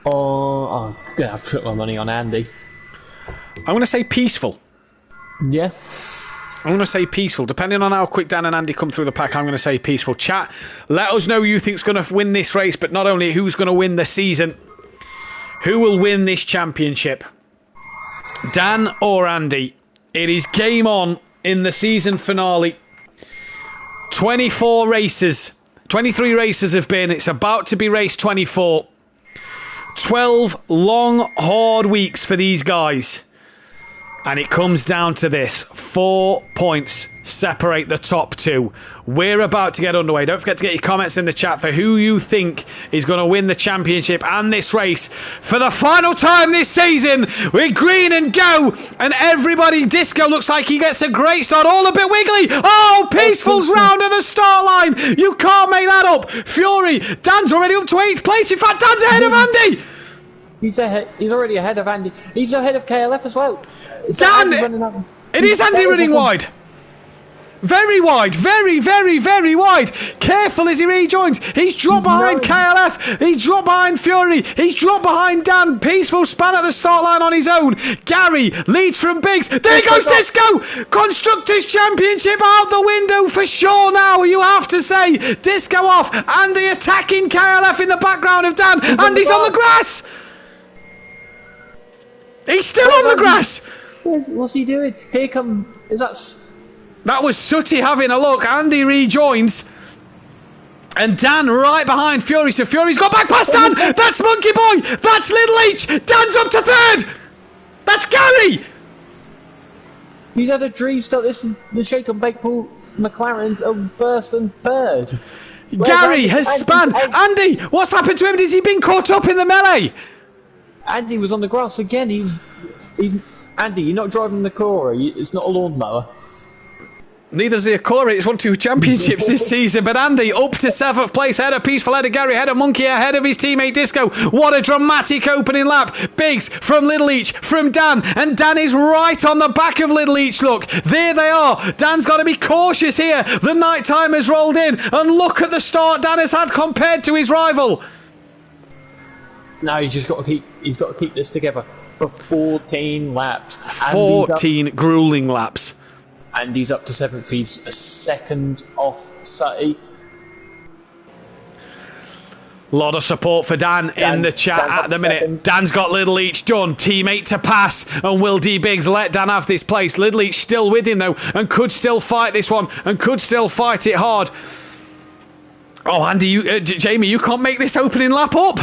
I'm going to have to put my money on Andy. I'm going to say Peaceful. Yes. I'm going to say Peaceful. Depending on how quick Dan and Andy come through the pack, I'm going to say Peaceful. Chat, let us know who you think's going to win this race, but not only who's going to win the season. Who will win this championship? Dan or Andy? It is game on in the season finale. 24 races. 23 races have been. It's about to be race 24. 12 long, hard weeks for these guys. And it comes down to this. 4 points separate the top 2. We're about to get underway. Don't forget to get your comments in the chat for who you think is going to win the championship and this race for the final time this season. We're green and go. And everybody, Disco looks like he gets a great start. All a bit wiggly. Oh, Peaceful's round at the start line. You can't make that up. Fury, Dan's already up to 8th place. In fact, Dan's ahead of Andy. He's ahead. He's already ahead of Andy. He's ahead of KLF as well. Dan, it is Andy running wide. Very wide, very, very, very wide. Careful as he rejoins. He's dropped behind KLF. He's dropped behind Fury. He's dropped behind Dan. Peaceful span at the start line on his own. Gary leads from Biggs. There goes Disco. Constructors' Championship out the window for sure now, you have to say. Disco off. Andy attacking KLF in the background of Dan. Andy's on the grass. He's still on the grass. What's he doing? Here come... That was Sooty having a look. Andy rejoins. And Dan right behind Fury. So Fury's got back past Dan. That's Monkey Boy. That's Little H. Dan's up to third. That's Gary. He's had a dream start. This is the Shake and Bake Paul McLaren's on first and third. Gary has spun. Andy, what's happened to him? Has he been caught up in the melee? Andy was on the grass again. He's Andy, you're not driving the Cora. It's not a lawnmower. Neither's the Akora. It's won 2 championships this season. But Andy up to 7th place. Head of Peaceful, head of Gary, head of Monkey, ahead of his teammate Disco. What a dramatic opening lap. Biggs from Little Each, from Dan. And Dan is right on the back of Little Each. Look, there they are. Dan's got to be cautious here. The night time has rolled in. And look at the start Dan has had compared to his rival. No, he's got to keep this together for 14 laps. 14 grueling laps. And he's up to 7th. He's a second off Sutty. Lot of support for Dan in the chat at the minute. Second. Dan's got Little Each done. Teammate to pass. And Will D. Biggs let Dan have this place. Little Each still with him though. And could still fight this one. And could still fight it hard. Oh, Andy, Jamie, you can't make this opening lap up.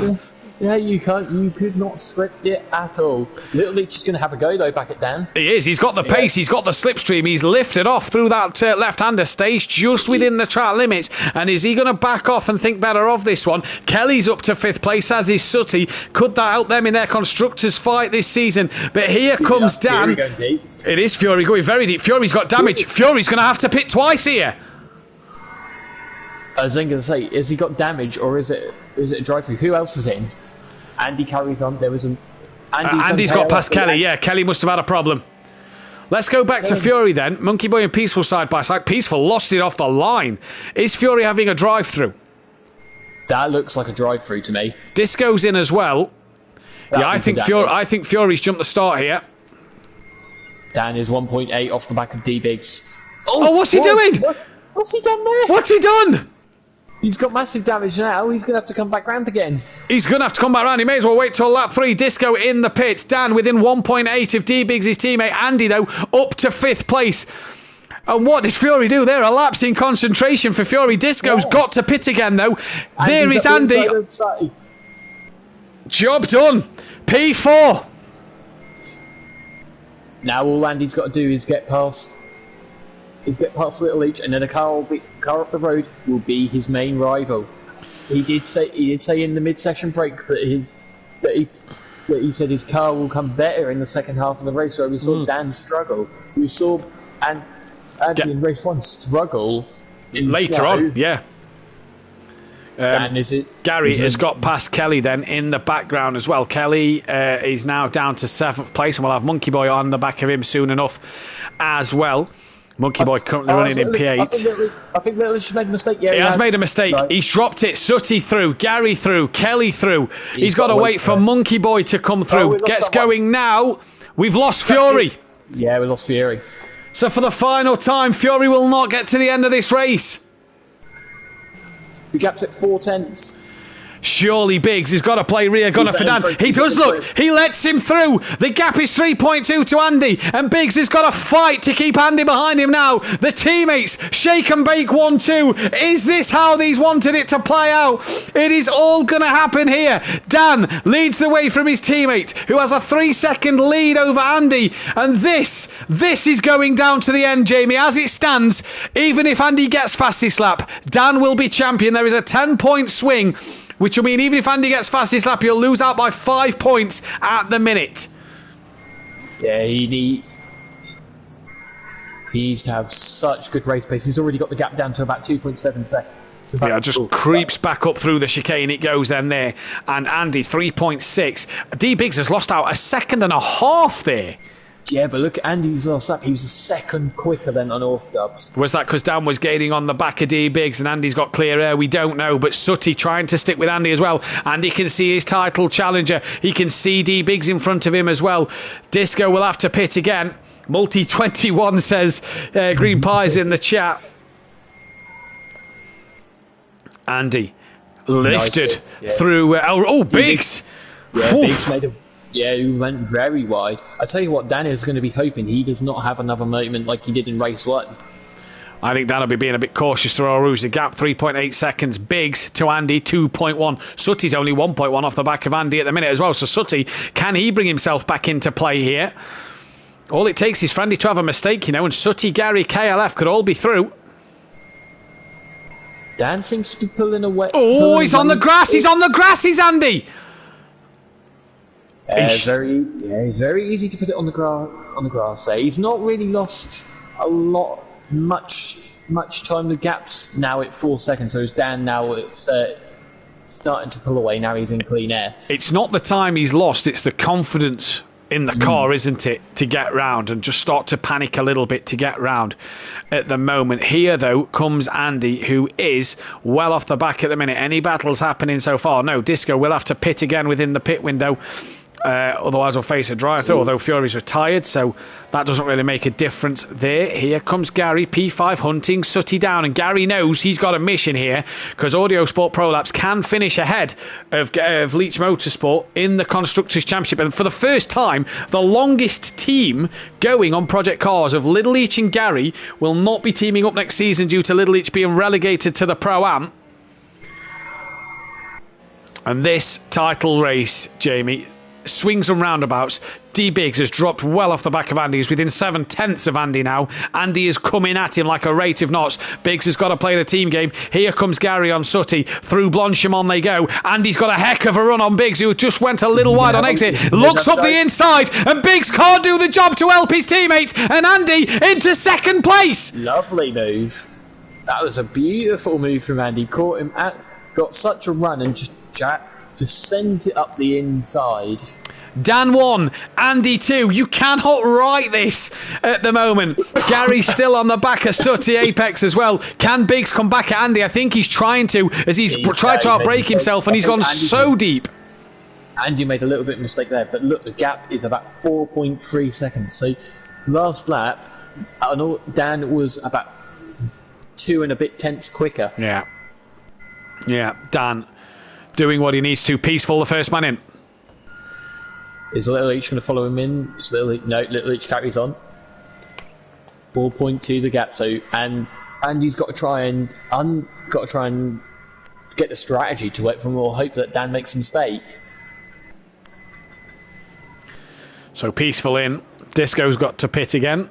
Yeah, you can't. You could not script it at all. Little Leach is going to have a go though back at Dan. He is. He's got the pace. He's got the slipstream. He's lifted off through that left-hander stage just within the track limits. And is he going to back off and think better of this one? Kelly's up to 5th place, as is Sooty. Could that help them in their constructors fight this season? But here comes Dan. It is Fury going very deep. Fury's got damage. Fury's going to have to pit twice here. I was going to say, has he got damage or is it a drive-through? Who else is in? Andy carries on. There was an... Andy's got past Kelly. Yeah, Kelly must have had a problem. Let's go back to Fury then. Monkey Boy and Peaceful side by side. Peaceful lost it off the line. Is Fury having a drive-through? That looks like a drive-through to me. Disco's in as well. Yeah, I think Fury's jumped the start here. Dan is 1.8 off the back of D-Biggs. Oh, what's he doing? What's he done there? What's he done? He's got massive damage now. He's going to have to come back round again. He's going to have to come back round. He may as well wait till lap 3. Disco in the pits. Dan within 1.8 of D-Biggs, his teammate. Andy, though, up to 5th place. And what did Fury do there? A lapse in concentration for Fury. Disco's got to pit again, though. There is Andy. Job done. P4. Now all Andy's got to do is get past Little Each, and then a car up the road will be his main rival. He did say in the mid-session break that he said his car will come better in the second half of the race, where we saw Dan struggle. We saw Andy in race 1 struggle later on. Yeah. Dan, Gary has got past Kelly then in the background as well. Kelly is now down to 7th place, and we'll have Monkey Boy on the back of him soon enough as well. Monkey Boy currently running in P8. I think Little Each made a mistake. Yeah, he has made a mistake. Right. He's dropped it. Sooty through. Gary through. Kelly through. He's got to wait for Monkey Boy to come through. Gets going now. We've lost Fury. Yeah, we lost Fury. So for the final time, Fury will not get to the end of this race. The gap's at 4 tenths. Surely Biggs has got to play rear gunner for Dan. He does look. He lets him through. The gap is 3.2 to Andy. And Biggs has got to fight to keep Andy behind him now. The teammates shake and bake 1-2. Is this how these wanted it to play out? It is all going to happen here. Dan leads the way from his teammate, who has a 3-second lead over Andy. And this is going down to the end, Jamie. As it stands, even if Andy gets fastest lap, Dan will be champion. There is a 10-point swing, which will mean even if Andy gets fastest lap, he'll lose out by 5 points at the minute. Yeah, he needs to have such good race pace. He's already got the gap down to about 2.7 seconds. Yeah, just creeps back up through the chicane. It goes then there. And Andy, 3.6. D-Biggs has lost out 1.5 seconds there. Yeah, but look at Andy's last lap. He was a second quicker than unorthodox. Was that because Dan was gaining on the back of D Biggs and Andy's got clear air? We don't know, but Sutty trying to stick with Andy as well. Andy can see his title challenger. He can see D Biggs in front of him as well. Disco will have to pit again. Multi21 says Green Pie's in the chat. Andy lifted through. Biggs! Yeah, Biggs made a. Yeah, he went very wide. I tell you what, Dan is going to be hoping he does not have another moment like he did in race 1. I think Dan will be being a bit cautious through our rules. The gap 3.8 seconds. Biggs to Andy 2.1. Sutty's only 1.1 off the back of Andy at the minute as well. So Sutty, can he bring himself back into play here? All it takes is for Andy to have a mistake, and Sutty, Gary, KLF could all be through. Dan seems to be pulling away. Oh, he's on the grass. He's on the grass. He's Andy. It's very easy to put it on the grass. There, he's not really lost much time. The gap's now at 4 seconds. So it's Dan now. It's starting to pull away. Now he's in clean air. It's not the time he's lost. It's the confidence in the car, isn't it, to get round and just start to panic a little bit to get round at the moment. Here, though, comes Andy, who is well off the back at the minute. Any battles happening so far? No, Disco will have to pit again within the pit window. Otherwise we'll face a drive-through, although Fury's retired, so that doesn't really make a difference there. Here comes Gary, P5 hunting Sutty down, and Gary knows he's got a mission here, because Audio Sport Pro Labs can finish ahead of Leach Motorsport in the Constructors' Championship, and for the first time, the longest team going on Project Cars of Little Leach and Gary will not be teaming up next season due to Little Leach being relegated to the Pro-Am. And this title race, Jamie, swings and roundabouts. D Biggs has dropped well off the back of Andy. He's within 7/10 of Andy now. Andy is coming at him like a rate of knots. Biggs has got to play the team game. Here comes Gary on Sutty. Through Blanchimont they go. Andy's got a heck of a run on Biggs, who just went a little wide on exit. Looks up the inside, and Biggs can't do the job to help his teammates. And Andy into second place. Lovely move. That was a beautiful move from Andy. Caught him got such a run and just sent it up the inside. Dan 1, Andy 2. You cannot write this at the moment. Gary's still on the back of Sutty Apex as well. Can Biggs come back at Andy? I think he's trying to, as he's tried to outbrake himself, and he's gone so deep. Andy made a little bit of a mistake there, but look, the gap is about 4.3 seconds. So last lap, I know Dan was about 2 and a bit tenths quicker. Yeah, Dan doing what he needs to. Peaceful, the first man in. Is Little Leach going to follow him in? Little Leach carries on. 4.2 the gap. So and Andy's got to try and get the strategy to it from or hope that Dan makes a mistake. So Peaceful in. Disco's got to pit again.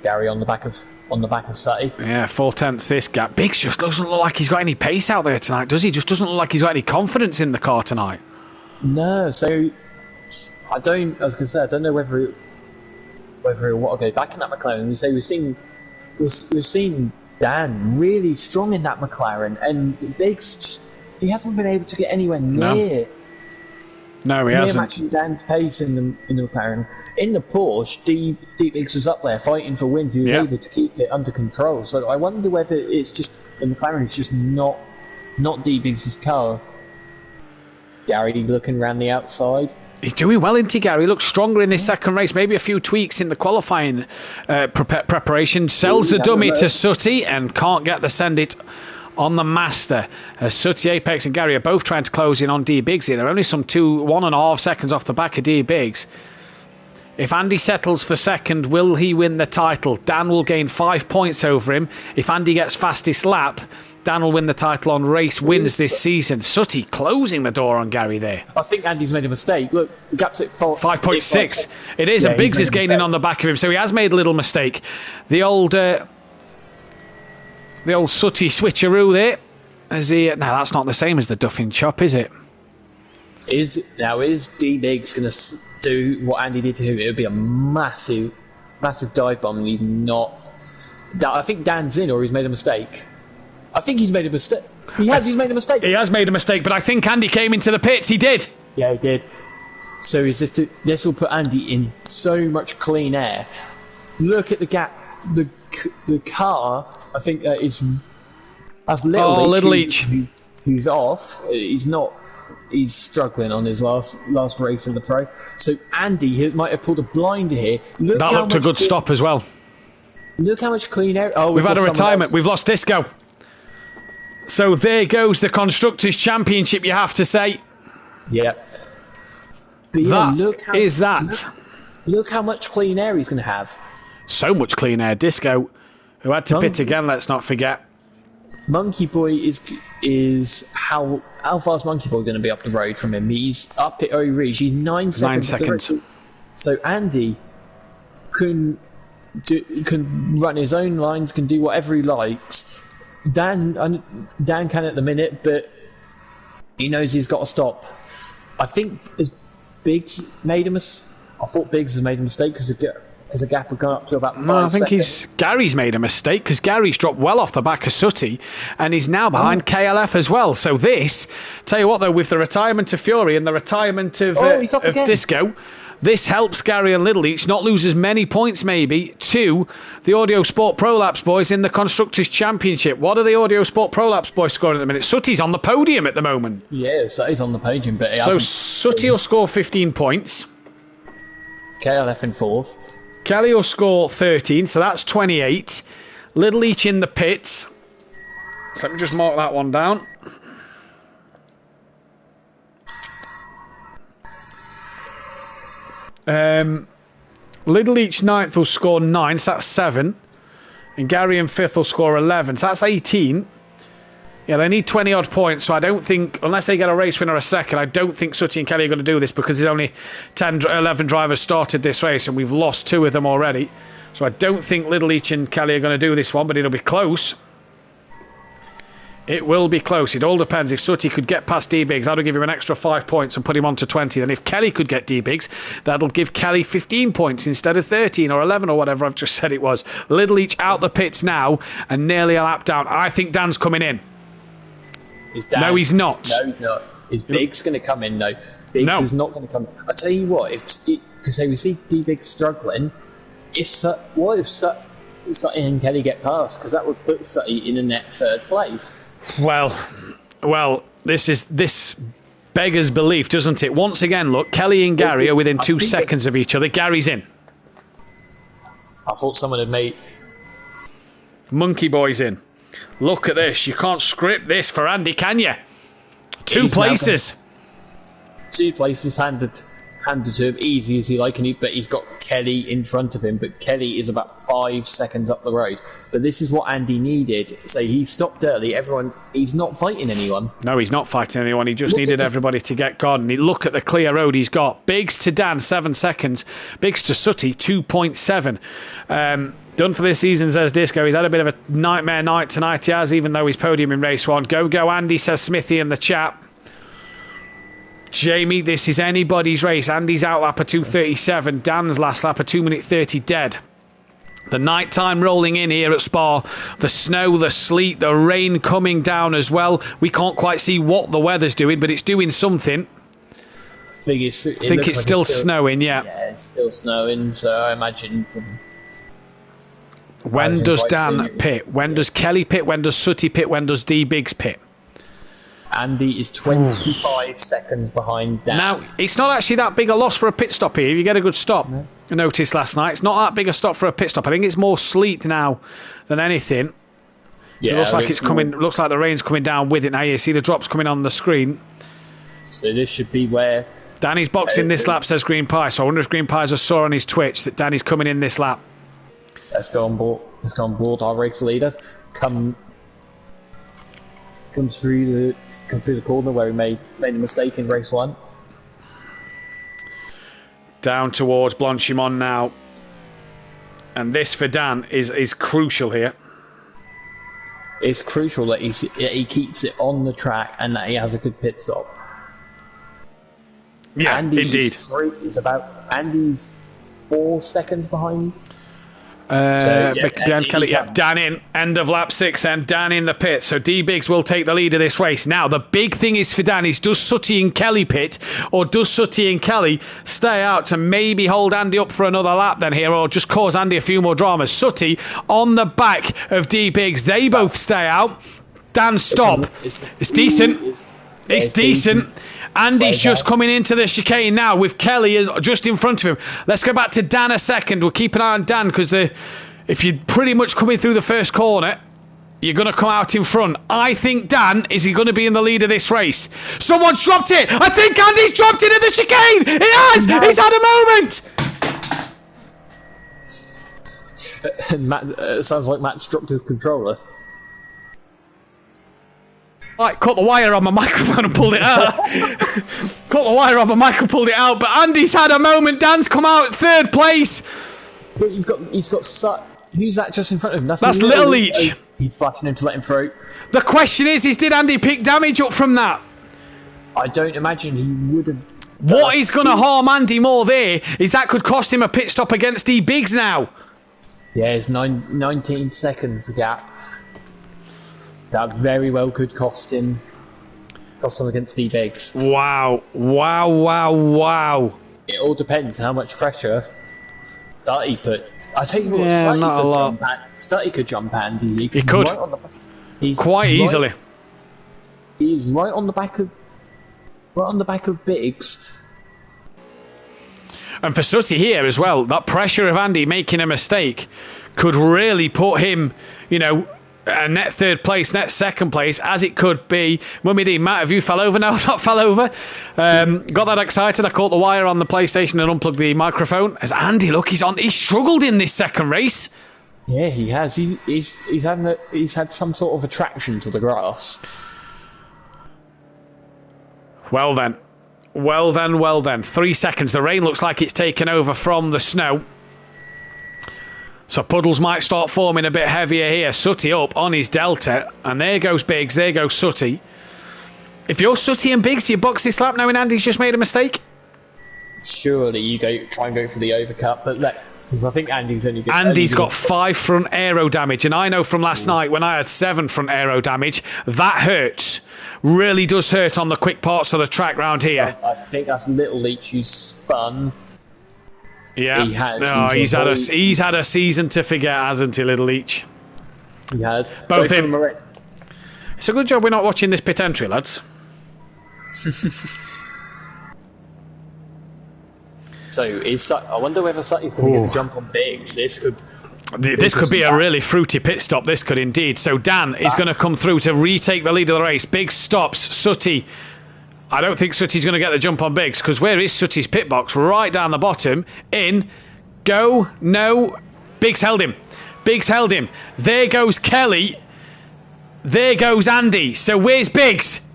Gary on the back of Sutty. Yeah, 4/10 this gap. Biggs just doesn't look like he's got any pace out there tonight, does he? Just doesn't look like he's got any confidence in the car tonight. No, so I don't know whether he'll want to go back in that McLaren. We say we've seen Dan really strong in that McLaren, and Biggs he hasn't been able to get anywhere near. No, he hasn't. Matching Dan's pace in the McLaren. In the Porsche, D Biggs was up there fighting for wins. He was able to keep it under control. So I wonder whether it's just the McLaren is just not D Biggs' car. Gary looking around the outside. He's doing well, isn't he, Gary? He looks stronger in this second race. Maybe a few tweaks in the qualifying preparation. Sells the dummy to Sutty and can't get the send it on the master. Sutty, Apex and Gary are both trying to close in on D Biggs here. They're only some 1.5 seconds off the back of D Biggs. If Andy settles for second, will he win the title? Dan will gain 5 points over him. If Andy gets fastest lap, Dan will win the title on race wins this season. Sutty closing the door on Gary there. I think Andy's made a mistake. Look, the gap's at 5.6. It is, and Biggs is gaining on the back of him, so he has made a little mistake. The old Sutty switcheroo there. Now that's not the same as the Duffin chop, is it? Is D Biggs going to do what Andy did to him? It would be a massive dive bomb, and he's not. I think Dan's in, or he's made a mistake. I think he's made a mistake. He's made a mistake. He has made a mistake, but I think Andy came into the pits. He did. Yeah, he did. So this will put Andy in so much clean air. Look at the gap. The car, I think, is as Little Leach. Who's off. He's struggling on his last race in the Pro. So Andy might have pulled a blinder here. That looked a good stop as well. Look how much clean air. Oh, we've had a retirement. We've lost Disco. So there goes the Constructors' Championship, you have to say. Yeah. But yeah, look how much clean air he's going to have. So much clean air. Disco, who had to pit again, let's not forget. Monkey Boy is how far's Monkey Boy going to be up the road from him? He's up at Eau Rouge. He's 9 seconds. 9 seconds. So Andy can run his own lines, can do whatever he likes. Dan can at the minute, but he knows he's got to stop. I think Biggs made a mistake. I thought Biggs has made a mistake because the gap had gone up to about 5 I think seconds. Gary's made a mistake because Gary's dropped well off the back of Sooty and he's now behind KLF as well. So tell you what though, with the retirement of Fury and the retirement of Disco, this helps Gary and Little Each not lose as many points maybe to the Audio Sport Pro Laps boys in the Constructors' Championship. What are the Audio Sport Pro Laps boys scoring at the minute? Sooty's on the podium at the moment. Yeah, Sooty's on the podium, but Sooty will score 15 points. KLF in 4th. Kelly will score 13, so that's 28. Little Each in the pits. So let me just mark that one down. Little Each 9th will score 9, so that's 7. And Gary in 5th will score 11, so that's 18. Yeah, they need 20 odd points, so I don't think, unless they get a race winner a second, I don't think Sooty and Kelly are going to do this because there's only 11 drivers started this race and we've lost 2 of them already. So I don't think Little Each and Kelly are going to do this one, but it'll be close. It will be close. It all depends. If Sooty could get past D-Biggs, that'll give him an extra 5 points and put him on to 20. Then if Kelly could get D-Biggs, that'll give Kelly 15 points instead of 13 or 11 or whatever I've just said it was. Little Each out the pits now and nearly a lap down. I think Dan's coming in. No, he's not. No, he's not. Is Biggs going to come in? No. Biggs is not going to come in. I'll tell you what, because we see D-Biggs struggling, what if Sutton and Kelly get past? Because that would put Sutton in a net 3rd place. Well, this beggars belief, doesn't it? Once again, look, Kelly and Gary are within 2 seconds of each other. Gary's in. I thought someone had made... Monkey Boy's in. Look at this. You can't script this for Andy, can you? 2 places. 2 places handed to him, easy as you like, but he's got Kelly in front of him, but Kelly is about 5 seconds up the road. But this is what Andy needed. So he stopped early. He's not fighting anyone. No, he's not fighting anyone. He just needed everybody to get gone. And look at the clear road he's got. Biggs to Dan, 7 seconds. Biggs to Sooty, 2.7. Done for this season, says Disco. He's had a bit of a nightmare night tonight, he has, even though he's podium in race 1. Go, Andy, says Smithy in the chat. Jamie, this is anybody's race. Andy's out lap of 2:37. Dan's last lap of 2 minute 30 dead. The night time rolling in here at Spa. The snow, the sleet, the rain coming down as well. We can't quite see what the weather's doing, but it's doing something. I think it's still snowing, yeah. Yeah, it's still snowing, so I imagine... When does Dan pit? When does Kelly pit? When does Sooty pit? When does D-Biggs pit? Andy is 25 seconds behind Dan. Now, it's not actually that big a loss for a pit stop here. If you get a good stop, I noticed last night, it's not that big a stop for a pit stop. I think it's more sleet now than anything. Yeah, it looks like it's coming. Looks like the rain's coming down with it now. You see the drops coming on the screen. So this should be where Danny's boxing this lap, says Green Pie. So I wonder if Green Pie's just saw on his Twitch that Danny's coming in this lap. Let's go on board. Our race leader comes through the corner where he made a mistake in race 1. Down towards Blanchimont now, and this for Dan is crucial here. It's crucial that he keeps it on the track and that he has a good pit stop. Yeah, indeed. Andy's 4 seconds behind. Behind Kelly. Yeah, Dan in. End of lap 6 and Dan in the pit. So D-Biggs will take the lead of this race. Now, the big thing is for Dan is, does Sutty and Kelly pit, or does Sutty and Kelly stay out to maybe hold Andy up for another lap then here, or just cause Andy a few more dramas? Sutty on the back of D-Biggs. They both stay out. Dan stop. It's decent. It's decent. Andy's just coming into the chicane now with Kelly just in front of him. Let's go back to Dan a second. We'll keep an eye on Dan because if you're pretty much coming through the first corner, you're going to come out in front. I think Dan is going to be in the lead of this race. Someone's dropped it. I think Andy's dropped it in the chicane. He has. No. He's had a moment. Matt, sounds like Matt's dropped his controller. I cut the wire on my microphone and pulled it out. Cut the wire on my mic and pulled it out. But Andy's had a moment. Dan's come out 3rd place. But he's got who's that just in front of him? That's Little Leach. He's flashing him to let him through. The question is did Andy pick damage up from that? I don't imagine he would have. What is going to harm Andy more there is that could cost him a pit stop against D-Biggs now. Yeah, it's 19 seconds the gap. That very well could cost him against D-Biggs. Wow. It all depends how much pressure Sutty puts. I tell you what, Sutty could jump Andy. He could. Quite easily. He's right on the back of Biggs. And for Sutty here as well, that pressure of Andy making a mistake could really put him, a net 3rd place, net 2nd place, as it could be. Mummy D, Matt, have you fell over? No, not fell over. Got that excited. I caught the wire on the PlayStation and unplugged the microphone. As Andy, look, he's struggled in this 2nd race. Yeah, he has. He's had some sort of attraction to the grass. Well then. 3 seconds. The rain looks like it's taken over from the snow. So puddles might start forming a bit heavier here. Sutty up on his Delta. And there goes Biggs. There goes Sutty. If you're Sutty and Biggs, do you box this lap knowing Andy's just made a mistake? Surely you try and go for the overcut. But because I think Andy's only good. Andy's got 5 front aero damage. And I know from last night when I had 7 front aero damage, that hurts. Really does hurt on the quick parts of the track round here. I think that's Little Leach who spun. Yeah, he's had a season to forget, hasn't he, Little Leach? He has. Both in. It's a good job we're not watching this pit entry, lads. So I wonder whether Sutty's going to get the jump on Biggs. This could be a really fruity pit stop. This could indeed. So Dan is going to come through to retake the lead of the race. Biggs stops. Sutty. I don't think Sutty's going to get the jump on Biggs, because where is Sutty's pit box? Right down the bottom. In. Go. No. Biggs held him. There goes Kelly. There goes Andy. So where's Biggs?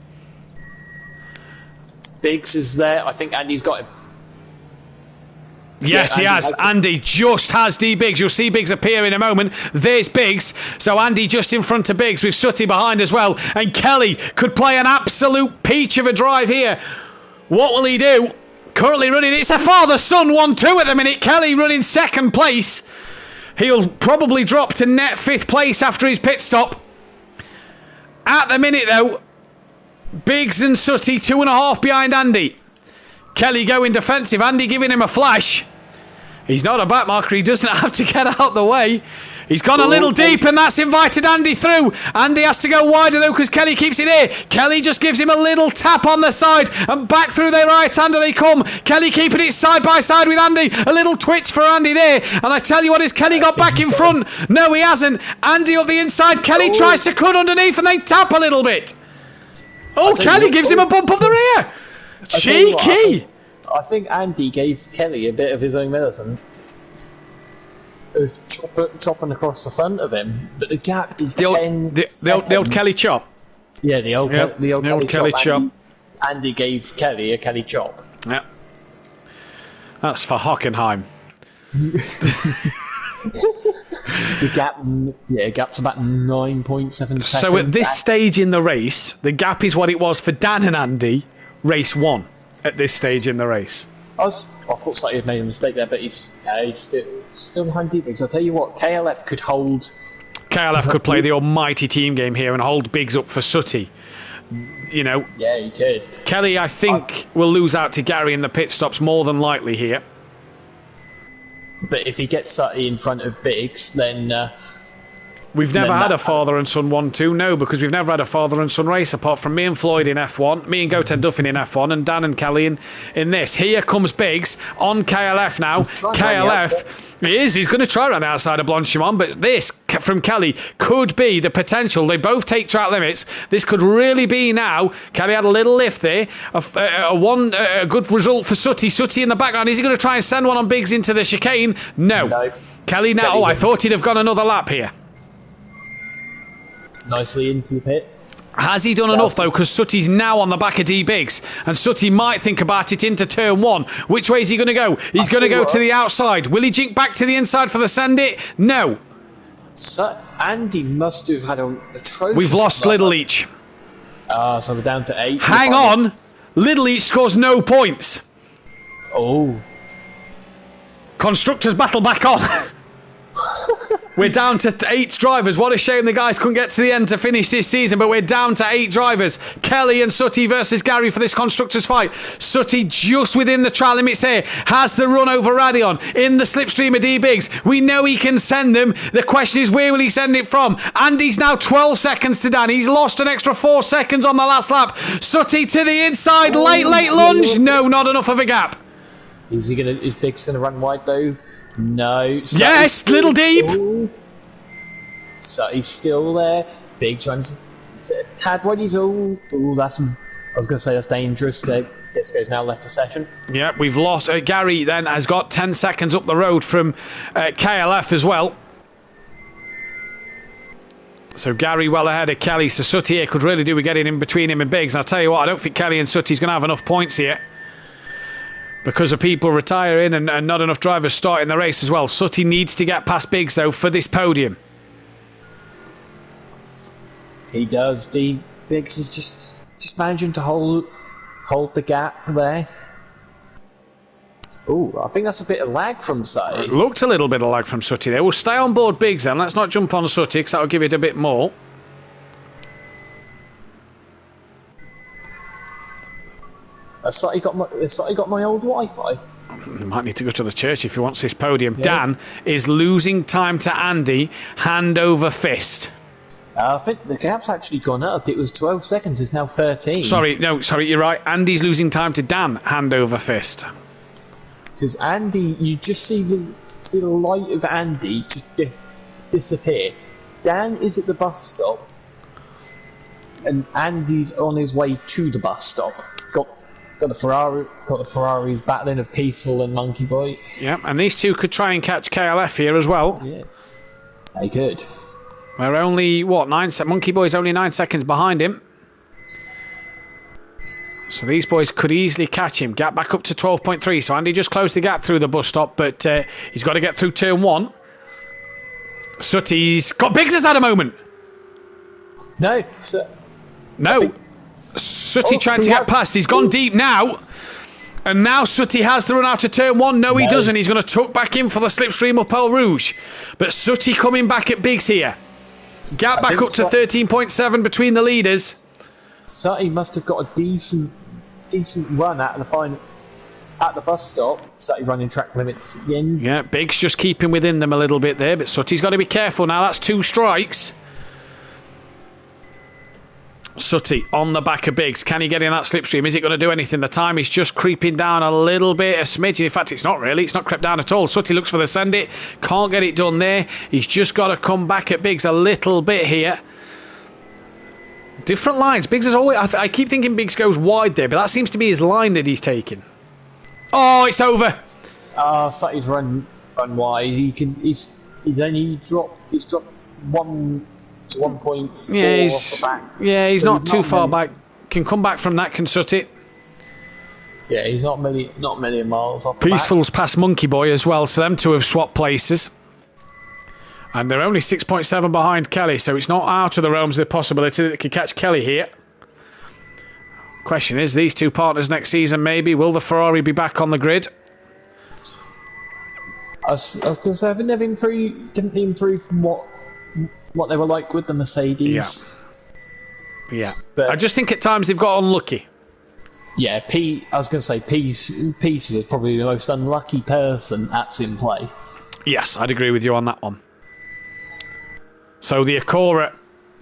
Biggs is there. I think Andy's got him. Yes, he has. Andy just has D-Biggs. You'll see Biggs appear in a moment. There's Biggs. So Andy just in front of Biggs with Sutty behind as well. And Kelly could play an absolute peach of a drive here. What will he do? Currently running. It's a father-son 1-2 at the minute. Kelly running 2nd place. He'll probably drop to net 5th place after his pit stop. At the minute, though, Biggs and Sutty 2.5 behind Andy. Kelly going defensive. Andy giving him a flash. He's not a back marker. He doesn't have to get out the way. He's gone a little deep, and that's invited Andy through. Andy has to go wider, though, because Kelly keeps it there. Kelly just gives him a little tap on the side, and back through their right-hander they come. Kelly keeping it side by side with Andy. A little twitch for Andy there. And I tell you what, has Kelly got back in front? No, he hasn't. Andy up the inside. Kelly tries to cut underneath, and they tap a little bit. Oh, Kelly gives him a bump up the rear. Cheeky. I think Andy gave Kelly a bit of his own medicine. Chopping across the front of him, but the gap is the old Kelly chop. Yeah, the old Kelly chop. Andy gave Kelly a Kelly chop. Yeah, that's for Hockenheim. The gap's about 9.7 seconds. So at this stage in the race, the gap is what it was for Dan and Andy, race 1. At this stage in the race, I thought Sutty had made a mistake there, but he's still. Still behind D-Biggs. I'll tell you what, KLF could hold... KLF could play the almighty team game here and hold Biggs up for Sutty. You know, Yeah, he could. Kelly, I think, will lose out to Gary in the pit stops more than likely here. But if he gets Sutty in front of Biggs, then... We've never then had that- a father and son 1-2, no, because we've never had a father and son race apart from me and Floyd in F1, me and Goten Duffin in F1, and Dan and Kelly in this. Here comes Biggs on KLF now. KLF, he's going to try around the outside of Blanchimont, but this from Kelly could be the potential. They both take track limits. This could really be now. Kelly had a little lift there. A good result for Sutty. Sutty in the background. Is he going to try and send one on Biggs into the chicane? No. Kelly now, I thought he'd have gone another lap here. Nicely into the pit. Has he done enough, though? Because Sutty's now on the back of D Biggs, and Sutty might think about it into turn 1. Which way is he going to go? He's going to go to the outside. Will he jink back to the inside for the send it? No. So, Andy must have had a atrocious... We've lost Little Each. So we're down to 8. Hang on. Little Each scores no points. Oh. Constructors battle back on. We're down to 8 drivers. What a shame the guys couldn't get to the end to finish this season, but we're down to 8 drivers. Kelly and Sutty versus Gary for this constructors fight. Sutty just within the trial limits here. Has the run over Radion in the slipstream of D-Biggs. We know he can send them. The question is, where will he send it from? Andy's now 12 seconds to Dan. He's lost an extra 4 seconds on the last lap. Sutty to the inside. Late lunge. No, not enough of a gap. Is Biggs gonna run wide though? No. Yes, little deep. So he's still there. Biggs runs a tad wide. He's that's. I was gonna say that's dangerous. Disco's now left the session. Yeah, we've lost. Gary then has got 10 seconds up the road from KLF as well. So Gary well ahead of Kelly. So Sutty here could really do with getting in between him and Biggs. And I'll tell you what, I don't think Kelly and Sutty's going to have enough points here, because of people retiring and not enough drivers starting the race as well. Sutty needs to get past Biggs, though, for this podium. He does. Biggs is just managing to hold the gap there. Oh, I think that's a bit of lag from Sutty. It looked a little bit of lag from Sutty there. We'll stay on board Biggs then. Let's not jump on Sutty, because that'll give it a bit more. Has Sutty got my old Wi-Fi? You might need to go to the church if he wants this podium. Yeah. Dan is losing time to Andy, hand over fist. I think the gap's actually gone up. It was 12 seconds, it's now 13. Sorry, you're right. Andy's losing time to Dan, hand over fist. Because Andy, you just see the light of Andy just disappear. Dan is at the bus stop, and Andy's on his way to the bus stop. Got the Ferraris battling of Peaceful and Monkey Boy. Yeah, and these two could try and catch KLF here as well. Yeah, they could. We're only, Monkey Boy's only 9 seconds behind him. So these boys could easily catch him. Gap back up to 12.3. So Andy just closed the gap through the bus stop, but he's got to get through turn 1. Sutty's got Biggs has had a moment. No. Sutty trying to get past. He's gone deep now. And now Sutty has to run out of turn 1. No, he doesn't. He's going to tuck back in for the slipstream up El Rouge. But Sutty coming back at Biggs here. Gap back up to 13.7 between the leaders. Sutty must have got a decent run at the bus stop. Sutty running track limits again. Yeah, Biggs just keeping within them a little bit there. But Sutty's got to be careful now. That's 2 strikes. Sutty on the back of Biggs. Can he get in that slipstream? Is it going to do anything? The time is just creeping down a little bit, a smidge. In fact, it's not really. It's not crept down at all. Sutty looks for the send it. Can't get it done there. He's just got to come back at Biggs a little bit here. Different lines. Biggs is always... I keep thinking Biggs goes wide there, but that seems to be his line that he's taking. Oh, it's over. Sutty's run wide. He's dropped 1 to 1.4 off the back. Yeah, he's not too far back. Can come back from that, can Sutty. Yeah, he's not a million miles off the Peaceful's past Monkey Boy as well, so them two have swapped places. And they're only 6.7 behind Kelly, so it's not out of the realms of the possibility that they could catch Kelly here. Question is, these two partners next season maybe, will the Ferrari be back on the grid? I was going to say, didn't they improve from what they were like with the Mercedes? Yeah. But, I just think at times they've got unlucky. Yeah, I was going to say, Peace is probably the most unlucky person that's in play. Yes, I'd agree with you on that one. So the Acura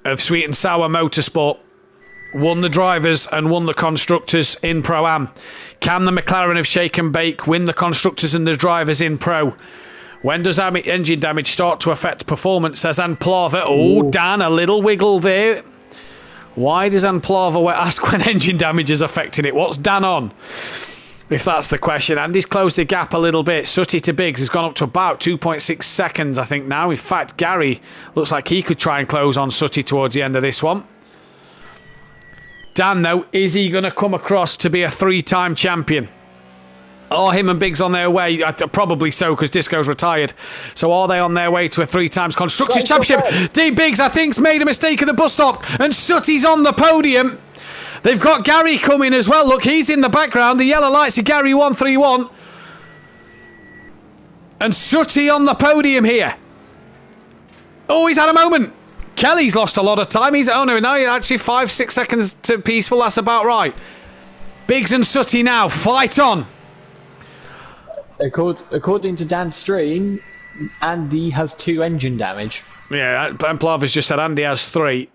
of Sweet and Sour Motorsport won the drivers and won the constructors in Pro-Am. Can the McLaren of Shake and Bake win the constructors and the drivers in Pro? When does engine damage start to affect performance, says Anplava. Oh, Dan, a little wiggle there. Why does Anplava ask when engine damage is affecting it? What's Dan on? If that's the question. Andy's closed the gap a little bit. Sooty to Biggs has gone up to about 2.6 seconds, I think, now. In fact, Gary looks like he could try and close on Sooty towards the end of this one. Dan, though, is he going to come across to be a 3-time champion? Are him and Biggs on their way? Probably so, because Disco's retired. So are they on their way to a 3-times Constructors' Championship? D. Biggs, I think, made a mistake at the bus stop, and Sooty's on the podium. They've got Gary coming as well. Look, he's in the background. The yellow lights are Gary 131. And Sooty on the podium here. Oh, he's had a moment. Kelly's lost a lot of time. No, actually 5-6 seconds to Peaceful. That's about right. Biggs and Sooty now fight on. According to Dan's stream, Andy has 2 engine damage. Yeah, Ben Plava's just said Andy has 3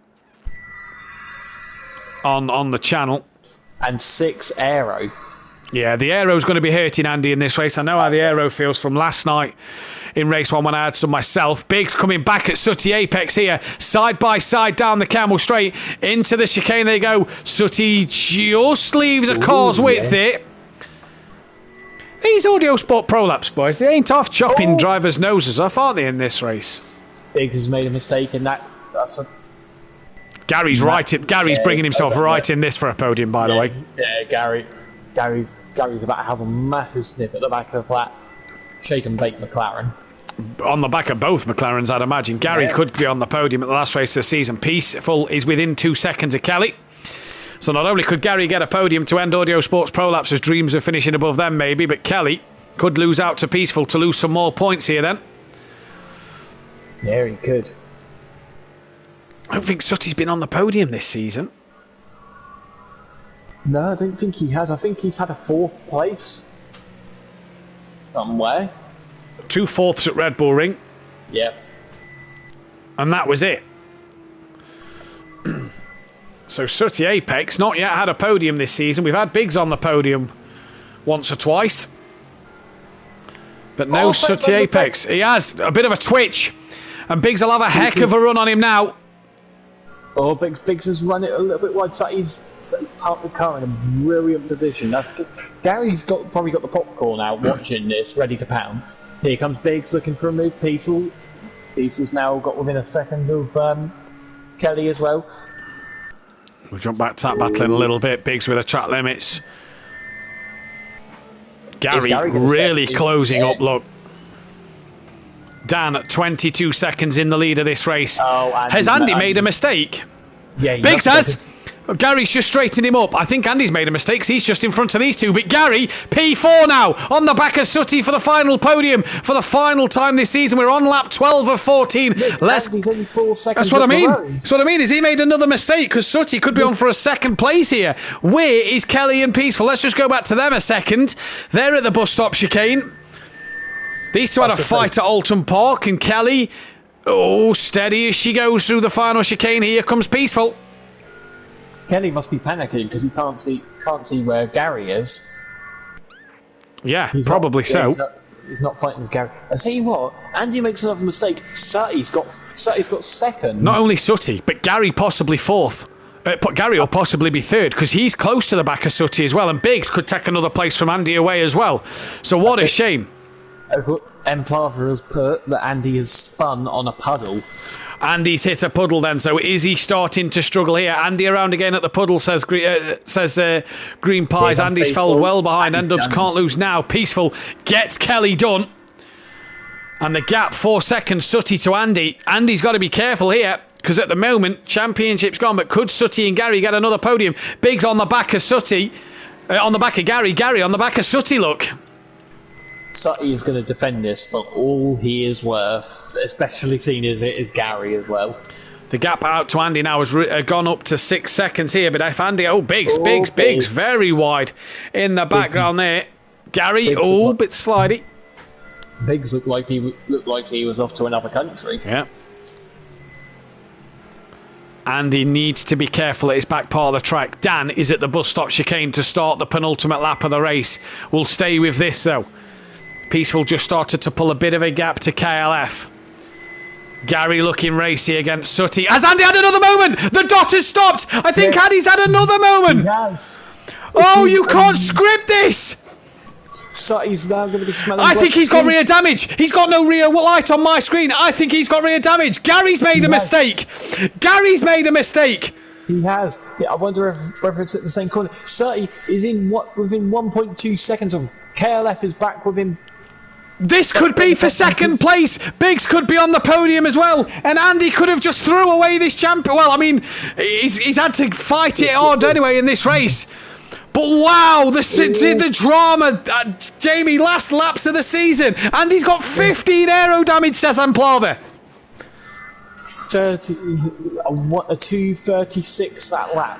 on the channel. And 6 aero. Yeah, the aero's going to be hurting Andy in this race. I know how the aero feels from last night in race 1 when I had some myself. Biggs coming back at Sooty Apex here. Side by side down the Camel Straight. Into the chicane they go. Sooty just leaves a car's width here. These Audio Sport Pro Laps, boys, they ain't off chopping drivers' noses off, aren't they, in this race? Biggs has made a mistake in that. Gary's bringing himself right in this for a podium, by the way. Yeah, Gary's about to have a massive sniff at the back of the flat. Shake and Bake McLaren. On the back of both McLarens, I'd imagine. Gary could be on the podium at the last race of the season. Peaceful is within 2 seconds of Kelly. So not only could Gary get a podium to end Audio Sports Pro Laps as dreams of finishing above them maybe, but Kelly could lose out to Peaceful to lose some more points here then. Yeah, he could. I don't think Sooty's been on the podium this season. No, I don't think he has. I think he's had a 4th place somewhere. 2 fourths at Red Bull Ring. Yeah. And that was it. So Sooty Apex, not yet had a podium this season. We've had Biggs on the podium once or twice. But no Sooty Apex. He has a bit of a twitch. And Biggs will have a heck of a run on him now. Oh, Biggs has run it a little bit wide. So he's parked the car in a brilliant position. Gary's probably got the popcorn out watching this, ready to pounce. Here comes Biggs looking for a move. Peaceful's now got within a second of Kelly as well. We'll jump back to that battling a little bit. Biggs with the track limits. Gary really closing up, look. Dan at 22 seconds in the lead of this race. Has Andy made a mistake? Yeah, Biggs has. Gary's just straightened him up. I think Andy's made a mistake. He's just in front of these two. But Gary, P4 now, on the back of Sooty for the final podium for the final time this season. We're on lap 12 of 14. He's only 4 seconds. That's what I mean. That's what I mean. Is he made another mistake? Because Sooty could be on for a 2nd place here. Where is Kelly and Peaceful? Let's just go back to them a second. They're at the bus stop chicane. These two had a fight at Alton Park, and Kelly, steady as she goes through the final chicane. Here comes Peaceful. Kelly must be panicking because he can't see where Gary is. Yeah, probably so. He's not fighting with Gary. I tell you what, Andy makes another mistake. Sooty's got 2nd. Not only Sooty, but Gary possibly 4th. Gary will possibly be 3rd because he's close to the back of Sooty as well, and Biggs could take another place from Andy away as well. So what a shame. Plava has put that Andy has spun on a puddle. Andy's hit a puddle then, so is he starting to struggle here? Andy around again at the puddle, says Green Pies. Andy's fell well behind. N-Dubs can't lose now. Peaceful gets Kelly done. And the gap, 4 seconds, Sooty to Andy. Andy's got to be careful here, because at the moment, championship's gone, but could Sooty and Gary get another podium? Biggs on the back of Sooty. On the back of Gary. Gary on the back of Sooty, look. Sutty is going to defend this for all he is worth, especially seeing as it is Gary as well. The gap out to Andy now has gone up to 6 seconds here, but if Andy... Oh, Biggs, very wide in the background there. Gary, bit slidey. Biggs looked like he was off to another country. Yeah. Andy needs to be careful at his back part of the track. Dan is at the bus stop chicane to start the penultimate lap of the race. We'll stay with this, though. Peaceful just started to pull a bit of a gap to KLF. Gary looking racy against Sutty. Has Andy had another moment? The dot has stopped. I think Andy's had another moment. He has. Oh, you can't script this. Sutty's now going to be smelling. I think he's got rear damage. He's got no rear light on my screen. I think he's got rear damage. Gary's made a mistake. Gary's made a mistake. He has. Yeah, I wonder whether it's at the same corner. Sutty is within 1.2 seconds of him. KLF is back with him. This could be for second place. Biggs could be on the podium as well. And Andy could have just threw away this champion. Well, I mean, he's had to fight it hard anyway in this race. But wow, the drama, Jamie, last laps of the season. Andy's got 15 aero damage, says Amplava. 2:36 that lap.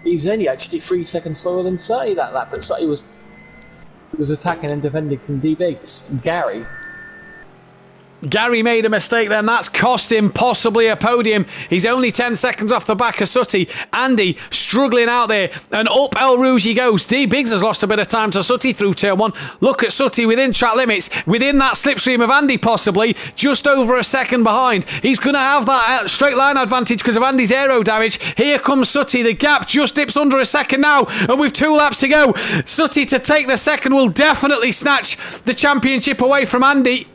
He was only actually 3 seconds slower than Sutty that lap, but Sutty was attacking and defending from D Biggs. Gary made a mistake then. That's cost him possibly a podium. He's only 10 seconds off the back of Sutty. Andy struggling out there. And up El Rouge he goes. D Biggs has lost a bit of time to Sutty through turn 1. Look at Sutty within track limits. Within that slipstream of Andy possibly. Just over a second behind. He's going to have that straight line advantage because of Andy's aero damage. Here comes Sutty. The gap just dips under a second now. And with 2 laps to go, Sutty to take the second will definitely snatch the championship away from Andy.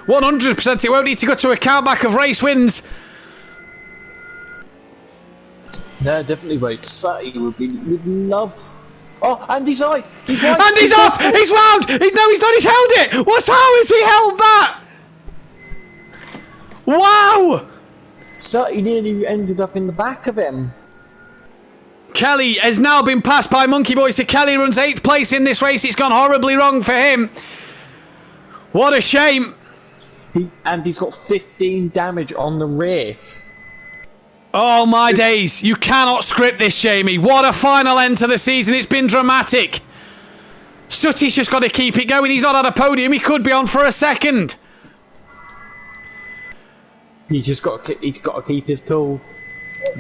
100%, it won't need to go to a countback of race wins. No, definitely won't. Sutty would love. Oh, Andy's right. He's right. Andy's off. He's round. No, he's not. He's held it. How has he held that? Wow. Sutty nearly ended up in the back of him. Kelly has now been passed by Monkey Boy, so Kelly runs 8th place in this race. It's gone horribly wrong for him. What a shame. Andy's got 15 damage on the rear. Oh my days, you cannot script this, Jamie. What a final end to the season. It's been dramatic. Sutty's just got to keep it going. He's not at a podium. He could be on for a second. He's got to keep his cool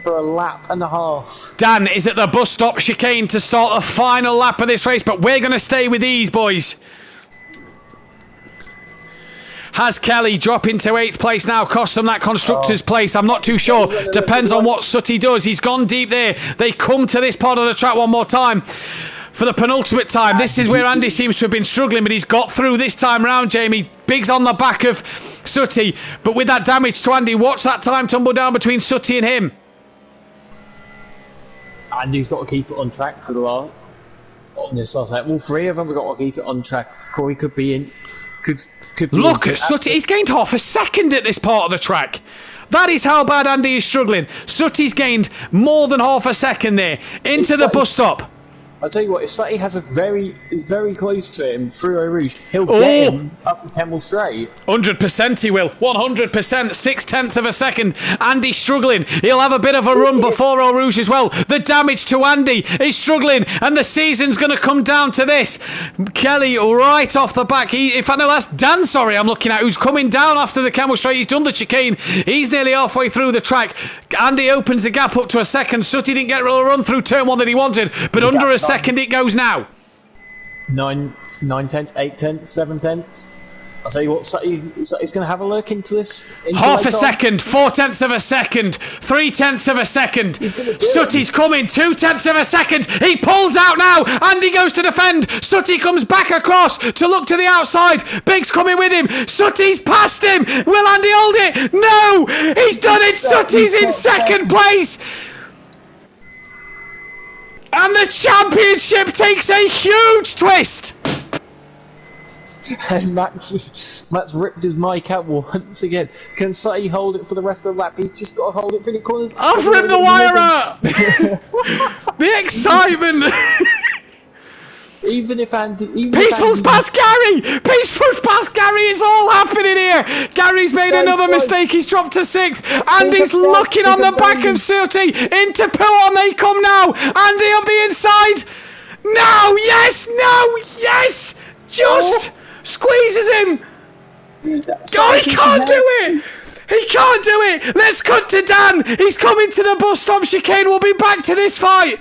for a lap and a half. Dan is at the bus stop chicane to start the final lap of this race, but we're going to stay with these boys. Has Kelly drop into 8th place now, cost them that constructor's place? I'm not too sure. Depends on what Sutty does. He's gone deep there. They come to this part of the track one more time for the penultimate time. This is where Andy seems to have been struggling, but he's got through this time round, Jamie. Biggs on the back of Sutty, but with that damage to Andy, watch that time tumble down between Sutty and him. Andy's got to keep it on track for the last. On this last lap. All 3 of them have got to keep it on track. Corey could be in. Look at Sutty. He's gained half a second at this part of the track. That is how bad Andy is struggling. Sutty's gained more than half a second there into the bus stop. I'll tell you what, if Sutty has is very close to him through Eau Rouge, he'll get him up the Kemmel Straight. 100% he will. 100%. 0.6 of a second. Andy's struggling. He'll have a bit of a run before Eau Rouge as well. The damage to Andy is struggling, and the season's going to come down to this. Kelly right off the back. If I know that's Dan, I'm looking at, who's coming down after the Kemmel Straight. He's done the chicane. He's nearly halfway through the track. Andy opens the gap up to a second. Sutty didn't get a run through turn 1 that he wanted, but under a second it goes now. 9 tenths, 8 tenths, 7 tenths. I'll tell you what, Sutty's going to have a look into this. Half a second, 4/10 of a second, 3/10 of a second. Sutty's coming, 2/10 of a second. He pulls out now. Andy goes to defend. Sutty comes back across to look to the outside. Biggs coming with him. Sutty's past him. Will Andy hold it? No! He's done it. Sutty's in second place. And the championship takes a huge twist. And Matt's ripped his mic out once again. Can Sutty hold it for the rest of the lap? He's just got to hold it for the corners. I've ripped the wire out. The excitement. Even if Andy... Peaceful's past Gary! Peaceful's past Gary! It's all happening here! Gary's made another mistake. He's dropped to 6th. Andy's looking on the back of Sooty. Into Puon they come now. Andy on the inside. No! Yes! No! Yes! Just squeezes him. Oh, he can't do it! He can't do it! Let's cut to Dan! He's coming to the bus stop chicane. We'll be back to this fight.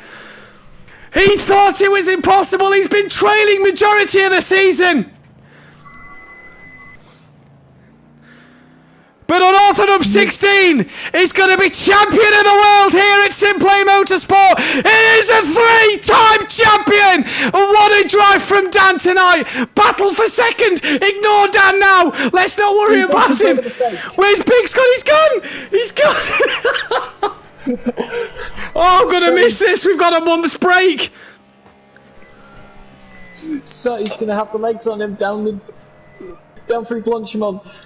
He thought it was impossible. He's been trailing majority of the season. But unorthodox 16 is going to be champion of the world here at Simplay Motorsport. He is a 3-time champion. And what a drive from Dan tonight. Battle for second. Ignore Dan now. Let's not worry about him. Where's Biggs gone? He's gone. He's gone. Oh, I'm going to miss this. We've got a month's break. So he's going to have the legs on him down through Blanchimont.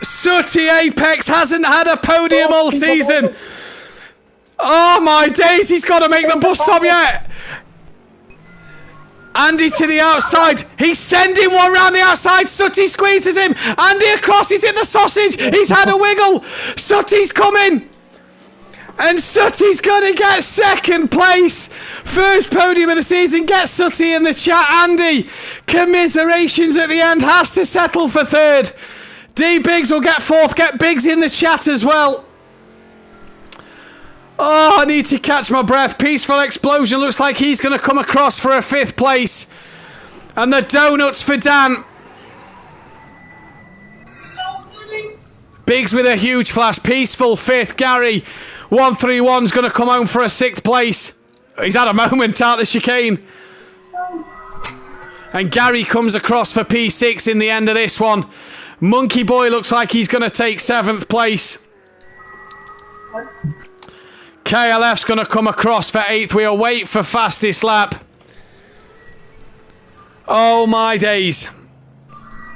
Sooty Apex hasn't had a podium all season. Oh my days, he's got to make the bus stop yet. Andy to the outside. He's sending one round the outside. Sooty squeezes him. Andy across. He's in the sausage. He's had a wiggle. Sooty's coming. And Sooty's going to get second place. First podium of the season. Get Sooty in the chat. Andy, commiserations at the end. Has to settle for third. D Biggs will get fourth. Get Biggs in the chat as well. Oh, I need to catch my breath. Peaceful Explosion looks like he's going to come across for a 5th place. And the donuts for Dan. Biggs with a huge flash. Peaceful 5th. Gary 131's going to come home for a 6th place. He's had a moment out the chicane. And Gary comes across for P6 in the end of this one. Monkey Boy looks like he's going to take 7th place. KLF's going to come across for 8th. We await for fastest lap. Oh my days.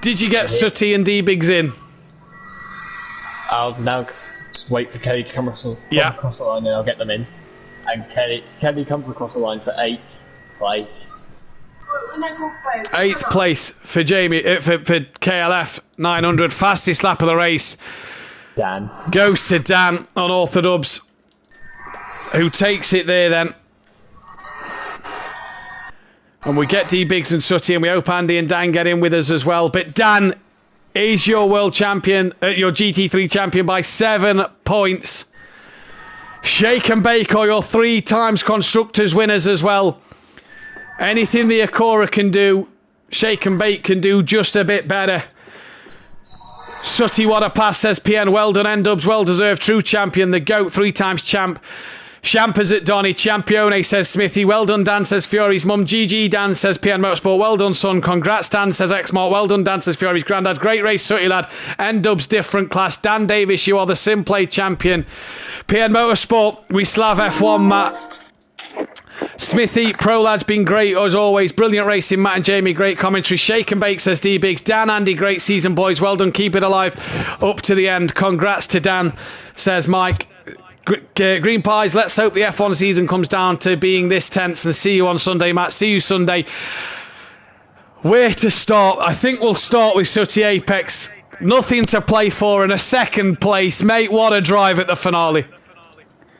Did you get Sooty and D-Biggs in? I'll now just wait for Kelly to come across the line and I'll get them in. And Kelly comes across the line for 8th place. 8th place for Jamie, for KLF 900, fastest lap of the race. Dan goes to Dan on Orthodubs, who takes it there then. And we get D Biggs and Sooty, and we hope Andy and Dan get in with us as well. But Dan is your world champion, your GT3 champion by 7 points. Shake and Bake are your 3 times constructors winners as well. Anything the Acura can do, Shake and Bake can do just a bit better. Sooty, what a pass, says PN. Well done, N-Dubs. Well deserved. True champion. The GOAT. 3 times champ. Champers at Donny. Champione, says Smithy. Well done, Dan, says Fury's mum. GG, Dan, says PN Motorsport. Well done, son. Congrats, Dan, says Xmart. Well done, Dan, says Fury's granddad. Great race, Sooty, lad. N-Dubs, different class. Dan Davis, you are the Simplay champion. PN Motorsport. We Slav F1, Matt. Smithy, Pro Lad's been great as always. Brilliant racing, Matt and Jamie. Great commentary. Shake and Bake, says D Biggs. Dan, Andy, great season, boys. Well done. Keep it alive up to the end. Congrats to Dan, says Mike. Green Pies, let's hope the F1 season comes down to being this tense. And see you on Sunday, Matt. See you Sunday. Where to start? I think we'll start with Sooty Apex. Nothing to play for and a 2nd place. Mate, what a drive at the finale.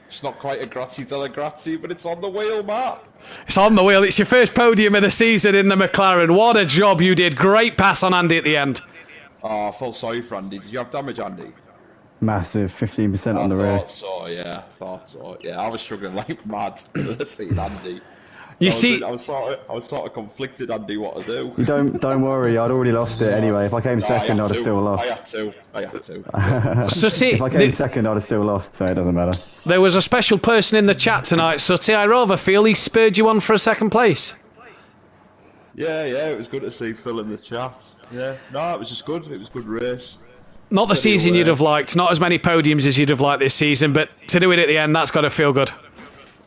It's not quite a grazie della grazie, but it's on the wheel, Matt. It's on the wheel. It's your first podium of the season in the McLaren. What a job you did. Great pass on Andy at the end. Oh, I felt sorry for Andy. Did you have damage, Andy? Massive, 15% on the rear. I thought so. Yeah, I was struggling like mad seeing Andy. I was sort of conflicted, Andy, what to do. You don't worry, I'd already lost it anyway. If I came second, I'd have still lost. I had to. Sooty, if I came second, I'd have still lost, so it doesn't matter. There was a special person in the chat tonight, Sooty. I rather feel he spurred you on for a 2nd place. Yeah, it was good to see Phil in the chat. Yeah, no, it was just good. It was a good race. Not the season you'd have liked, not as many podiums as you'd have liked this season, but to do it at the end, that's got to feel good.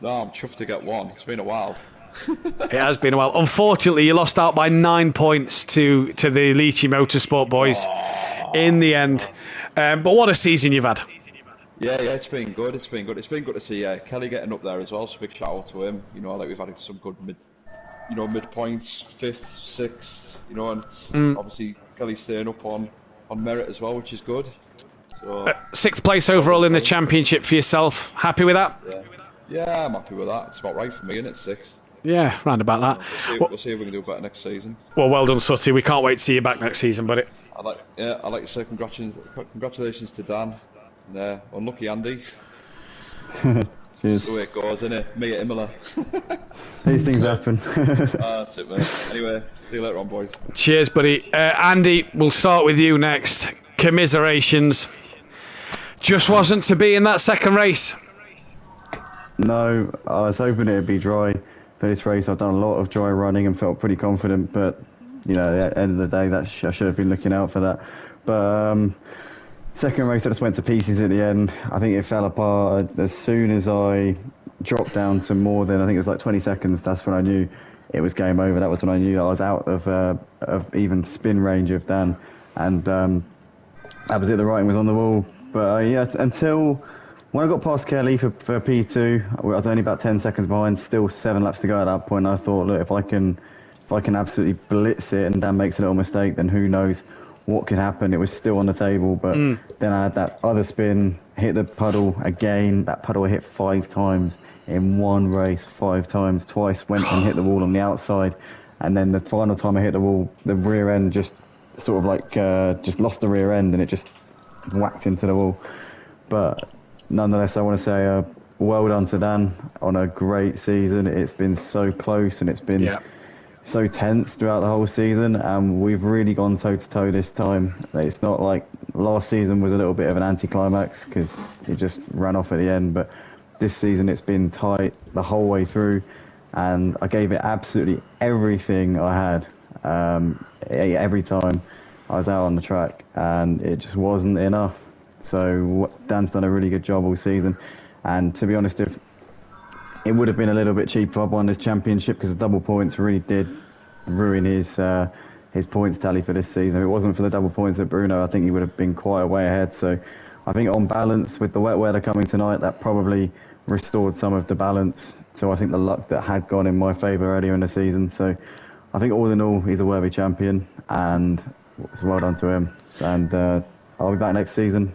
No, I'm chuffed to get one. It's been a while. It has been a while. Unfortunately, you lost out by 9 points to the Leachy Motorsport boys in the end. But what a season you've had. Yeah, it's been good. It's been good to see Kelly getting up there as well. So big shout out to him. You know, like we've had some good midpoints, 5th, 6th, and it's obviously Kelly's staying up on merit as well, which is good. So, 6th place overall in the championship for yourself. Happy with that? Yeah, I'm happy with that. It's about right for me, isn't it? 6th. Yeah, round about that. We'll see if we can do better next season. Well done, Sutty. We can't wait to see you back next season, buddy. I'd like to say congratulations to Dan. And, unlucky Andy. That's the way it goes, isn't it? Me at Imola. These things happen. That's it, mate. Anyway, see you later on, boys. Cheers, buddy. Andy, we'll start with you next. Commiserations. Just wasn't to be in that second race. No, I was hoping it'd be dry for this race. I've done a lot of dry running and felt pretty confident, but at the end of the day, I should have been looking out for that. But second race, I just went to pieces at the end. I think it fell apart as soon as I dropped down to more than, I think it was like 20 seconds. That's when I knew it was game over. That was when I knew I was out of even spin range of Dan, and that was it. The writing was on the wall. But until when I got past Kelly for P2, I was only about 10 seconds behind. Still 7 laps to go at that point. I thought, look, if I can absolutely blitz it and Dan makes a little mistake, then who knows what could happen. It was still on the table, but then I had that other spin, hit the puddle again. That puddle I hit 5 times in one race, 5 times. Twice went and hit the wall on the outside, and then the final time I hit the wall, the rear end just sort of like just lost the rear end, and it just whacked into the wall. But nonetheless, I want to say well done to Dan on a great season. It's been so close, and it's been so tense throughout the whole season, and we've really gone toe-to-toe this time. It's not like last season was a little bit of an anticlimax because it just ran off at the end, but this season it's been tight the whole way through, and I gave it absolutely everything I had every time I was out on the track, and it just wasn't enough. So Dan's done a really good job all season, and to be honest, if it would have been a little bit cheaper if I won this championship, because the double points really did ruin his points tally for this season. If it wasn't for the double points at Bruno, I think he would have been quite a way ahead. So I think on balance, with the wet weather coming tonight, that probably restored some of the balance. So I think the luck that had gone in my favour earlier in the season. So I think all in all, he's a worthy champion, and well done to him. And I'll be back next season.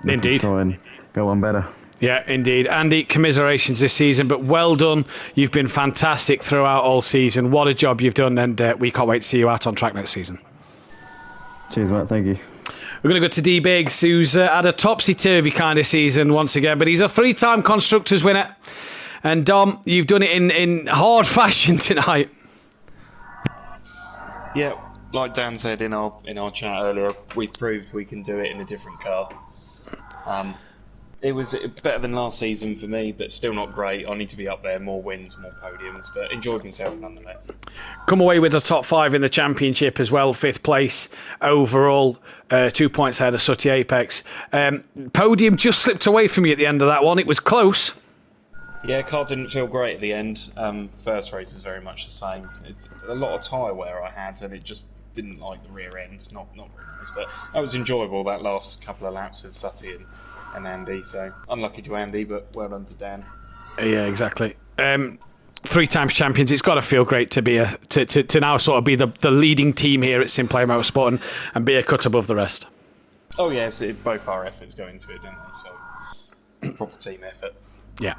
Indeed. Try and go on better. Yeah, indeed. Andy, commiserations this season, but well done. You've been fantastic throughout all season. What a job you've done, and we can't wait to see you out on track next season. Cheers, mate. Thank you. We're going to go to D Biggs, who's had a topsy-turvy kind of season once again, but he's a 3-time Constructors winner. And Dom, you've done it in hard fashion tonight. Yeah, like Dan said in our chat earlier, we've proved we can do it in a different car. It was better than last season for me, but still not great. I need to be up there, more wins, more podiums, but enjoyed myself nonetheless. Come away with a top 5 in the championship as well, 5th place overall, 2 points ahead of Sutty Apex. Podium just slipped away from you at the end of that one. It was close. Yeah, car didn't feel great at the end. First race is very much the same. It's a lot of tyre wear I had, and it just didn't like the rear end. Not very nice, but that was enjoyable, that last couple of laps of Sutty and Andy. So unlucky to Andy, but well done to Dan. Yeah, exactly. 3 times champions. It's got to feel great to be to now sort of be the leading team here at Simplay Motorsport and be a cut above the rest. Oh yes, both our efforts go into it, don't they? So proper team effort. Yeah,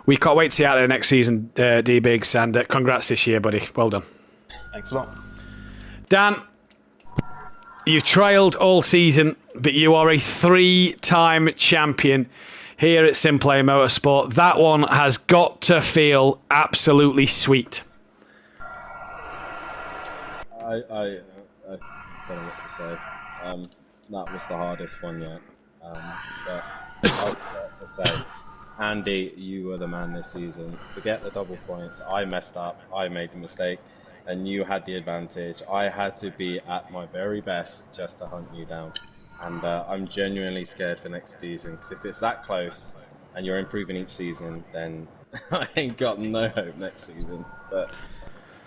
we can't wait to see you out there next season, D Biggs, and congrats this year, buddy. Well done. Thanks a lot. Dan, you've trailed all season, but you are a 3-time champion here at Simplay Motorsport. That one has got to feel absolutely sweet. I don't know what to say. That was the hardest one yet. But I've got to say, Andy, you were the man this season. Forget the double points. I messed up. I made the mistake. And you had the advantage. I had to be at my very best just to hunt you down. And I'm genuinely scared for next season. Because if it's that close and you're improving each season, then I ain't got no hope next season. But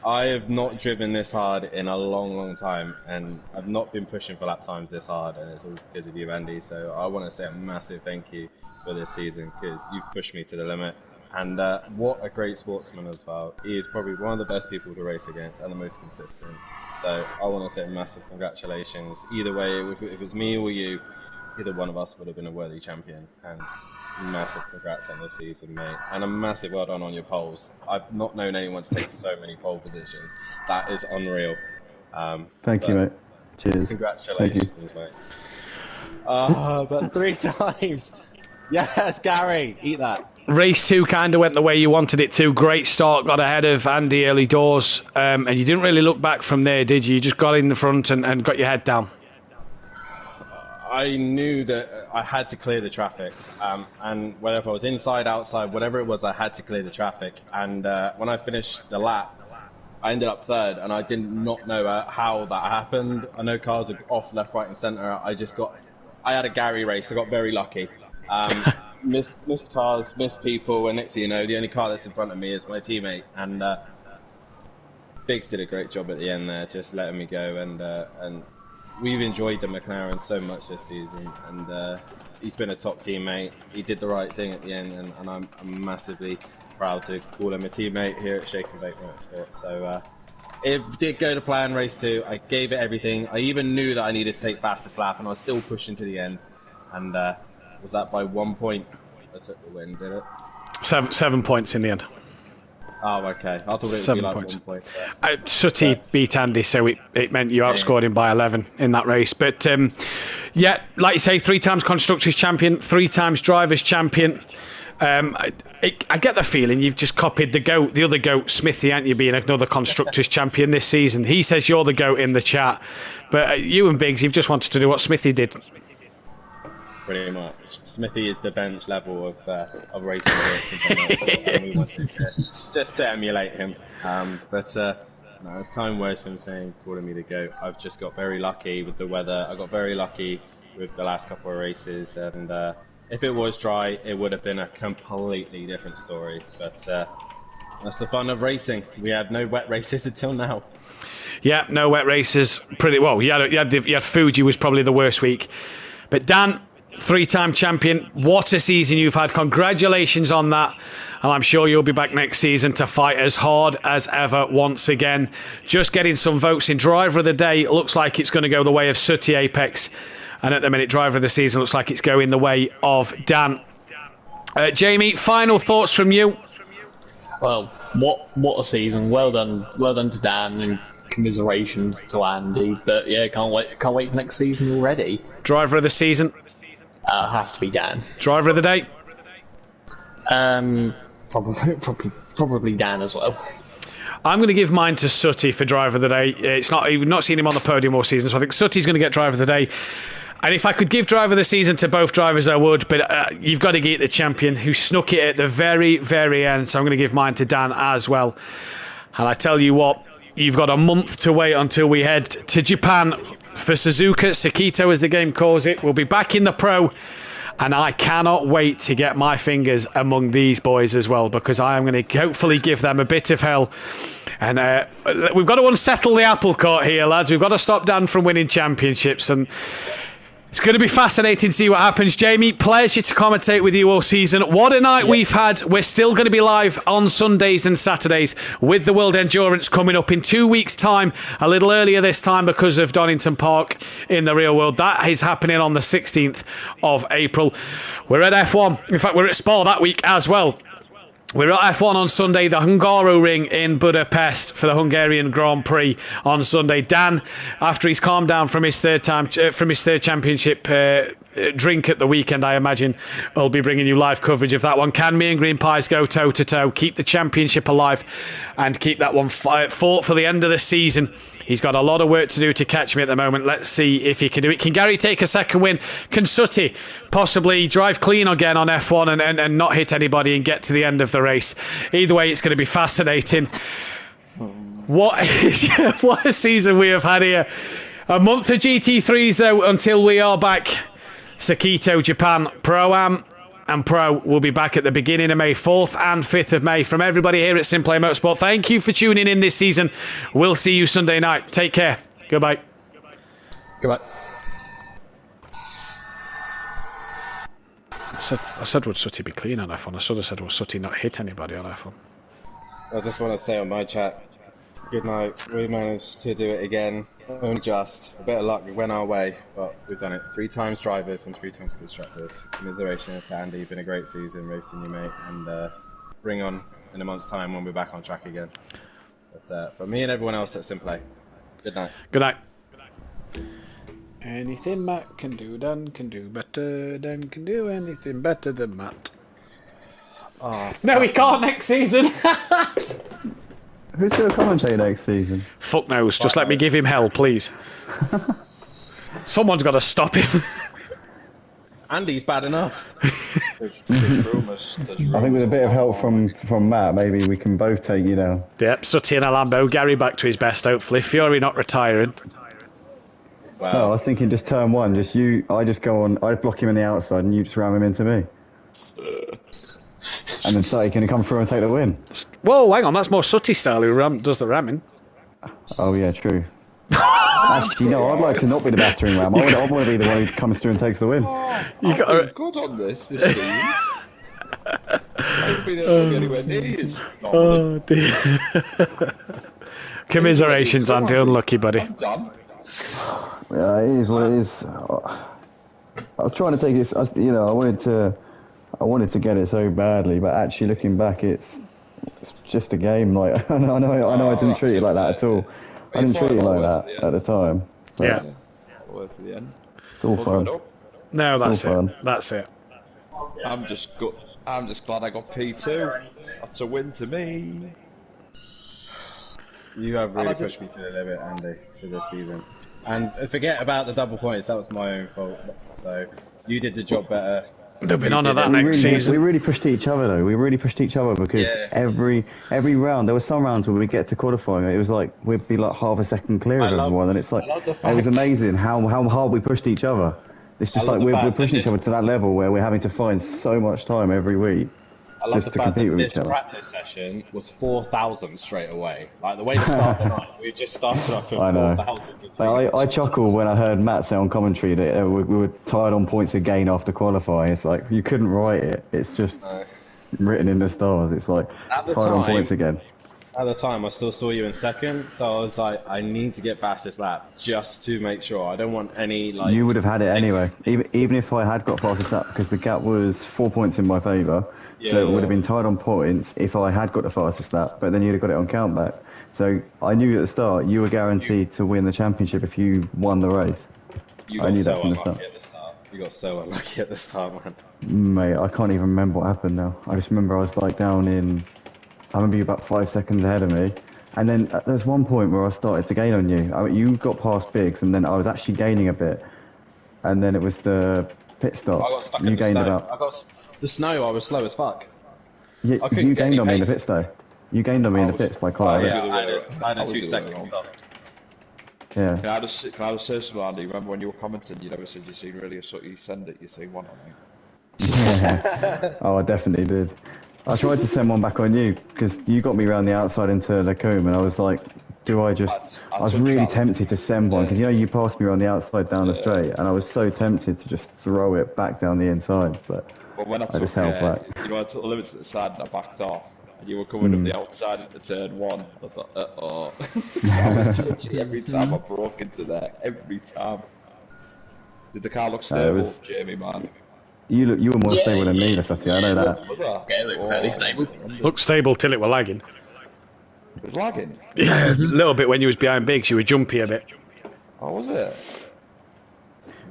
I have not driven this hard in a long, long time. And I've not been pushing for lap times this hard. And it's all because of you, Andy. So I want to say a massive thank you for this season, because you've pushed me to the limit. And what a great sportsman as well. He is probably one of the best people to race against and the most consistent. So I want to say massive congratulations. Either way, if it was me or you, either one of us would have been a worthy champion. And massive congrats on this season, mate. And a massive well done on your poles. I've not known anyone to take so many pole positions. That is unreal. Thank you, mate. Cheers. Congratulations, mate. But 3 times. Yes, Gary, eat that. Race 2 kind of went the way you wanted it to. Great start, got ahead of Andy early doors, and you didn't really look back from there, did you? You just got in the front and got your head down. I knew that I had to clear the traffic, and whether if I was inside, outside, whatever it was, I had to clear the traffic. And when I finished the lap, I ended up 3rd, and I did not know how that happened. I know cars are off left, right, and centre. I had a Gary race. I got very lucky. Missed cars, missed people, and next thing you know, the only car that's in front of me is my teammate. And Biggs did a great job at the end there, just letting me go. And we've enjoyed the McLaren so much this season, and he's been a top teammate. He did the right thing at the end, and I'm massively proud to call him a teammate here at Shake and Bake Motorsport. So it did go to plan race 2. I gave it everything. I even knew that I needed to take fastest lap, and I was still pushing to the end. And was that by 1 point? I took the win, did it? 7 points in the end. Oh, okay. I thought it would 7 be like points. 1 point. Sutty beat Andy, so it meant you outscored him by 11 in that race. But yeah, like you say, 3 times Constructors Champion, 3 times Drivers Champion. I get the feeling you've just copied the other GOAT, Smithy, aren't you, being another Constructors Champion this season. He says you're the GOAT in the chat. But you and Biggs, you've just wanted to do what Smithy did. Pretty much. Smithy is the bench level of racing this, and we wanted just to emulate him. But no, it's kind words from saying calling me the GOAT. I've just got very lucky with the weather. I got very lucky with the last couple of races, and if it was dry, it would have been a completely different story. But that's the fun of racing. We had no wet races until now. Yeah, no wet races. Pretty well. You had Fuji was probably the worst week, but Dan, 3-time champion. What a season you've had. Congratulations on that. And I'm sure you'll be back next season to fight as hard as ever once again. Just getting some votes in Driver of the Day. It looks like it's going to go the way of Sooty Apex. And at the minute, Driver of the Season looks like it's going the way of Dan. Jamie, final thoughts from you? Well, what a season. Well done to Dan, and commiserations to Andy. But yeah, can't wait for next season already. Driver of the Season? Has to be Dan. Driver of the Day? Probably Dan as well. I'm going to give mine to Sooty for Driver of the Day. We've not seen him on the podium all season, so I think Sooty's going to get Driver of the Day. And if I could give Driver of the Season to both drivers, I would. But you've got to get the champion who snuck it at the very, very end. So I'm going to give mine to Dan as well. And I tell you what, you've got a month to wait until we head to Japan for Suzuka. Sakito, as the game calls it. We'll be back in the Pro. And I cannot wait to get my fingers among these boys as well, because I am going to hopefully give them a bit of hell. And we've got to unsettle the apple cart here, lads. We've got to stop Dan from winning championships. And it's going to be fascinating to see what happens. Jamie, pleasure to commentate with you all season. What a night we've had. We're still going to be live on Sundays and Saturdays with the World Endurance coming up in 2 weeks' time. A little earlier this time because of Donington Park in the real world. That is happening on the 16th of April. We're at F1. In fact, we're at Spa that week as well. We're at F1 on Sunday, the Hungaroring in Budapest for the Hungarian Grand Prix on Sunday. Dan, after he's calmed down from his third championship drink at the weekend, I imagine, will be bringing you live coverage of that one. Can me and Green Pies go toe to toe, keep the championship alive, and keep that one fought for the end of the season? He's got a lot of work to do to catch me at the moment. Let's see if he can do it. Can Gary take a second win? Can Sooty possibly drive clean again on F1 and not hit anybody and get to the end of the race? Either way, it's going to be fascinating. What a season we have had here. A month of GT3s, though, until we are back. Sakito Japan Pro-Am and Pro will be back at the beginning of May, 4th and 5th of May. From everybody here at Simplay Motorsport, thank you for tuning in this season. We'll see you Sunday night. Take care. Goodbye. Goodbye. I said would Sutty be clean on F1? I should have said would Sutty not hit anybody on F1? I just want to say on my chat, good night. We managed to do it again. Only just. A bit of luck, we went our way, but we've done it 3 times drivers and 3 times constructors. Commiserations to Andy, been a great season racing you, mate, and bring on in a month's time when we're back on track again. But for me and everyone else that's in play, good night. Good night. Anything Matt can do, Dan can do better. Dan can do anything better than Matt. Oh, no, he can't next season. Who's going to commentate next season? Fuck knows. Just let me give him hell, please. Someone's got to stop him. Andy's bad enough. There's rumours. I think with a bit of help from Matt, maybe we can both take you down. Yep, Sutty and a Lambo. Gary back to his best, hopefully. Fury not retiring. Wow. No, I was thinking just turn one. Just you. I just go on. I block him on the outside, and you just ram him into me. And then Sutty can come through and take the win. Whoa, hang on. That's more Sutty style who does the ramming. Oh yeah, true. Actually, no. I'd like to not be the battering ram. I want to be the one who comes through and takes the win. I've been good on this season. I've been anywhere near as Oh dear. Commiserations, Andy. Unlucky, buddy. I'm done. Yeah, it is what it is. I was trying to take it. I wanted to get it so badly, but actually looking back, it's just a game. Like I know, I didn't treat it like that at all. I didn't treat it like that at the time. Yeah. All the way to the end. It's all fun. No, that's It's all fun. That's it. I'm just glad I got P2. That's a win to me. You have really pushed me to the limit, Andy, to this season. And forget about the double points, that was my own fault. So you did the job better. There'll be none of that next season. We really pushed each other though. We really pushed each other because every round, there were some rounds where we get to qualifying, it was like we'd be like half a second clear of everyone, and it's like it was amazing how hard we pushed each other. It's just like we're pushing each other to that level where we're having to find so much time every week. I love the fact that this practice session was 4,000 straight away. Like the way to start the night, we just started off at 4,000. I chuckled when I heard Matt say on commentary that we were tied on points again after qualifying. It's like you couldn't write it. It's just written in the stars. It's like tied on points again. At the time, I still saw you in second, so I was like, I need to get past this lap just to make sure. I don't want any like. You would have had it anyway, even if I had got past this lap, because the gap was 4 points in my favour. So it would have been tied on points if I had got the fastest lap, but then you'd have got it on countback. So I knew at the start you were guaranteed to win the championship if you won the race. I knew that from the start. You got so unlucky at the start, man. Mate, I can't even remember what happened now. I just remember I was like down in. I remember you about 5 seconds ahead of me, and then there's one point where I started to gain on you. I mean, you got past Biggs, and then I was actually gaining a bit, and then it was the pit stops. I got stuck you in the gained snow. about. The snow, I was slow as fuck. You gained on me in the pits though. You gained on me in the pits by quite a bit. I had a 2 second stop. Yeah. Can I just say something, Andy? Remember when you were commenting, you never said you seen really a sort you send it, you seen one on me. Yeah. Oh, I definitely did. I tried to send one back on you because you got me around the outside into Lacombe, and I was like, I was really tempted to send one because you passed me around the outside down the straight, and I was so tempted to just throw it back down the inside, but when I just held back. I took the limits at the side and I backed off, and you were coming up the outside into turn 1. I thought, I was touchy every time I broke into there. Every time. Did the car look stable, Jamie, man? You were more stable than me, Lasati, I know that. Was that? Yeah, it looked fairly stable. Looked stable till it were lagging. It was lagging? Yeah, a little bit when you was behind Biggs, you were jumpy a bit. Oh, was it?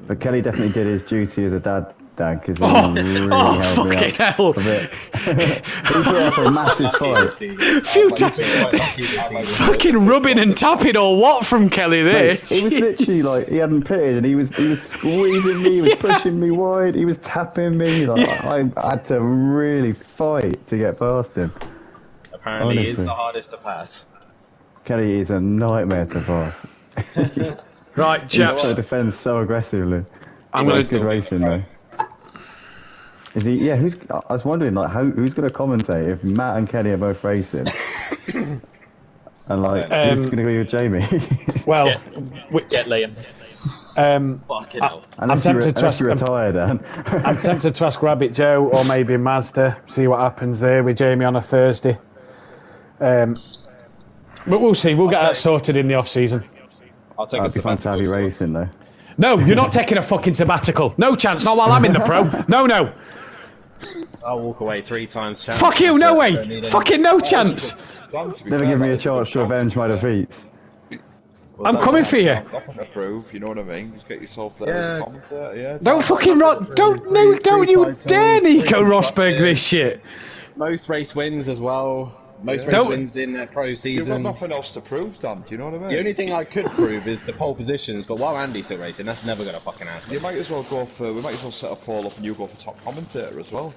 But Kelly definitely did his duty as a dad, because he really held me up hell. a bit. He put up a massive fight. Fucking rubbing and tapping or what from Kelly there? Mate, it was literally like he hadn't pitted and he was squeezing me, he was pushing me wide, he was tapping me. Like I had to really fight to get past him. Apparently, he is the hardest to pass. Kelly is a nightmare to pass. Right, chaps. He defends so aggressively. I'm going to good racing though. Is he? Yeah. I was wondering, like, who's going to commentate if Matt and Kelly are both racing? And like, who's going to go with Jamie? Well, Get Liam. Fucking hell. unless you retire, Dan. I'm tempted to ask Rabbit Joe or maybe Mazda, see what happens there with Jamie on a Thursday. But we'll see. We'll get that sorted in the off season. I'll take It'd be fun to have you racing though. No, you're not taking a fucking sabbatical. No chance. Not while I'm in the pro. No. I'll walk away 3 times. Chance. Fuck you. No way. Fucking no chance. Never give me a chance to avenge my defeats. I'm coming for you. Approve, you know what I mean? Just get yourself there as a commentator, yeah. Don't fucking don't you dare Nico Rosberg this shit. Most race wins as well. Most race wins in a pro season. You've got nothing else to prove, Dan. Do you know what I mean? The only thing I could prove is the pole positions, but while Andy's still racing, that's never going to fucking happen. You might as well go for. We might as well set a poll up and you go for top commentator as well.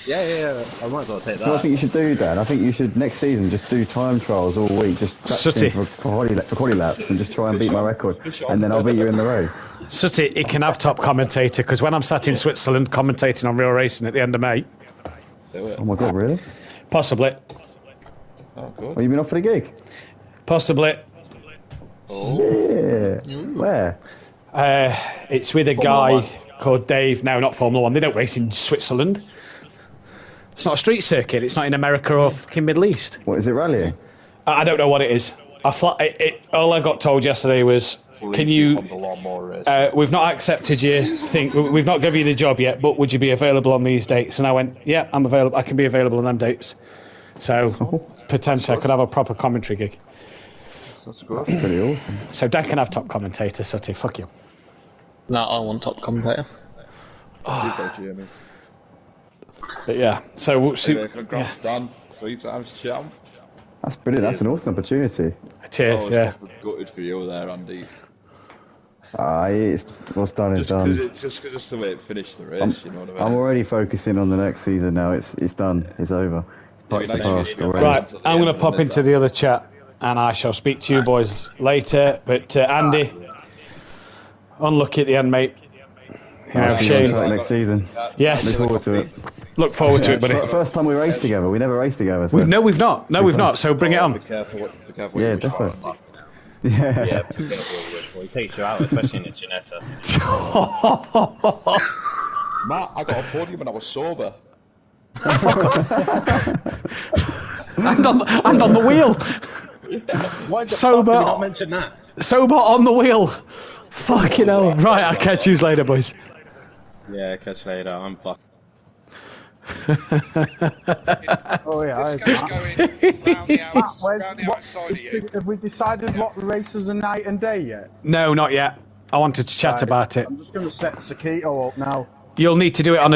Yeah. I might as well take that. What I think you should do, Dan, I think you should next season just do time trials all week, just practicing for quali laps and just try and beat my record, and then I'll beat you in the race. Sutty, he can have top commentator because when I'm sat in Switzerland commentating on real racing at the end of May. Oh my god, really? Possibly. Oh, good. Well, you been off for the gig? Possibly. Oh. Yeah. Where? It's with a guy called Dave. No, not Formula One. They don't race in Switzerland. It's not a street circuit. It's not in America or fucking Middle East. What is it, rallying? I don't know what it is. All I got told yesterday was, can you... we've not accepted you. We've not given you the job yet, but would you be available on these dates? And I went, yeah, I'm available. I can be available on them dates. So potentially I could have a proper commentary gig. That's good. That's pretty awesome. So Dan can have top commentator, Sutty. Fuck you. No, I want top commentator. But yeah, so we'll see. Congrats, Dan. 3 times champ. That's brilliant. That's an awesome opportunity. Cheers, yeah. Gutted for you there, Andy. It's what's done is done. Just the way it finished the race, you know what I mean? I'm already focusing on the next season now. It's done. It's over. It's past already. Right, I'm going to pop into the other chat and I shall speak to you boys later. But Andy, unlucky at the end, mate. Shame. Next season. Yes. Look forward to it. Look forward to it, buddy. First time we raced together. We never raced together. So. No, we've not. No, we've not. So bring it on. Be careful. Yeah, definitely. Yeah, he takes you out, especially in the Ginetta. Matt, I got a podium when I was sober. and on the wheel. Why the Sober. fuck did we not mention that? Sober on the wheel. Fucking hell. Right, I'll catch you later, boys. Yeah, catch you later. I'm fucked. Oh yeah. This goes going round the outside of you. Have we decided what races are night and day yet? No, not yet. I wanted to chat about it. I'm just going to set Sakito up now. You'll need to do it on a